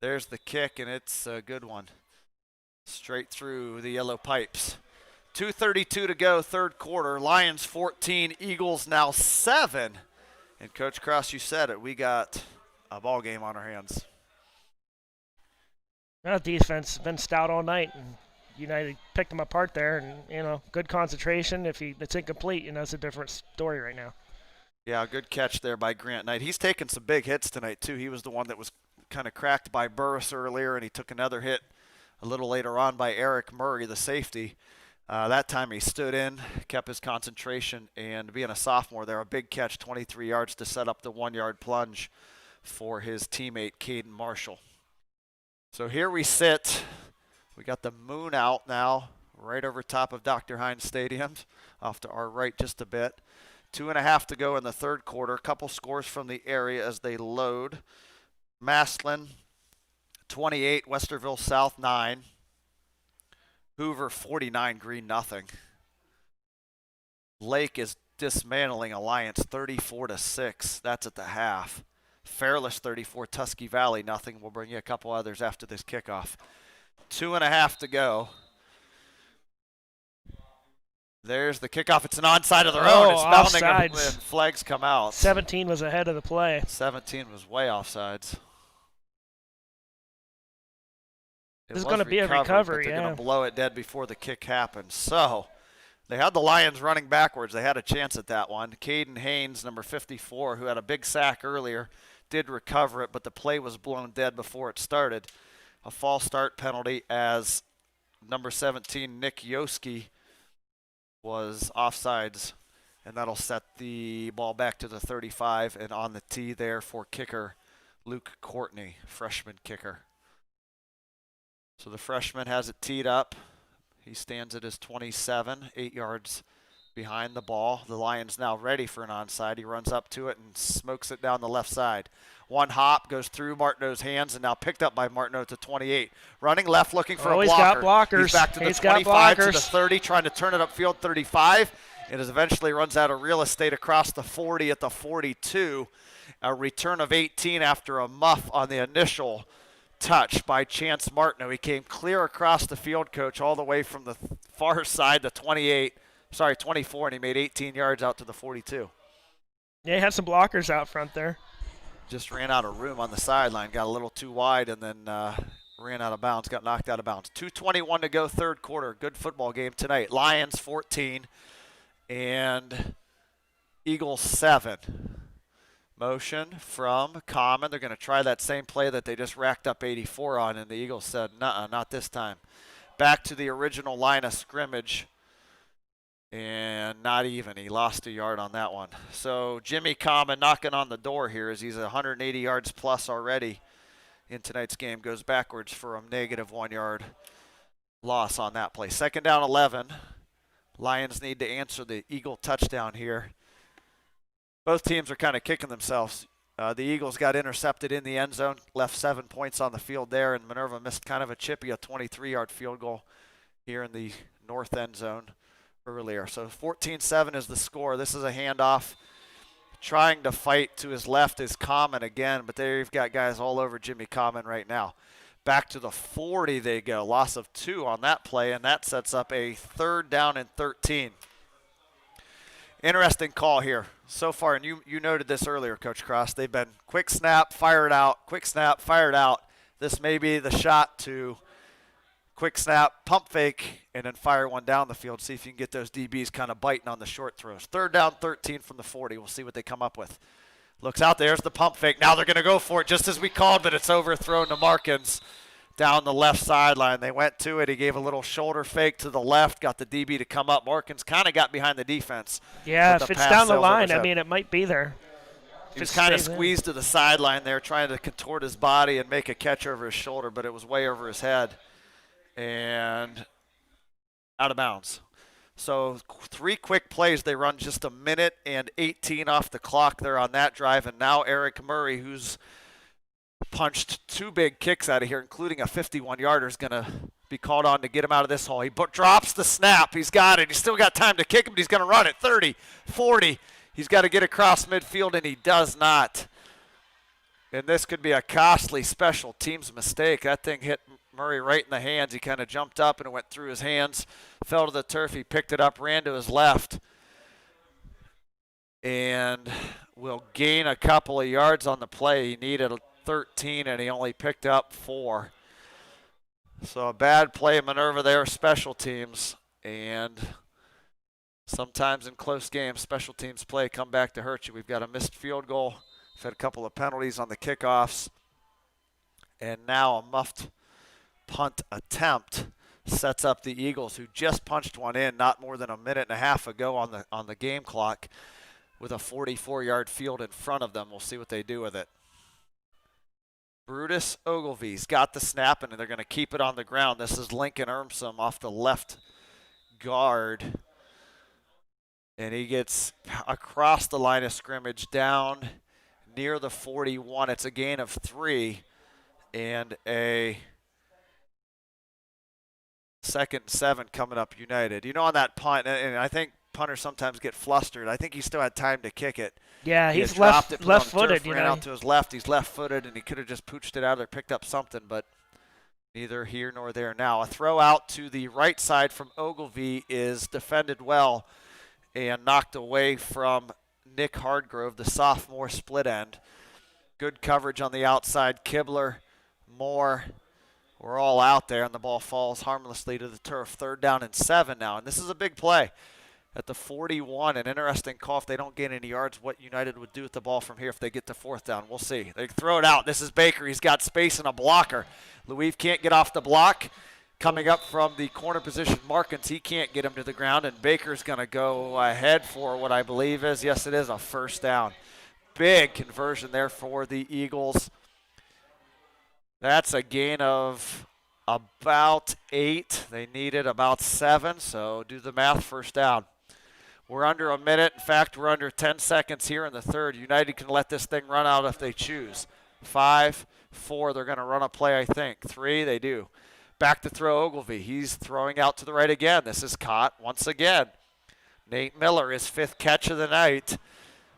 There's the kick, and it's a good one. Straight through the yellow pipes. 2:32 to go, 3rd quarter. Lions 14, Eagles now 7. And Coach Cross, you said it. We got a ball game on our hands. That defense has been stout all night, and United picked them apart there. And good concentration. If it's incomplete, it's a different story right now. Yeah, good catch there by Grant Knight. He's taken some big hits tonight too. He was the one that was kind of cracked by Burris earlier, and he took another hit a little later on by Eric Murray, the safety. That time he stood in, kept his concentration, and being a sophomore there, a big catch, 23 yards to set up the 1-yard plunge for his teammate, Caden Marshall. So here we sit. We got the moon out now, right over top of Dr. Hines Stadium, off to our right just a bit. 2.5 to go in the 3rd quarter. A couple scores from the area as they load. Maslin, 28, Westerville South 9. Hoover 49, Green nothing. Lake is dismantling Alliance 34-6. That's at the half. Fairless 34, Tusky Valley nothing. We'll bring you a couple others after this kickoff. 2.5 to go. There's the kickoff. It's an onside of their own. It's bounding and flags come out. 17 was ahead of the play. 17 was way offsides. This is going to be a recovery, they're going to blow it dead before the kick happens. So they had the Lions running backwards. They had a chance at that one. Caden Haynes, number 54, who had a big sack earlier, did recover it, but the play was blown dead before it started. A false start penalty as number 17, Nick Yoski, was offsides, and that'll set the ball back to the 35 and on the tee there for kicker Luke Courtney, freshman kicker. So the freshman has it teed up. He stands at his 27, 8 yards behind the ball. The Lions now ready for an onside. He runs up to it and smokes it down the left side. One hop goes through Martineau's hands and now picked up by Martineau to 28. Running left, looking for a blocker. He's got blockers. He's back to the 25 to the 30, trying to turn it upfield 35. It eventually runs out of real estate across the 40 at the 42. A return of 18 after a muff on the initial touch by Chance Martineau. He came clear across the field, coach, all the way from the far side, the 24, and he made 18 yards out to the 42. Yeah, he had some blockers out front there. Just ran out of room on the sideline, got a little too wide, and then ran out of bounds, got knocked out of bounds. 2:21 to go, third quarter. Good football game tonight. Lions 14 and Eagles 7. Motion from Common. They're going to try that same play that they just racked up 84 on, and the Eagles said, nuh-uh, not this time. Back to the original line of scrimmage, and not even. He lost a yard on that one. So Jimmy Common knocking on the door here as he's 180 yards plus already in tonight's game. Goes backwards for a negative 1 yard loss on that play. Second down 11. Lions need to answer the Eagle touchdown here. Both teams are kind of kicking themselves. The Eagles got intercepted in the end zone, left 7 points on the field there, and Minerva missed kind of a 23-yard field goal here in the north end zone earlier. So 14-7 is the score. This is a handoff. Trying to fight to his left is Common again, but there you've got guys all over Jimmy Common right now. Back to the 40 they go. Loss of 2 on that play, and that sets up a third down and 13. Interesting call here so far, and you noted this earlier, Coach Cross. They've been quick snap, fire it out, quick snap, fire it out. This may be the shot to quick snap, pump fake, and then fire one down the field. See if you can get those DBs kind of biting on the short throws. Third down, 13 from the 40. We'll see what they come up with. Looks out, there's the pump fake. Now they're going to go for it just as we called, but it's overthrown to Markins down the left sideline. They went to it. He gave a little shoulder fake to the left, got the DB to come up. Markins kind of got behind the defense. Yeah, if it's down the line, I mean, it might be there. He was kind of squeezed to the sideline there, trying to contort his body and make a catch over his shoulder, but it was way over his head and out of bounds. So 3 quick plays. They run just a minute and 18 off the clock there on that drive, and now Eric Murray, who's punched 2 big kicks out of here, including a 51-yarder, is going to be called on to get him out of this hole. He drops the snap. He's got it. He's still got time to kick him, but he's going to run it. 30, 40. He's got to get across midfield, and he does not. And this could be a costly special teams mistake. That thing hit Murray right in the hands. He kind of jumped up, and it went through his hands, fell to the turf. He picked it up, ran to his left, and will gain a couple of yards on the play. He needed 13, and he only picked up 4. So a bad play, Minerva there, special teams. And sometimes in close games, special teams play come back to hurt you. We've got a missed field goal. We've had a couple of penalties on the kickoffs. And now a muffed punt attempt sets up the Eagles, who just punched one in not more than a minute and a half ago on the game clock with a 44-yard field in front of them. We'll see what they do with it. Brutus Ogilvy's got the snap, and they're going to keep it on the ground. This is Lincoln Ermsom off the left guard. And he gets across the line of scrimmage down near the 41. It's a gain of 3 and a 2nd and 7 coming up United. You know, on that punt, and I think punters sometimes get flustered. I think he still had time to kick it. Yeah, he's left-footed. Ran out to his left. He's left-footed, and he could have just pooched it out or picked up something, but neither here nor there now. A throw out to the right side from Ogilvy is defended well and knocked away from Nick Hardgrove, the sophomore split end. Good coverage on the outside. Kibler, Moore, we're all out there, and the ball falls harmlessly to the turf. 3rd down and 7 now, and this is a big play. At the 41, an interesting call. If they don't gain any yards, what United would do with the ball from here if they get to 4th down. We'll see. They throw it out. This is Baker. He's got space and a blocker. Louise can't get off the block. Coming up from the corner position, Markins, he can't get him to the ground, and Baker's going to go ahead for what I believe is, yes, it is a 1st down. Big conversion there for the Eagles. That's a gain of about 8. They needed about 7, so do the math, 1st down. We're under a minute. In fact, we're under 10 seconds here in the 3rd. United can let this thing run out if they choose. 5, 4, they're going to run a play, I think. 3, they do. Back to throw Ogilvy. He's throwing out to the right again. This is caught once again. Nate Miller, his 5th catch of the night,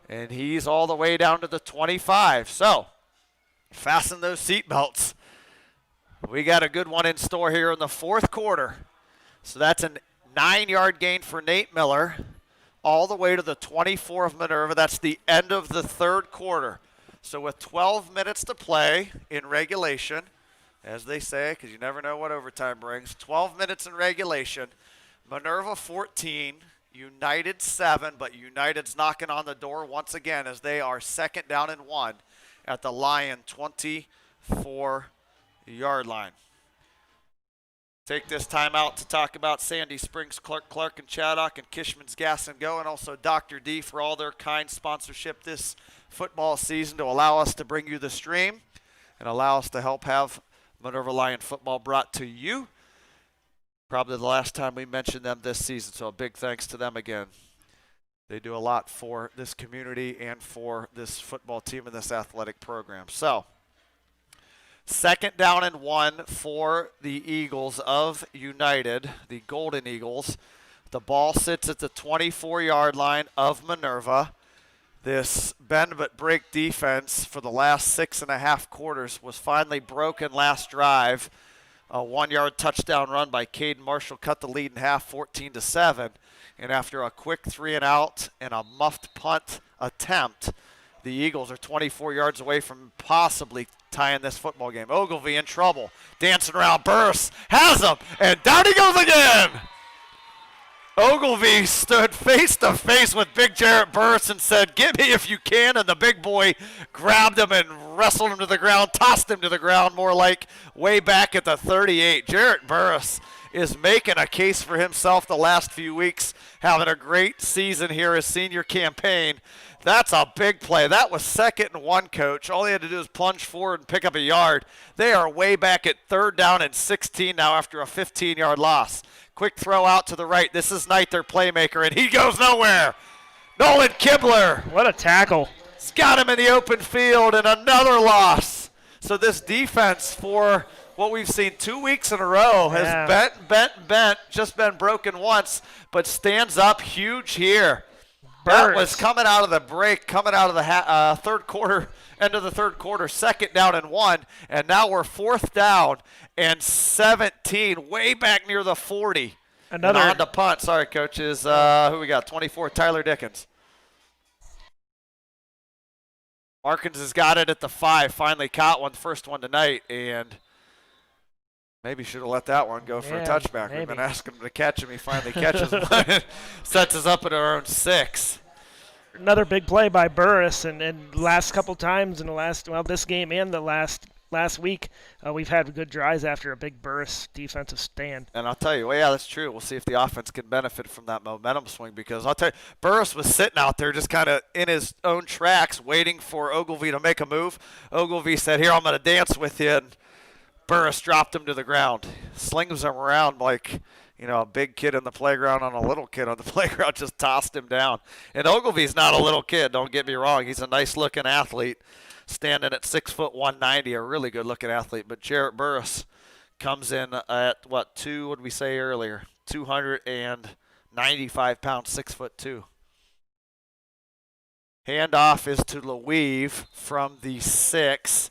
and he's all the way down to the 25. So, fasten those seatbelts. We got a good one in store here in the fourth quarter. So that's a 9-yard gain for Nate Miller all the way to the 24 of Minerva. That's the end of the third quarter. So with 12 minutes to play in regulation, as they say, because you never know what overtime brings, 12 minutes in regulation, Minerva 14, United 7, but United's knocking on the door once again as they are second down and 1 at the Lion 24-yard line. Take this time out to talk about Sandy Springs, Clark and Chaddock, and Kishman's Gas and Go, and also Dr. D for all their kind sponsorship this football season to allow us to bring you the stream and allow us to help have Minerva Lion football brought to you. Probably the last time we mentioned them this season, so a big thanks to them again. They do a lot for this community and for this football team and this athletic program. So, second down and 1 for the Eagles of United, the Golden Eagles. The ball sits at the 24-yard line of Minerva. This bend but break defense for the last 6.5 quarters was finally broken last drive. A 1-yard touchdown run by Caden Marshall cut the lead in half 14-7. And after a quick 3-and-out and a muffed punt attempt, the Eagles are 24 yards away from possibly tying this football game. Ogilvie in trouble. Dancing around. Burris has him. And down he goes again. Ogilvie stood face to face with big Jarrett Burris and said, "Get me if you can." And the big boy grabbed him and wrestled him to the ground, tossed him to the ground, more like way back at the 38. Jarrett Burris is making a case for himself the last few weeks, having a great season here, his senior campaign. That's a big play. That was 2nd and 1, Coach. All he had to do was plunge forward and pick up a yard. They are way back at 3rd down and 16 now after a 15-yard loss. Quick throw out to the right. This is Knight, their playmaker, and he goes nowhere. Nolan Kibler. What a tackle. He's got him in the open field, and another loss. So this defense, for what we've seen 2 weeks in a row, has bent, just been broken once, but stands up huge here. That was coming out of the break, coming out of the third quarter, end of the third quarter, second down and 1, and now we're 4th down and 17, way back near the 40. Another and on the punt. Sorry, coaches. Who we got? 24, Tyler Dickens. Markins has got it at the 5. Finally caught one, first one tonight, and maybe should have let that one go for a touchback. Maybe. We've been asking him to catch him. He finally catches one. Sets us up at our own 6. Another big play by Burris, and last couple times in the this game and the last week, we've had good drives after a big Burris defensive stand. And I'll tell you, well, yeah, that's true. We'll see if the offense can benefit from that momentum swing, because I'll tell you, Burris was sitting out there just kind of in his own tracks waiting for Ogilvie to make a move. Ogilvie said, "Here, I'm going to dance with you," and Burris dropped him to the ground. Slings him around like, a big kid in the playground on a little kid on the playground, just tossed him down. And Ogilvie's not a little kid, don't get me wrong. He's a nice-looking athlete, standing at 6 foot 190, a really good-looking athlete. But Jarrett Burris comes in at, what did we say earlier? 295 pounds, 6 foot 2. Handoff is to Louise from the 6.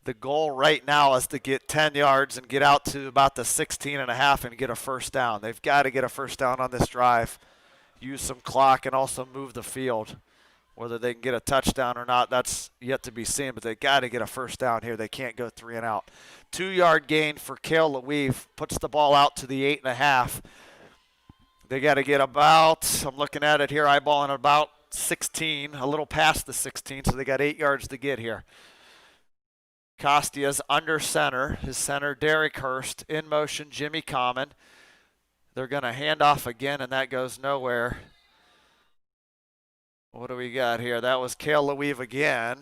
The goal right now is to get 10 yards and get out to about the 16.5 and get a first down. They've got to get a first down on this drive, use some clock, and also move the field. Whether they can get a touchdown or not, that's yet to be seen, but they got to get a first down here. They can't go 3 and out. 2-yard gain for Cale Louise, puts the ball out to the 8.5. They got to get about, I'm looking at it here, eyeballing about 16, a little past the 16, so they got 8 yards to get here. Costia's under center. His center, Derek Hurst. In motion, Jimmy Common. They're going to hand off again, and that goes nowhere. What do we got here? That was Cale Louise again.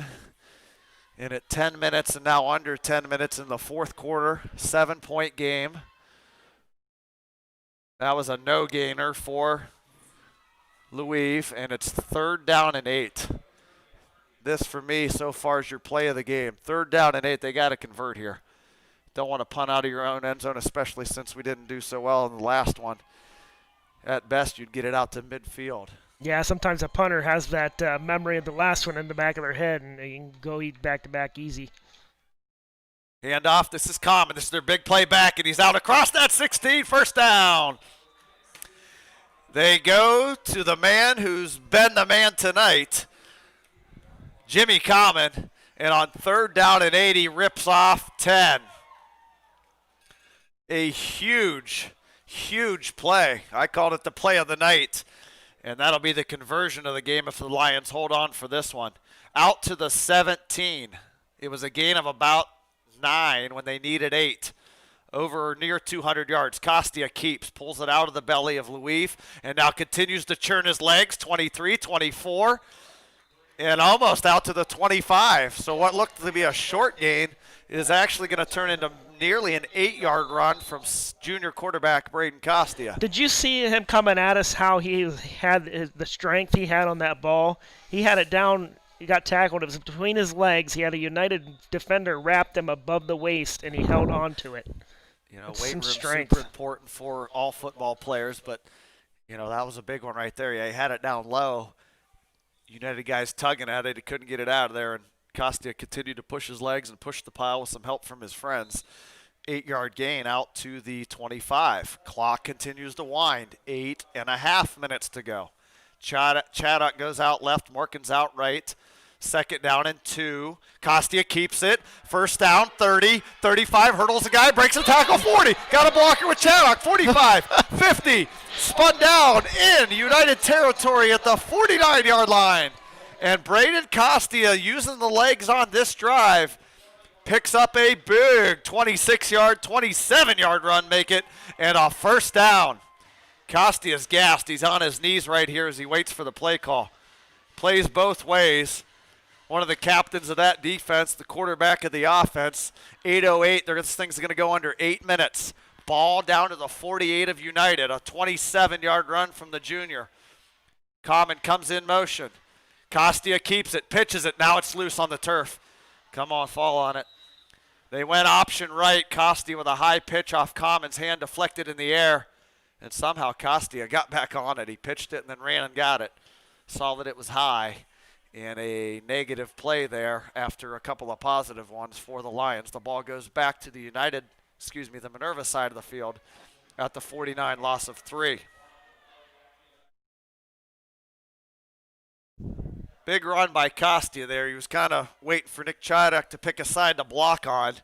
And at 10 minutes and now under 10 minutes in the fourth quarter, 7-point game. That was a no-gainer for Louise, and it's 3rd down and 8. This, for me, so far is your play of the game. 3rd down and 8, they got to convert here. Don't want to punt out of your own end zone, especially since we didn't do so well in the last one. At best, you'd get it out to midfield. Yeah, sometimes a punter has that memory of the last one in the back of their head, and you can go eat back-to-back easy. Hand off. This is Common. This is their big play back, and he's out across that 16. First down. They go to the man who's been the man tonight, Jimmy Common, and on 3rd down and 8, he rips off 10. A huge, huge play. I called it the play of the night, and that'll be the conversion of the game if the Lions hold on for this one. Out to the 17. It was a gain of about 9 when they needed 8. Over near 200 yards. Costia keeps, pulls it out of the belly of Luif, and now continues to churn his legs. 23, 24, and almost out to the 25. So what looked to be a short gain is actually going to turn into nearly an 8-yard run from junior quarterback Braden Costia. Did you see him coming at us, how he had the strength he had on that ball? He had it down. He got tackled. It was between his legs. He had a United defender wrapped him above the waist, and he held on to it. You know, That's weight some room strength. super important for all football players, but, you know, that was a big one right there. Yeah, he had it down low. United guys tugging at it. He couldn't get it out of there, and Costia continued to push his legs and push the pile with some help from his friends. 8-yard gain out to the 25. Clock continues to wind. 8.5 minutes to go. Chaddock goes out left. Morgan's out right. 2nd down and 2. Costia keeps it. 1st down, 30, 35, hurdles a guy, breaks a tackle, 40. Got a blocker with Chaddock, 45, 50. Spun down in United territory at the 49-yard line. And Braden Costia, using the legs on this drive, picks up a big 26-yard, 27-yard run, make it, and a 1st down. Costia's gassed. He's on his knees right here as he waits for the play call. Plays both ways. One of the captains of that defense, the quarterback of the offense. 8:08. This thing's going to go under 8 minutes. Ball down to the 48 of United. A 27-yard run from the junior. Common comes in motion. Costia keeps it, pitches it. Now it's loose on the turf. Come on, fall on it. They went option right. Costia with a high pitch off Common's hand, deflected in the air. And somehow Costia got back on it. He pitched it and then ran and got it. Saw that it was high. And a negative play there after a couple of positive ones for the Lions. The ball goes back to the the Minerva side of the field at the 49, loss of 3. Big run by Costia there. He was kind of waiting for Nick Chaddock to pick a side to block on.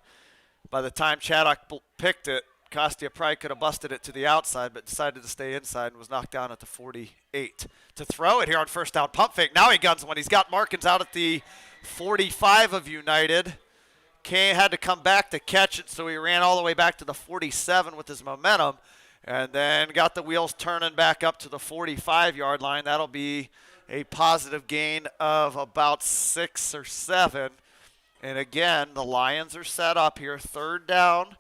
By the time Chaddock picked it, Costia probably could have busted it to the outside, but decided to stay inside and was knocked down at the 48. To throw it here on 1st down, pump fake. Now he guns one. He's got Markins out at the 45 of United. Kane had to come back to catch it, so he ran all the way back to the 47 with his momentum, and then got the wheels turning back up to the 45-yard line. That'll be a positive gain of about 6 or 7. And again, the Lions are set up here. 3rd down.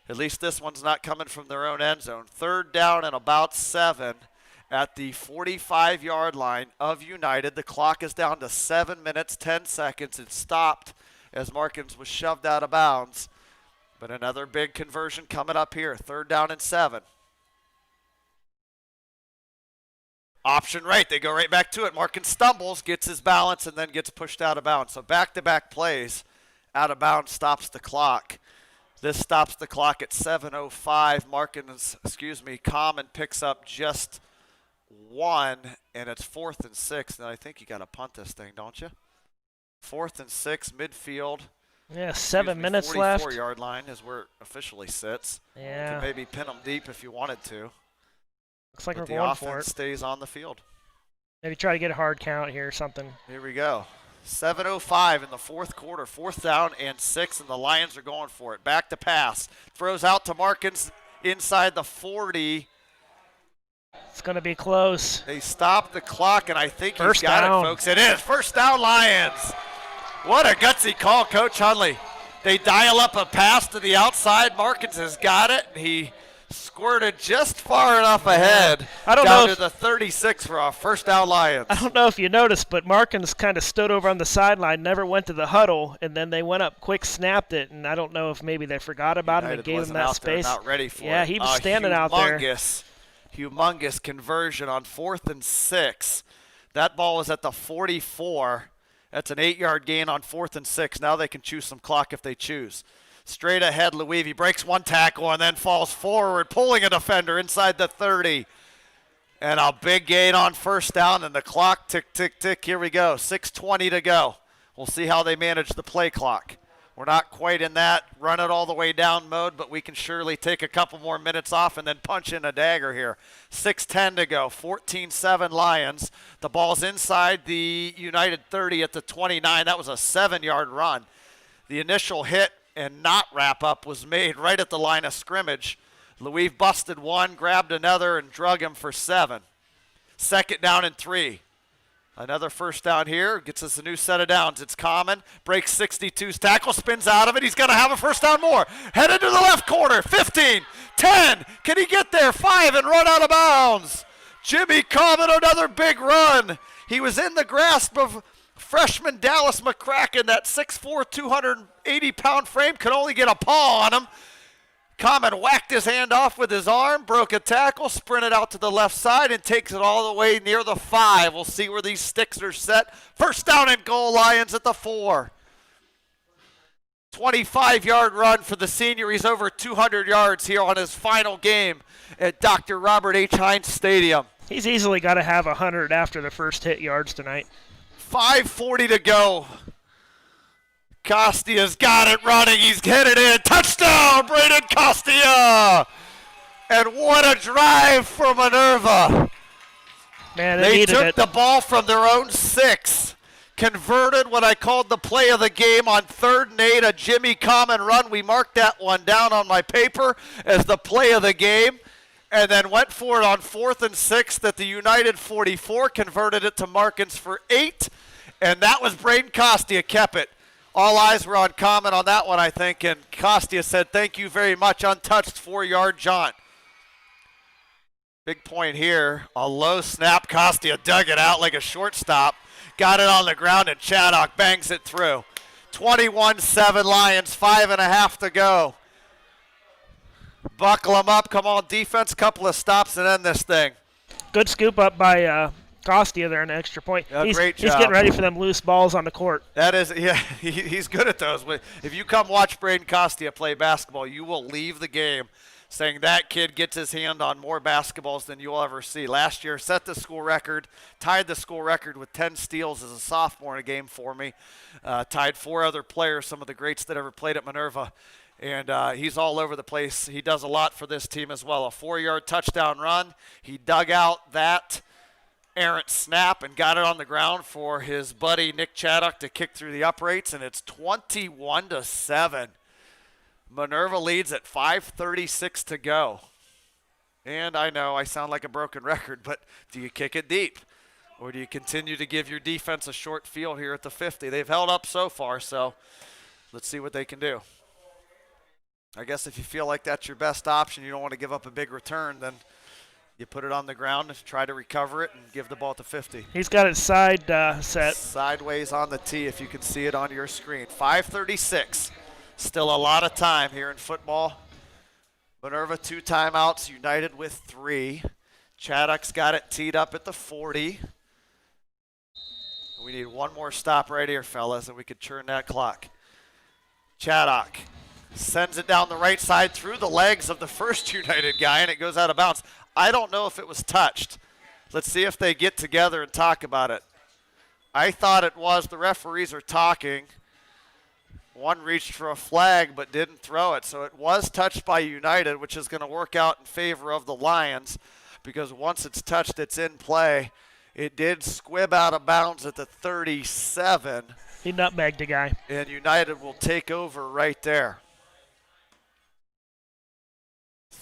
At least this one's not coming from their own end zone. 3rd down and about 7 at the 45-yard line of United. The clock is down to 7 minutes, 10 seconds. It stopped as Markins was shoved out of bounds. But another big conversion coming up here. 3rd down and 7. Option right. They go right back to it. Markins stumbles, gets his balance, and then gets pushed out of bounds. So back-to-back plays. Out of bounds stops the clock. This stops the clock at 7:05. Common picks up just 1, and it's 4th and 6. And I think you got to punt this thing, don't you? 4th and 6, midfield. Yeah, 7 minutes left. 44-yard line is where it officially sits. Yeah. You could maybe pin them deep if you wanted to. Looks like But we're the going offense for it. stays on the field. Maybe try to get a hard count here or something. Here we go. 7:05 in the 4th quarter. 4th down and 6, and the Lions are going for it. Back to pass. Throws out to Markins inside the 40. It's going to be close. They stopped the clock, and I think First he's got down. it, folks. It is. 1st down, Lions. What a gutsy call, Coach Hunley. They dial up a pass to the outside. Markins has got it. He squirted just far enough ahead. I don't down know to the 36 for a 1st down, Lions. I don't know if you noticed, but Markins kind of stood over on the sideline, never went to the huddle, and then they went up quick, snapped it, and I don't know if maybe they forgot about him and gave him that out there, space. not ready for Yeah, it. he was standing out there. Humongous conversion on 4th and 6. That ball was at the 44. That's an 8-yard gain on 4th and 6. Now they can choose some clock if they choose. Straight ahead, Louis breaks one tackle and then falls forward, pulling a defender inside the 30. And a big gain on first down, and the clock tick, tick, tick. Here we go, 6:20 to go. We'll see how they manage the play clock. We're not quite in that run it all the way down mode, but we can surely take a couple more minutes off and then punch in a dagger here. 6:10 to go, 14-7 Lions. The ball's inside the United 30 at the 29. That was a 7-yard run. The initial hit and not wrap up was made right at the line of scrimmage. Louis busted one, grabbed another, and drug him for 7. 2nd down and 3. Another first down here, gets us a new set of downs. It's Common, breaks 62's tackle, spins out of it. He's going to have a first down more. Headed to the left corner, 15, 10. Can he get there? 5 and run out of bounds. Jimmy Common, another big run. He was in the grasp of freshman Dallas McCracken. That 6'4", 280-pound frame could only get a paw on him. Common whacked his hand off with his arm, broke a tackle, sprinted out to the left side, and takes it all the way near the 5. We'll see where these sticks are set. First down and goal, Lions at the 4. 25-yard run for the senior. He's over 200 yards here on his final game at Dr. Robert H. Hines Stadium. He's easily got to have 100 after the first hit yards tonight. 5:40 to go. Costia's got it running. He's headed in. Touchdown, Braden Costia! And what a drive for Minerva. Man, they needed took it. the ball from their own 6, converted what I called the play of the game on 3rd and 8, a Jimmy Common run. We marked that one down on my paper as the play of the game, and then went for it on 4th and 6 at the United 44, converted it to Markins for 8, and that was Braden Costia kept it. All eyes were on Common on that one, I think, and Costia said, thank you very much, untouched 4-yard jaunt. Big point here, a low snap. Costia dug it out like a shortstop, got it on the ground, and Chaddock bangs it through. 21-7 Lions, 5.5 to go. Buckle them up, come on defense, couple of stops and end this thing. Good scoop up by Costia there in the extra point. Great job. He's getting ready for them loose balls on the court. That is, yeah, he's good at those. If you come watch Braden Costia play basketball, you will leave the game saying that kid gets his hand on more basketballs than you'll ever see. Last year, set the school record, tied the school record with 10 steals as a sophomore in a game for me. Tied 4 other players, some of the greats that ever played at Minerva. And he's all over the place. He does a lot for this team as well. A 4-yard touchdown run. He dug out that errant snap and got it on the ground for his buddy Nick Chaddock to kick through the uprights, and it's 21-7. Minerva leads at 5:36 to go. And I know I sound like a broken record, but do you kick it deep? Or do you continue to give your defense a short field here at the 50? They've held up so far, so let's see what they can do. I guess if you feel like that's your best option, you don't want to give up a big return, then you put it on the ground and try to recover it and give the ball to 50. He's got it side set. Sideways on the tee if you can see it on your screen. 5:36. Still a lot of time here in football. Minerva 2 timeouts, United with 3. Chaddock's got it teed up at the 40. We need one more stop right here, fellas, and we could turn that clock. Chaddock sends it down the right side through the legs of the first United guy, and it goes out of bounds. I don't know if it was touched. Let's see if they get together and talk about it. I thought it was. The referees are talking. One reached for a flag but didn't throw it. So it was touched by United, which is going to work out in favor of the Lions because once it's touched, it's in play. It did squib out of bounds at the 37. He nutmegged the guy. And United will take over right there.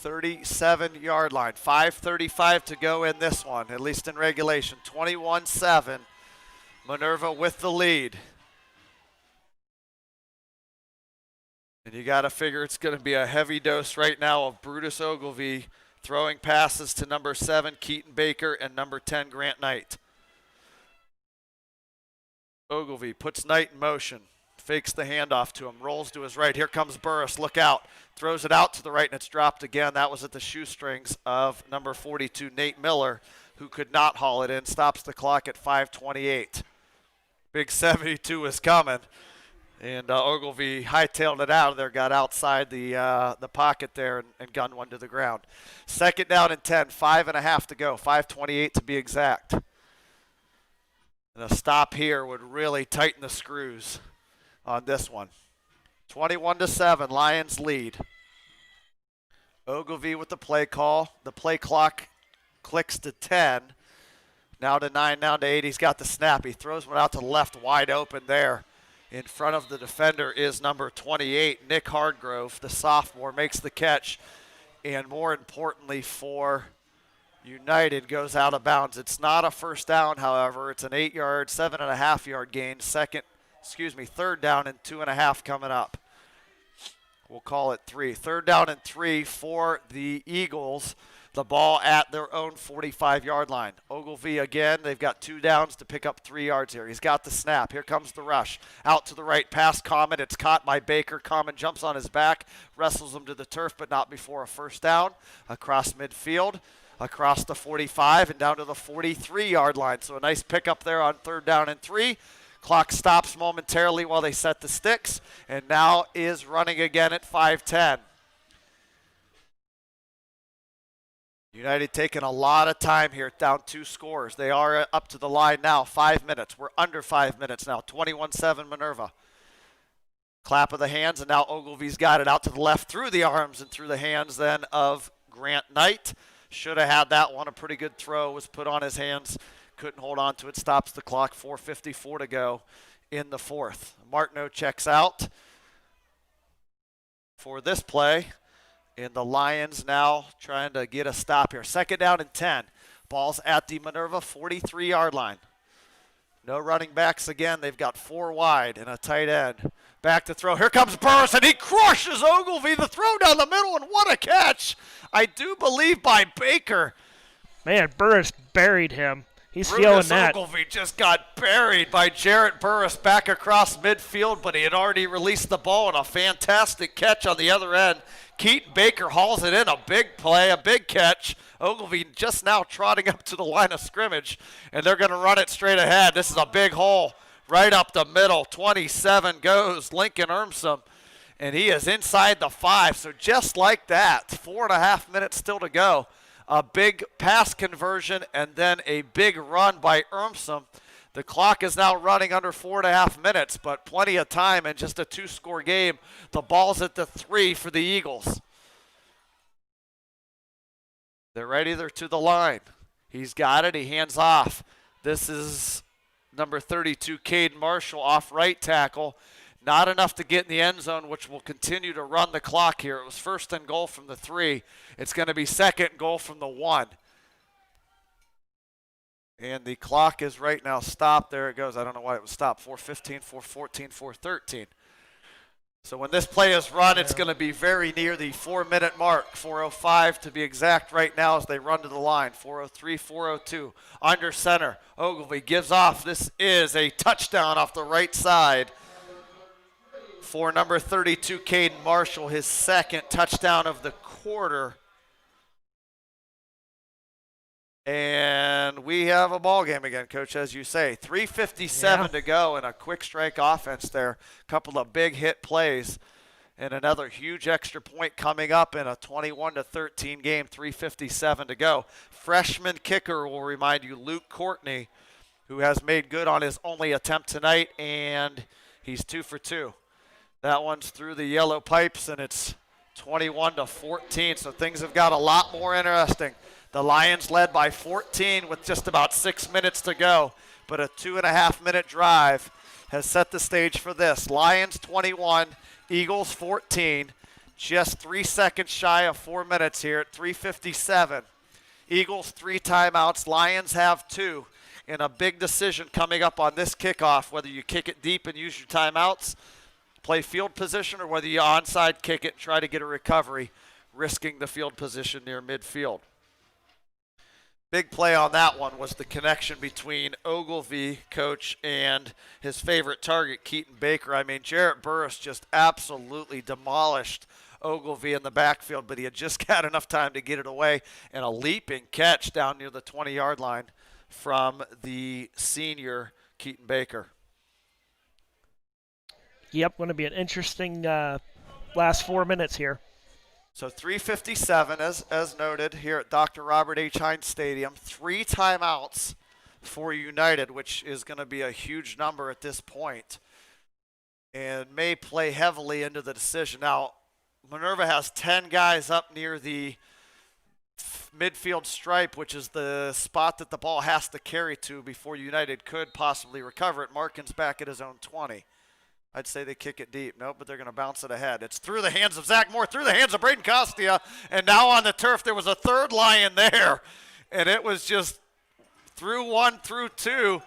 37-yard line. 5:35 to go in this one, at least in regulation. 21-7. Minerva with the lead. And you got to figure it's going to be a heavy dose right now of Brutus Ogilvie throwing passes to number 7, Keaton Baker, and number 10, Grant Knight. Ogilvie puts Knight in motion, fakes the handoff to him, rolls to his right. Here comes Burris, look out. Throws it out to the right, and it's dropped again. That was at the shoestrings of number 42, Nate Miller, who could not haul it in. Stops the clock at 5:28. Big 72 is coming. And Ogilvy hightailed it out of there, got outside the pocket there and gunned one to the ground. Second down and 10, 5.5 to go, 5:28 to be exact. And a stop here would really tighten the screws on this one. 21-7, Lions lead. Ogilvy with the play call. The play clock clicks to 10. Now to 9, now to 8. He's got the snap. He throws one out to the left, wide open there. In front of the defender is number 28, Nick Hardgrove. The sophomore makes the catch. And more importantly for United, goes out of bounds. It's not a first down, however. It's an 8-yard, 7.5-yard gain. Third down and 2.5 coming up. We'll call it 3. Third down and 3 for the Eagles. The ball at their own 45-yard line. Ogilvy again, they've got 2 downs to pick up 3 yards here. He's got the snap. Here comes the rush. Out to the right, past Common. It's caught by Baker. Common jumps on his back, wrestles him to the turf, but not before a first down. Across midfield, across the 45, and down to the 43-yard line. So a nice pickup there on third down and 3. Clock stops momentarily while they set the sticks, and now is running again at 5:10. United taking a lot of time here, down 2 scores. They are up to the line now, 5 minutes. We're under 5 minutes now, 21-7 Minerva. Clap of the hands, and now Ogilvy's got it out to the left through the arms and through the hands then of Grant Knight. Should have had that one. A pretty good throw was put on his hands. Couldn't hold on to it. Stops the clock. 4:54 to go in the fourth. Martineau checks out for this play. And the Lions now trying to get a stop here. Second down and 10. Ball's at the Minerva 43-yard line. No running backs again. They've got 4 wide and a tight end. Back to throw. Here comes Burris, and he crushes Ogilvy. The throw down the middle, and what a catch. I do believe by Baker. Man, Burris buried him. He's feeling that. Ogilvy just got buried by Jarrett Burris back across midfield, but he had already released the ball, and a fantastic catch on the other end. Keaton Baker hauls it in, a big play, a big catch. Ogilvy just now trotting up to the line of scrimmage, and they're going to run it straight ahead. This is a big hole right up the middle. 27 goes Lincoln Ermsom, and he is inside the 5. So just like that, 4.5 minutes still to go. A big pass conversion and then a big run by Ermsom. The clock is now running under 4.5 minutes, but plenty of time in just a 2-score game. The ball's at the 3 for the Eagles. They're ready. They're to the line. He's got it. He hands off. This is number 32, Caden Marshall, off right tackle. Not enough to get in the end zone, which will continue to run the clock here. It was first and goal from the 3. It's going to be second goal from the 1. And the clock is right now stopped. There it goes. I don't know why it was stopped. 4:15, 4:14, 4:13. So when this play is run, it's going to be very near the 4-minute mark. 4:05 to be exact right now as they run to the line. 4:03, 4:02. Under center. Ogilvy gives off. This is a touchdown off the right side for number 32, Caden Marshall, his second touchdown of the quarter. And we have a ball game again, Coach, as you say. 3:57 to go and a quick strike offense there. A couple of big hit plays and another huge extra point coming up in a 21-13 game. 3:57 to go. Freshman kicker, will remind you, Luke Courtney, who has made good on his only attempt tonight, and he's 2 for 2. That one's through the yellow pipes, and it's 21-14, so things have got a lot more interesting. The Lions led by 14 with just about 6 minutes to go, but a 2.5-minute drive has set the stage for this. Lions 21, Eagles 14, just 3 seconds shy of 4 minutes here at 3:57. Eagles 3 timeouts, Lions have 2, and a big decision coming up on this kickoff, whether you kick it deep and use your timeouts, play field position, or whether you onside kick it and try to get a recovery, risking the field position near midfield. Big play on that one was the connection between Ogilvy, Coach, and his favorite target, Keaton Baker. I mean, Jarrett Burris just absolutely demolished Ogilvy in the backfield, but he had just got enough time to get it away, and a leaping catch down near the 20-yard line from the senior Keaton Baker. Yep, going to be an interesting last 4 minutes here. So 3:57, as noted here at Dr. Robert H. Hines Stadium. 3 timeouts for United, which is going to be a huge number at this point, and may play heavily into the decision. Now, Minerva has 10 guys up near the midfield stripe, which is the spot that the ball has to carry to before United could possibly recover it. Markin's back at his own 20. I'd say they kick it deep. Nope, but they're going to bounce it ahead. It's through the hands of Zach Moore, through the hands of Braden Costia, and now on the turf there was a third Lion there, and it was just through 1, through 2,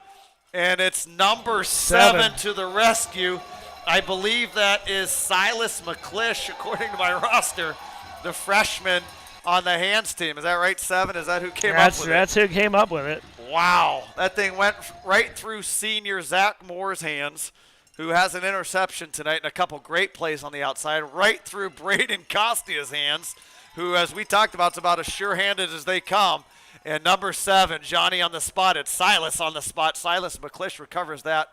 and it's number 7 to the rescue. I believe that is Silas McClish, according to my roster, the freshman on the hands team. Is that right, 7? Is that who came up with it? That's who came up with it. Wow. That thing went right through senior Zach Moore's hands, who has an interception tonight and a couple great plays on the outside, right through Braden Costia's hands, who, as we talked about, is about as sure-handed as they come. And number 7, Johnny on the spot. It's Silas on the spot. Silas McClish recovers that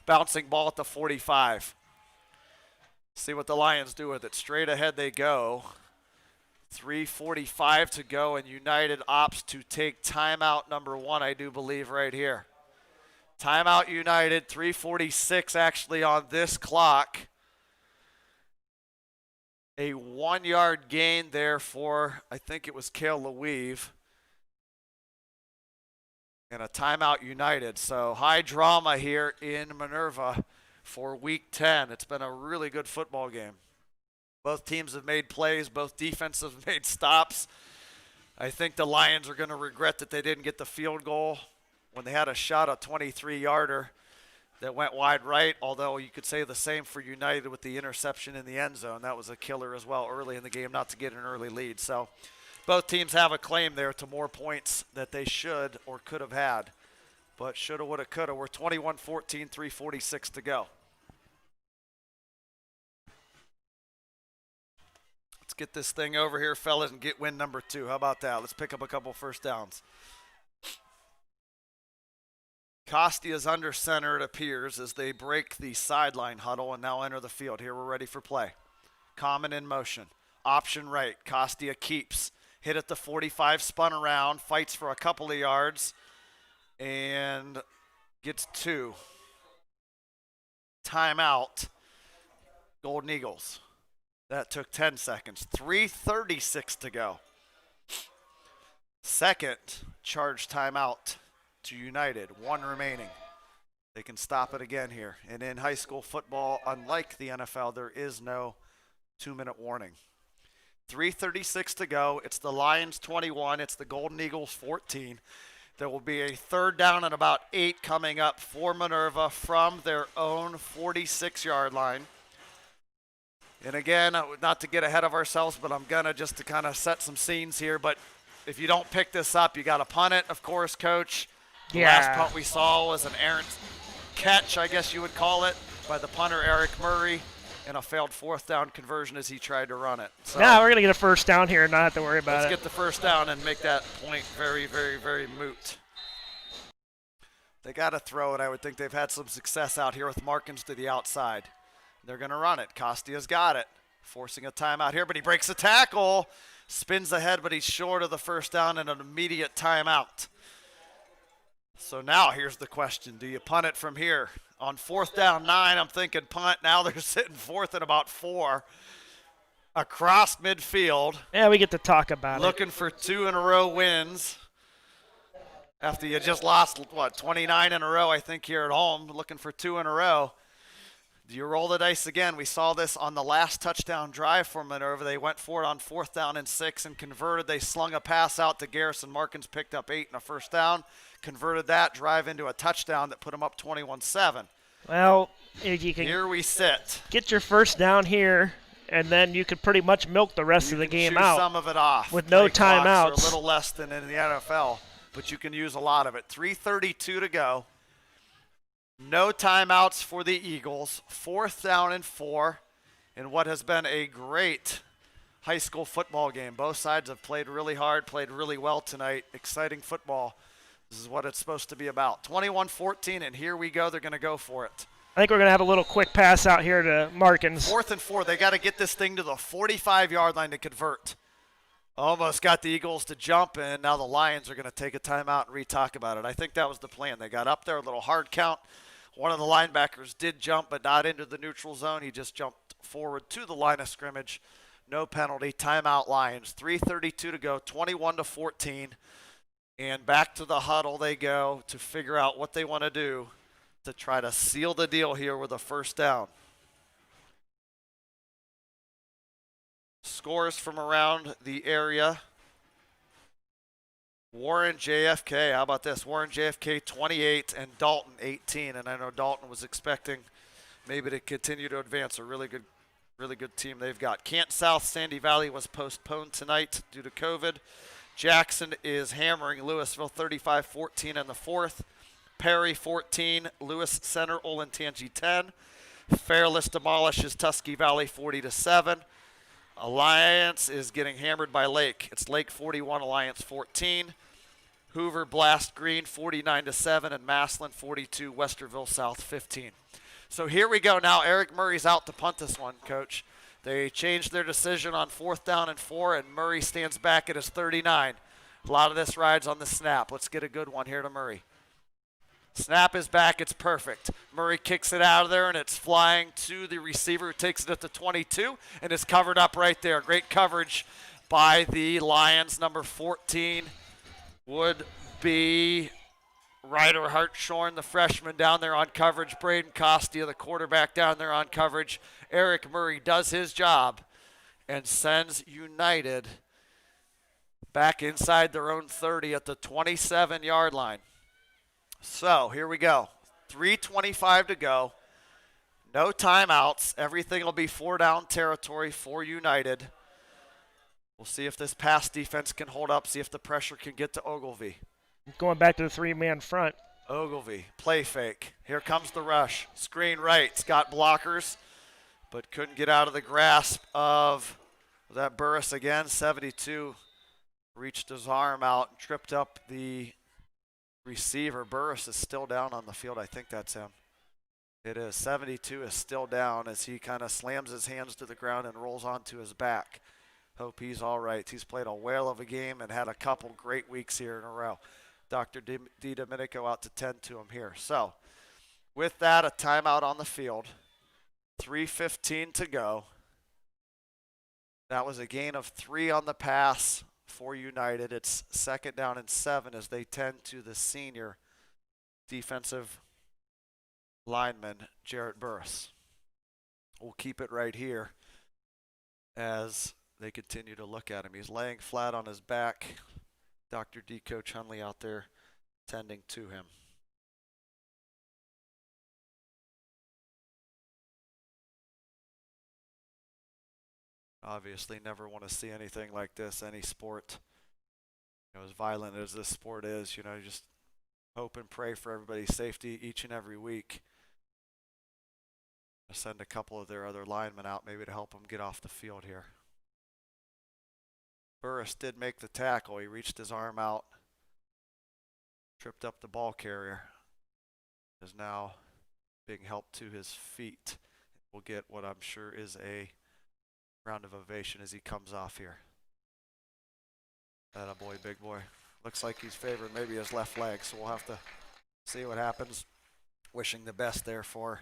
bouncing ball at the 45. See what the Lions do with it. Straight ahead they go. 3:45 to go, and United opts to take timeout number 1, I do believe, right here. Timeout United, 3:46 actually on this clock. A 1-yard gain there for, I think it was Cale LeWeave. And a timeout United. So high drama here in Minerva for week 10. It's been a really good football game. Both teams have made plays. Both defenses have made stops. I think the Lions are going to regret that they didn't get the field goal when they had a shot, a 23-yarder that went wide right, although you could say the same for United with the interception in the end zone. That was a killer as well early in the game, not to get an early lead. So both teams have a claim there to more points that they should or could have had. But shoulda, woulda, coulda. We're 21-14, 3:46 to go. Let's get this thing over here, fellas, and get win number 2. How about that? Let's pick up a couple first downs. Costia's under center, it appears, as they break the sideline huddle and now enter the field. Here we're ready for play. Common in motion. Option right. Costia keeps. Hit at the 45, spun around, fights for a couple of yards, and gets 2. Timeout. Golden Eagles. That took 10 seconds. 3:36 to go. Second charge timeout to United. 1 remaining. They can stop it again here. And in high school football, unlike the NFL, there is no 2-minute warning. 3:36 to go. It's the Lions 21. It's the Golden Eagles 14. There will be a third down and about 8 coming up for Minerva from their own 46-yard line. And again, not to get ahead of ourselves, but I'm going to just to kind of set some scenes here. But if you don't pick this up, you got to punt it, of course, Coach. The last punt we saw was an errant catch, I guess you would call it, by the punter, Eric Murray, and a failed 4th down conversion as he tried to run it. So now we're going to get a first down here and not have to worry about it. Let's get the first down and make that point very, very, very moot. They got to throw it. I would think they've had some success out here with Markins to the outside. They're going to run it. Costia's got it. Forcing a timeout here, but he breaks a tackle. Spins ahead, but he's short of the first down and an immediate timeout. So now here's the question. Do you punt it from here? On 4th down 9, I'm thinking punt. Now they're sitting 4th and about 4. Across midfield. Yeah, we get to talk about looking for 2 in a row wins. After you just lost, 29 in a row, I think, here at home. Looking for 2 in a row. Do you roll the dice again? We saw this on the last touchdown drive for Minerva. They went for it on 4th down and 6 and converted. They slung a pass out to Garrison. Markins picked up 8 and a first down. Converted that drive into a touchdown that put them up 21-7. Well, if you can here we sit. Get your first down here, and then you could pretty much milk the rest of the game out. Some of it off. With no timeouts. A little less than in the NFL, but you can use a lot of it. 3:32 to go. No timeouts for the Eagles. 4th down and 4 in what has been a great high school football game. Both sides have played really hard, played really well tonight. Exciting football. This is what it's supposed to be about. 21-14, and here we go. They're going to go for it. I think we're going to have a little quick pass out here to Markins. 4th and 4. They got to get this thing to the 45-yard line to convert. Almost got the Eagles to jump, and now the Lions are going to take a timeout and re-talk about it. I think that was the plan. They got up there, a little hard count. One of the linebackers did jump, but not into the neutral zone. He just jumped forward to the line of scrimmage. No penalty. Timeout Lions. 3:32 to go, 21-14. And back to the huddle they go to figure out what they want to do to try to seal the deal here with a first down. Scores from around the area. Warren JFK, how about this? Warren JFK 28 and Dalton 18. And I know Dalton was expecting maybe to continue to advance. A really good team they've got. Kent South Sandy Valley was postponed tonight due to COVID. Jackson is hammering Louisville 35-14 in the 4th. Perry 14, Lewis Center, Olentangy 10. Fairless demolishes Tusky Valley 40-7. Alliance is getting hammered by Lake. It's Lake 41, Alliance 14. Hoover Blast Green 49-7, and Maslin 42, Westerville South 15. So here we go now. Eric Murray's out to punt this one, Coach. They changed their decision on 4th down and 4, and Murray stands back at his 39. A lot of this rides on the snap. Let's get a good one here to Murray. Snap is back. It's perfect. Murray kicks it out of there, and it's flying to the receiver who takes it at the 22 and is covered up right there. Great coverage by the Lions. Number 14 would be Ryder Hartshorn, the freshman, down there on coverage. Braden Costia, the quarterback, down there on coverage. Eric Murray does his job and sends United back inside their own 30 at the 27-yard line. So here we go. 3:25 to go. No timeouts. Everything will be 4-down territory for United. We'll see if this pass defense can hold up, see if the pressure can get to Ogilvy. Going back to the 3-man front. Ogilvy, play fake. Here comes the rush. Screen right. It's got blockers, but couldn't get out of the grasp of that Burris again. 72 reached his arm out and tripped up the receiver. Burris is still down on the field. I think that's him. It is. 72 is still down as he kind of slams his hands to the ground and rolls onto his back. Hope he's all right. He's played a whale of a game and had a couple great weeks here in a row. Dr. Di Domenico out to tend to him here. So with that, a timeout on the field. 3:15 to go. That was a gain of 3 on the pass for United. It's 2nd down and 7 as they tend to the senior defensive lineman, Jarrett Burris. We'll keep it right here as they continue to look at him. He's laying flat on his back. Dr. D. Coach Hunley out there tending to him. Obviously never want to see anything like this, any sport. As violent as this sport is, you just hope and pray for everybody's safety each and every week. Send a couple of their other linemen out maybe to help them get off the field here. Burris did make the tackle. He reached his arm out, tripped up the ball carrier. Is now being helped to his feet. We'll get what I'm sure is a round of ovation as he comes off here. Atta boy, big boy. Looks like he's favored maybe his left leg, so we'll have to see what happens. Wishing the best there for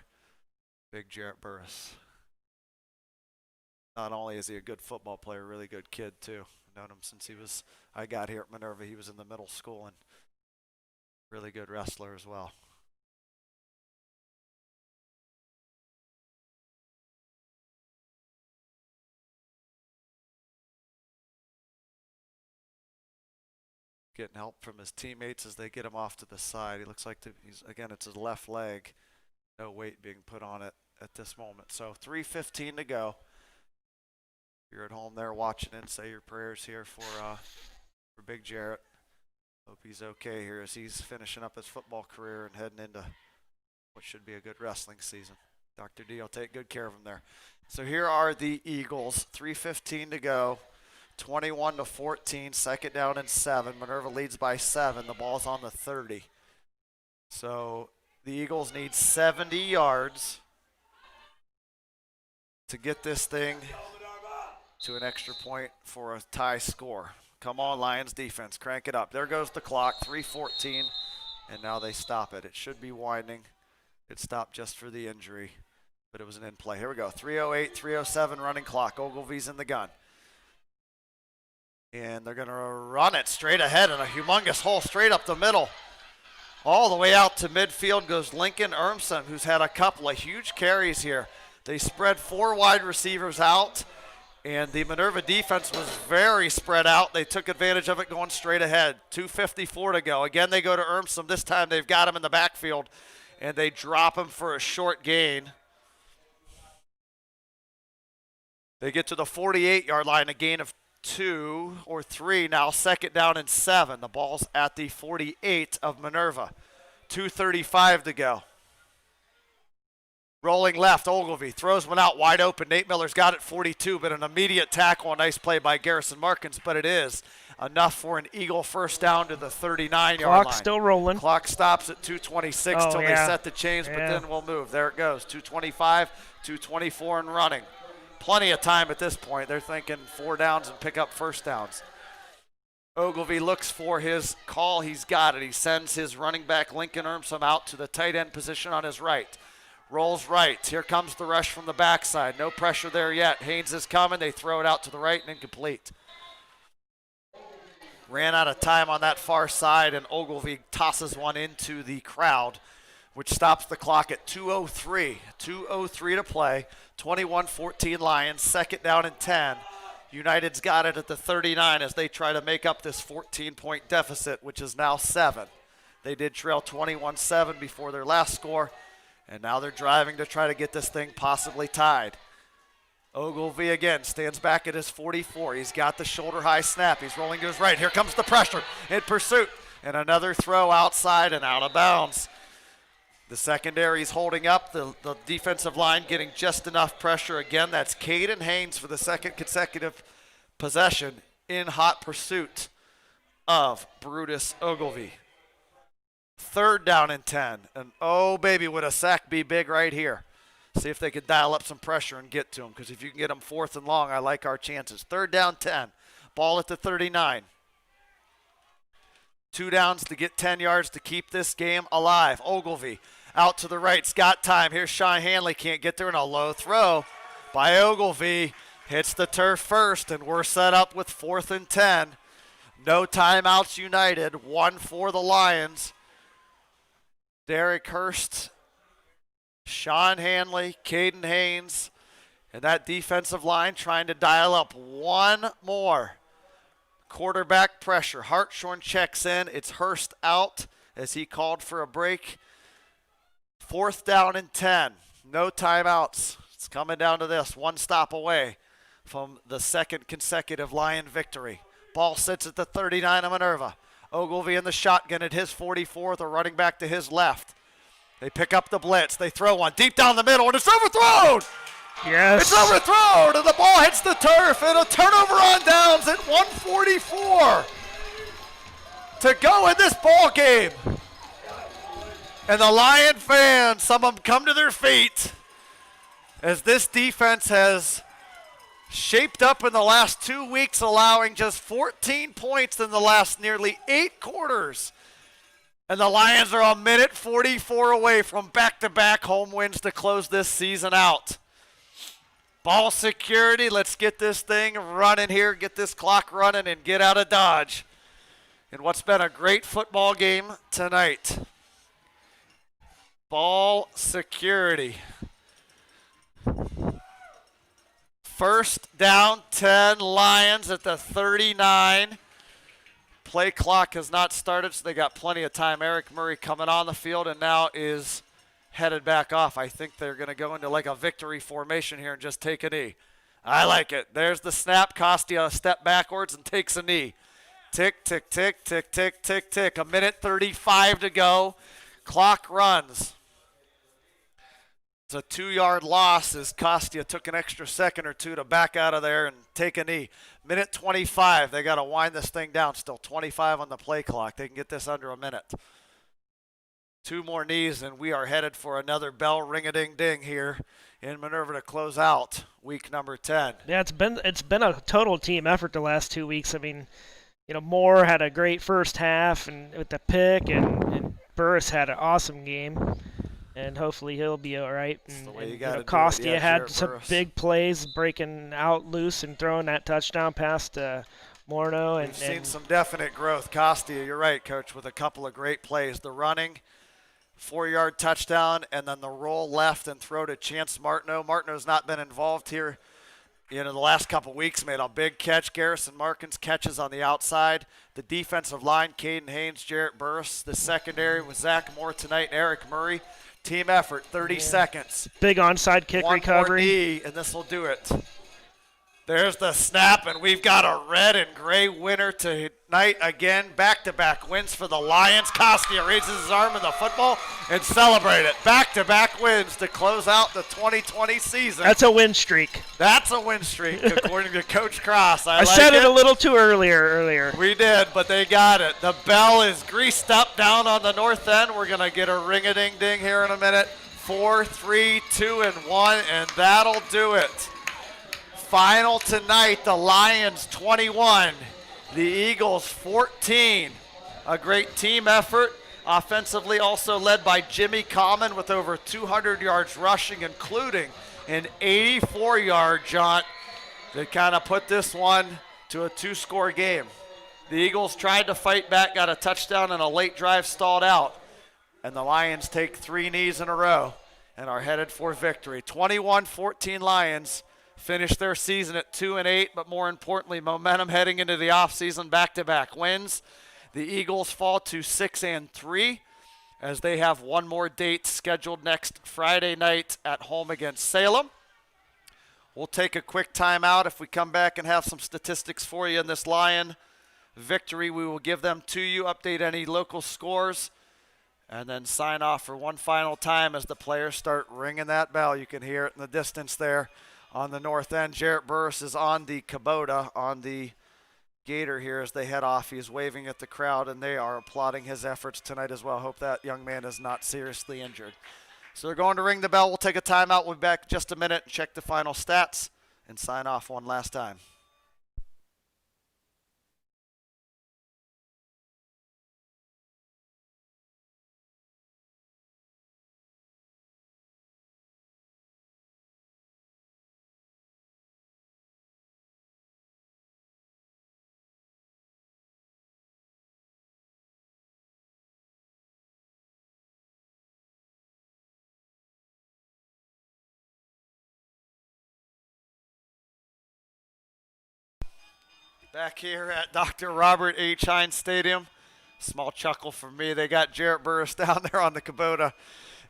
big Jarrett Burris. Not only is he a good football player, really good kid too. I've known him since I got here at Minerva. He was in the middle school and really good wrestler as well. Getting help from his teammates as they get him off to the side. He looks like it's his left leg. No weight being put on it at this moment. So 3:15 to go. If you're at home there watching and say your prayers here for Big Jarrett. Hope he's okay here as he's finishing up his football career and heading into what should be a good wrestling season. Dr. D will take good care of him there. So here are the Eagles. 3:15 to go. 21-14, 2nd down and 7. Minerva leads by 7. The ball's on the 30. So The Eagles need 70 yards to get this thing to an extra point for a tie score. Come on, Lions defense, crank it up. There goes the clock, 3:14, and now they stop it. It should be winding. It stopped just for the injury, but it was an in play. Here we go, 3:08, 3:07 running clock. Ogilvy's in the gun. And they're going to run it straight ahead in a humongous hole straight up the middle. All the way out to midfield goes Lincoln Ermson, who's had a couple of huge carries here. They spread 4 wide receivers out, and the Minerva defense was very spread out. They took advantage of it going straight ahead. 2:54 to go. Again, they go to Ermson. This time they've got him in the backfield, and they drop him for a short gain. They get to the 48-yard line, a gain of 2 or 3. Now 2nd down and 7. The ball's at the 48 of Minerva. 2:35 to go. Rolling left, Ogilvy throws one out wide open. Nate Miller's got it 42, but an immediate tackle. A nice play by Garrison Markins, but it is enough for an Eagle first down to the 39-yard line. Clock still rolling. Clock stops at 2:26 till they set the chains, but then we'll move. There it goes, 2:25, 2:24 and running. Plenty of time at this point. They're thinking 4 downs and pick up first downs. Ogilvy looks for his call. He's got it. He sends his running back, Lincoln Ermson, out to the tight end position on his right. Rolls right. Here comes the rush from the backside. No pressure there yet. Haynes is coming. They throw it out to the right and incomplete. Ran out of time on that far side, and Ogilvy tosses one into the crowd, which stops the clock at 2:03. 2:03 to play. 21-14 Lions. 2nd down and 10. United's got it at the 39 as they try to make up this 14-point deficit, which is now 7. They did trail 21-7 before their last score, and now they're driving to try to get this thing possibly tied. Ogilvy again stands back at his 44. He's got the shoulder-high snap. He's rolling to his right. Here comes the pressure in pursuit, and another throw outside and out of bounds. The secondary's holding up. The defensive line getting just enough pressure. Again, that's Caden Haynes for the 2nd consecutive possession in hot pursuit of Brutus Ogilvy. 3rd down and 10. And oh, baby, would a sack be big right here. See if they can dial up some pressure and get to him, because if you can get them 4th and long, I like our chances. 3rd down, 10. Ball at the 39. 2 downs to get 10 yards to keep this game alive. Ogilvy out to the right. It's got time. Here's Sean Hanley. Can't get there, and a low throw by Ogilvy. Hits the turf first, and we're set up with 4th and 10. No timeouts United. 1 for the Lions. Derek Hurst, Sean Hanley, Caden Haynes, and that defensive line trying to dial up one more. Quarterback pressure. Hartshorn checks in. It's Hurst out as he called for a break. 4th down and 10. No timeouts. It's coming down to this. 1 stop away from the 2nd consecutive Lion victory. Ball sits at the 39 of Minerva. Ogilvy in the shotgun at his 44, the running back to his left. They pick up the blitz. They throw one deep down the middle, and it's overthrown. Yes. It's overthrown, and the ball hits the turf, and a turnover on downs at 1:44 to go in this ball game. And the Lion fans, some of them come to their feet as this defense has shaped up in the last 2 weeks, allowing just 14 points in the last nearly 8 quarters. And the Lions are a minute 44 away from back-to-back home wins to close this season out. Ball security, let's get this thing running here, get this clock running, and get out of Dodge in what's been a great football game tonight. Ball security. 1st down, 10 Lions at the 39. Play clock has not started, so they got plenty of time. Eric Murray coming on the field and now is headed back off. I think they're going to go into like a victory formation here and just take a knee. I like it. There's the snap. Costia a step backwards and takes a knee. Tick, tick, tick, tick, tick, tick, tick. 1:35 to go. Clock runs. It's a 2-yard loss as Costia took an extra second or two to back out of there and take a knee. 1:25. They got to wind this thing down. Still 25 on the play clock. They can get this under a minute. 2 more knees, and we are headed for another bell ring-a-ding-ding here in Minerva to close out week number 10. Yeah, it's been a total team effort the last 2 weeks. I mean, Moore had a great first half and with the pick, and Burris had an awesome game, and hopefully he'll be all right. That's And, the way you and got to do it. Costia Yeah, had Jarrett some Burris. big plays, breaking out loose and throwing that touchdown pass to Morneau. We've seen some definite growth. Costia, you're right, Coach, with a couple of great plays. The running, 4-yard touchdown, and then the roll left and throw to Chance Martineau. Martineau's not been involved here the last couple weeks, made a big catch. Garrison Markins catches on the outside. The defensive line, Caden Haynes, Jarrett Burris. The secondary with Zach Moore tonight and Eric Murray. Team effort, 30 seconds. Big onside kick One recovery. more knee, and this will do it. There's the snap, and we've got a red and gray winner tonight again. Back-to-back wins for the Lions. Costia raises his arm in the football and celebrate it. Back-to-back wins to close out the 2020 season. That's a win streak. That's a win streak, according to Coach Cross. I like said it a little too earlier. We did, but they got it. The bell is greased up down on the north end. We're going to get a ring-a-ding-ding here in a minute. 4, 3, 2, and 1, and that'll do it. Final tonight, the Lions 21, the Eagles 14. A great team effort. Offensively also led by Jimmy Common with over 200 yards rushing, including an 84-yard jaunt that kind of put this one to a 2-score game. The Eagles tried to fight back, got a touchdown, and a late drive stalled out. And the Lions take 3 knees in a row and are headed for victory. 21-14 Lions. Finished their season at 2-8, but more importantly, momentum heading into the offseason, back-to-back wins. The Eagles fall to 6-3 as they have one more date scheduled next Friday night at home against Salem. We'll take a quick timeout. If we come back and have some statistics for you in this Lion victory, we will give them to you, update any local scores, and then sign off for one final time as the players start ringing that bell. You can hear it in the distance there. On the north end, Jarrett Burris is on the Kubota, on the Gator here as they head off. He's waving at the crowd, and they are applauding his efforts tonight as well. Hope that young man is not seriously injured. So they're going to ring the bell. We'll take a timeout. We'll be back in just a minute and check the final stats and sign off one last time. Back here at Dr. Robert H. Hines Stadium. Small chuckle from me. They got Jarrett Burris down there on the Kubota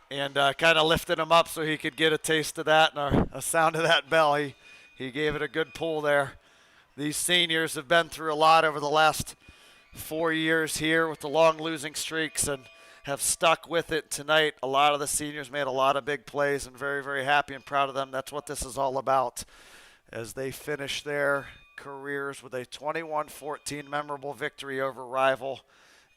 and kind of lifted him up so he could get a taste of that and a sound of that bell. He gave it a good pull there. These seniors have been through a lot over the last 4 years here with the long losing streaks and have stuck with it tonight. A lot of the seniors made a lot of big plays and very, very happy and proud of them. That's what this is all about as they finish their careers with a 21-14 memorable victory over rival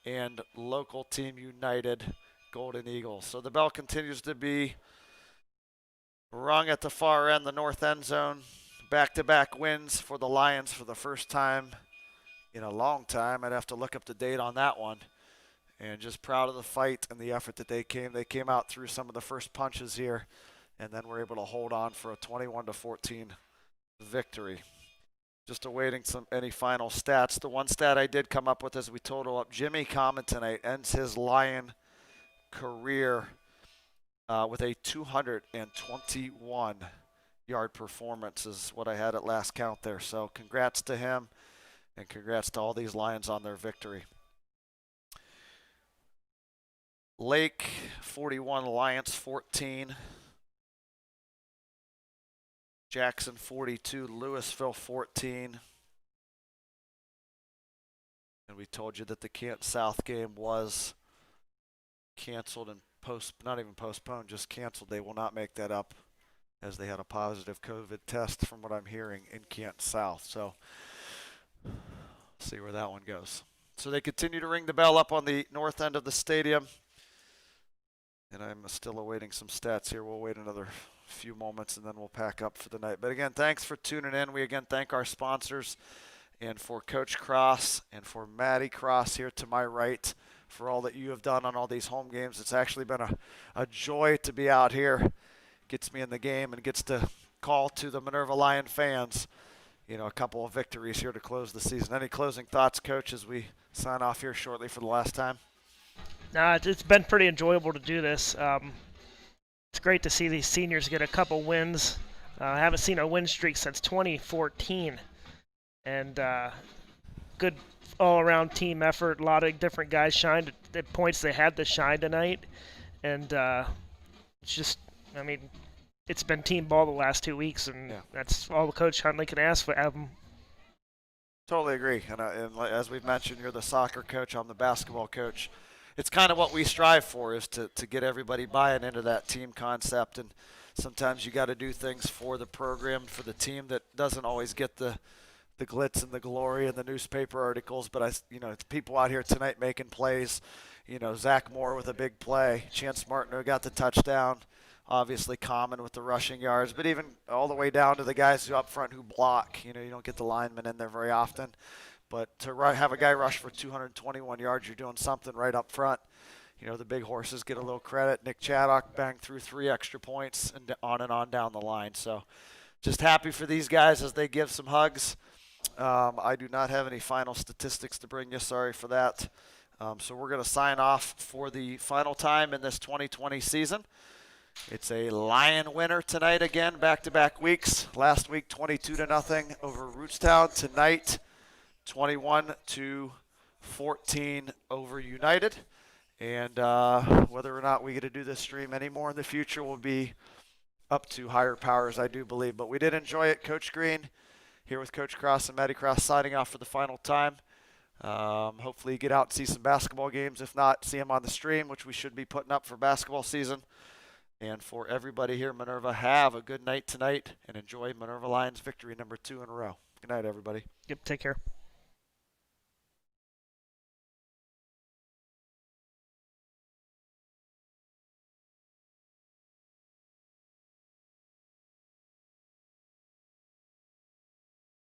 and local team United Golden Eagles. So the bell continues to be rung at the far end, the north end zone. Back-to-back wins for the Lions for the first time in a long time. I'd have to look up the date on that one. And just proud of the fight and the effort that they came out through some of the first punches here and then were able to hold on for a 21-14 victory. Just awaiting any final stats. The one stat I did come up with as we total up, Jimmy Common tonight ends his Lion career with a 221-yard performance is what I had at last count there. So congrats to him and congrats to all these Lions on their victory. Lake 41, Alliance 14. Jackson 42, Louisville 14. And we told you that the Kent South game was canceled and not even postponed, just canceled. They will not make that up as they had a positive COVID test from what I'm hearing in Kent South. So see where that one goes. So they continue to ring the bell up on the north end of the stadium. And I'm still awaiting some stats here. We'll wait another few moments and then we'll pack up for the night. But again, thanks for tuning in. We again thank our sponsors, and for Coach Cross and for Maddie Cross here to my right for all that you have done on all these home games. It's actually been a joy to be out here. Gets me in the game and gets to call to the Minerva Lion fans, a couple of victories here to close the season. Any closing thoughts, Coach, as we sign off here shortly for the last time? It's been pretty enjoyable to do this. It's great to see these seniors get a couple wins. I haven't seen a win streak since 2014. And good all-around team effort. A lot of different guys shined at points they had to shine tonight. And it's just, it's been team ball the last 2 weeks, and that's all the Coach Huntley can ask for. Totally agree. And as we've mentioned, you're the soccer coach. I'm the basketball coach. It's kind of what we strive for, is to get everybody buying into that team concept. And sometimes you got to do things for the program, for the team that doesn't always get the glitz and the glory and the newspaper articles. But people out here tonight making plays. Zach Moore with a big play. Chance Martin got the touchdown. Obviously Common with the rushing yards, but even all the way down to the guys who up front who block. You don't get the linemen in there very often. But to have a guy rush for 221 yards, you're doing something right up front. The big horses get a little credit. Nick Chaddock banged through 3 extra points and on down the line. So just happy for these guys as they give some hugs. I do not have any final statistics to bring you. Sorry for that. So we're going to sign off for the final time in this 2020 season. It's a Lion winner tonight again, back-to-back weeks. Last week, 22-0 over Rootstown. Tonight, 21-14 over United. And whether or not we get to do this stream anymore in the future will be up to higher powers, I do believe. But we did enjoy it. Coach Green here with Coach Cross and Maddie Cross signing off for the final time. Hopefully you get out and see some basketball games. If not, see them on the stream, which we should be putting up for basketball season. And for everybody here in Minerva, have a good night tonight and enjoy Minerva Lions victory number 2 in a row. Good night, everybody. Yep, take care.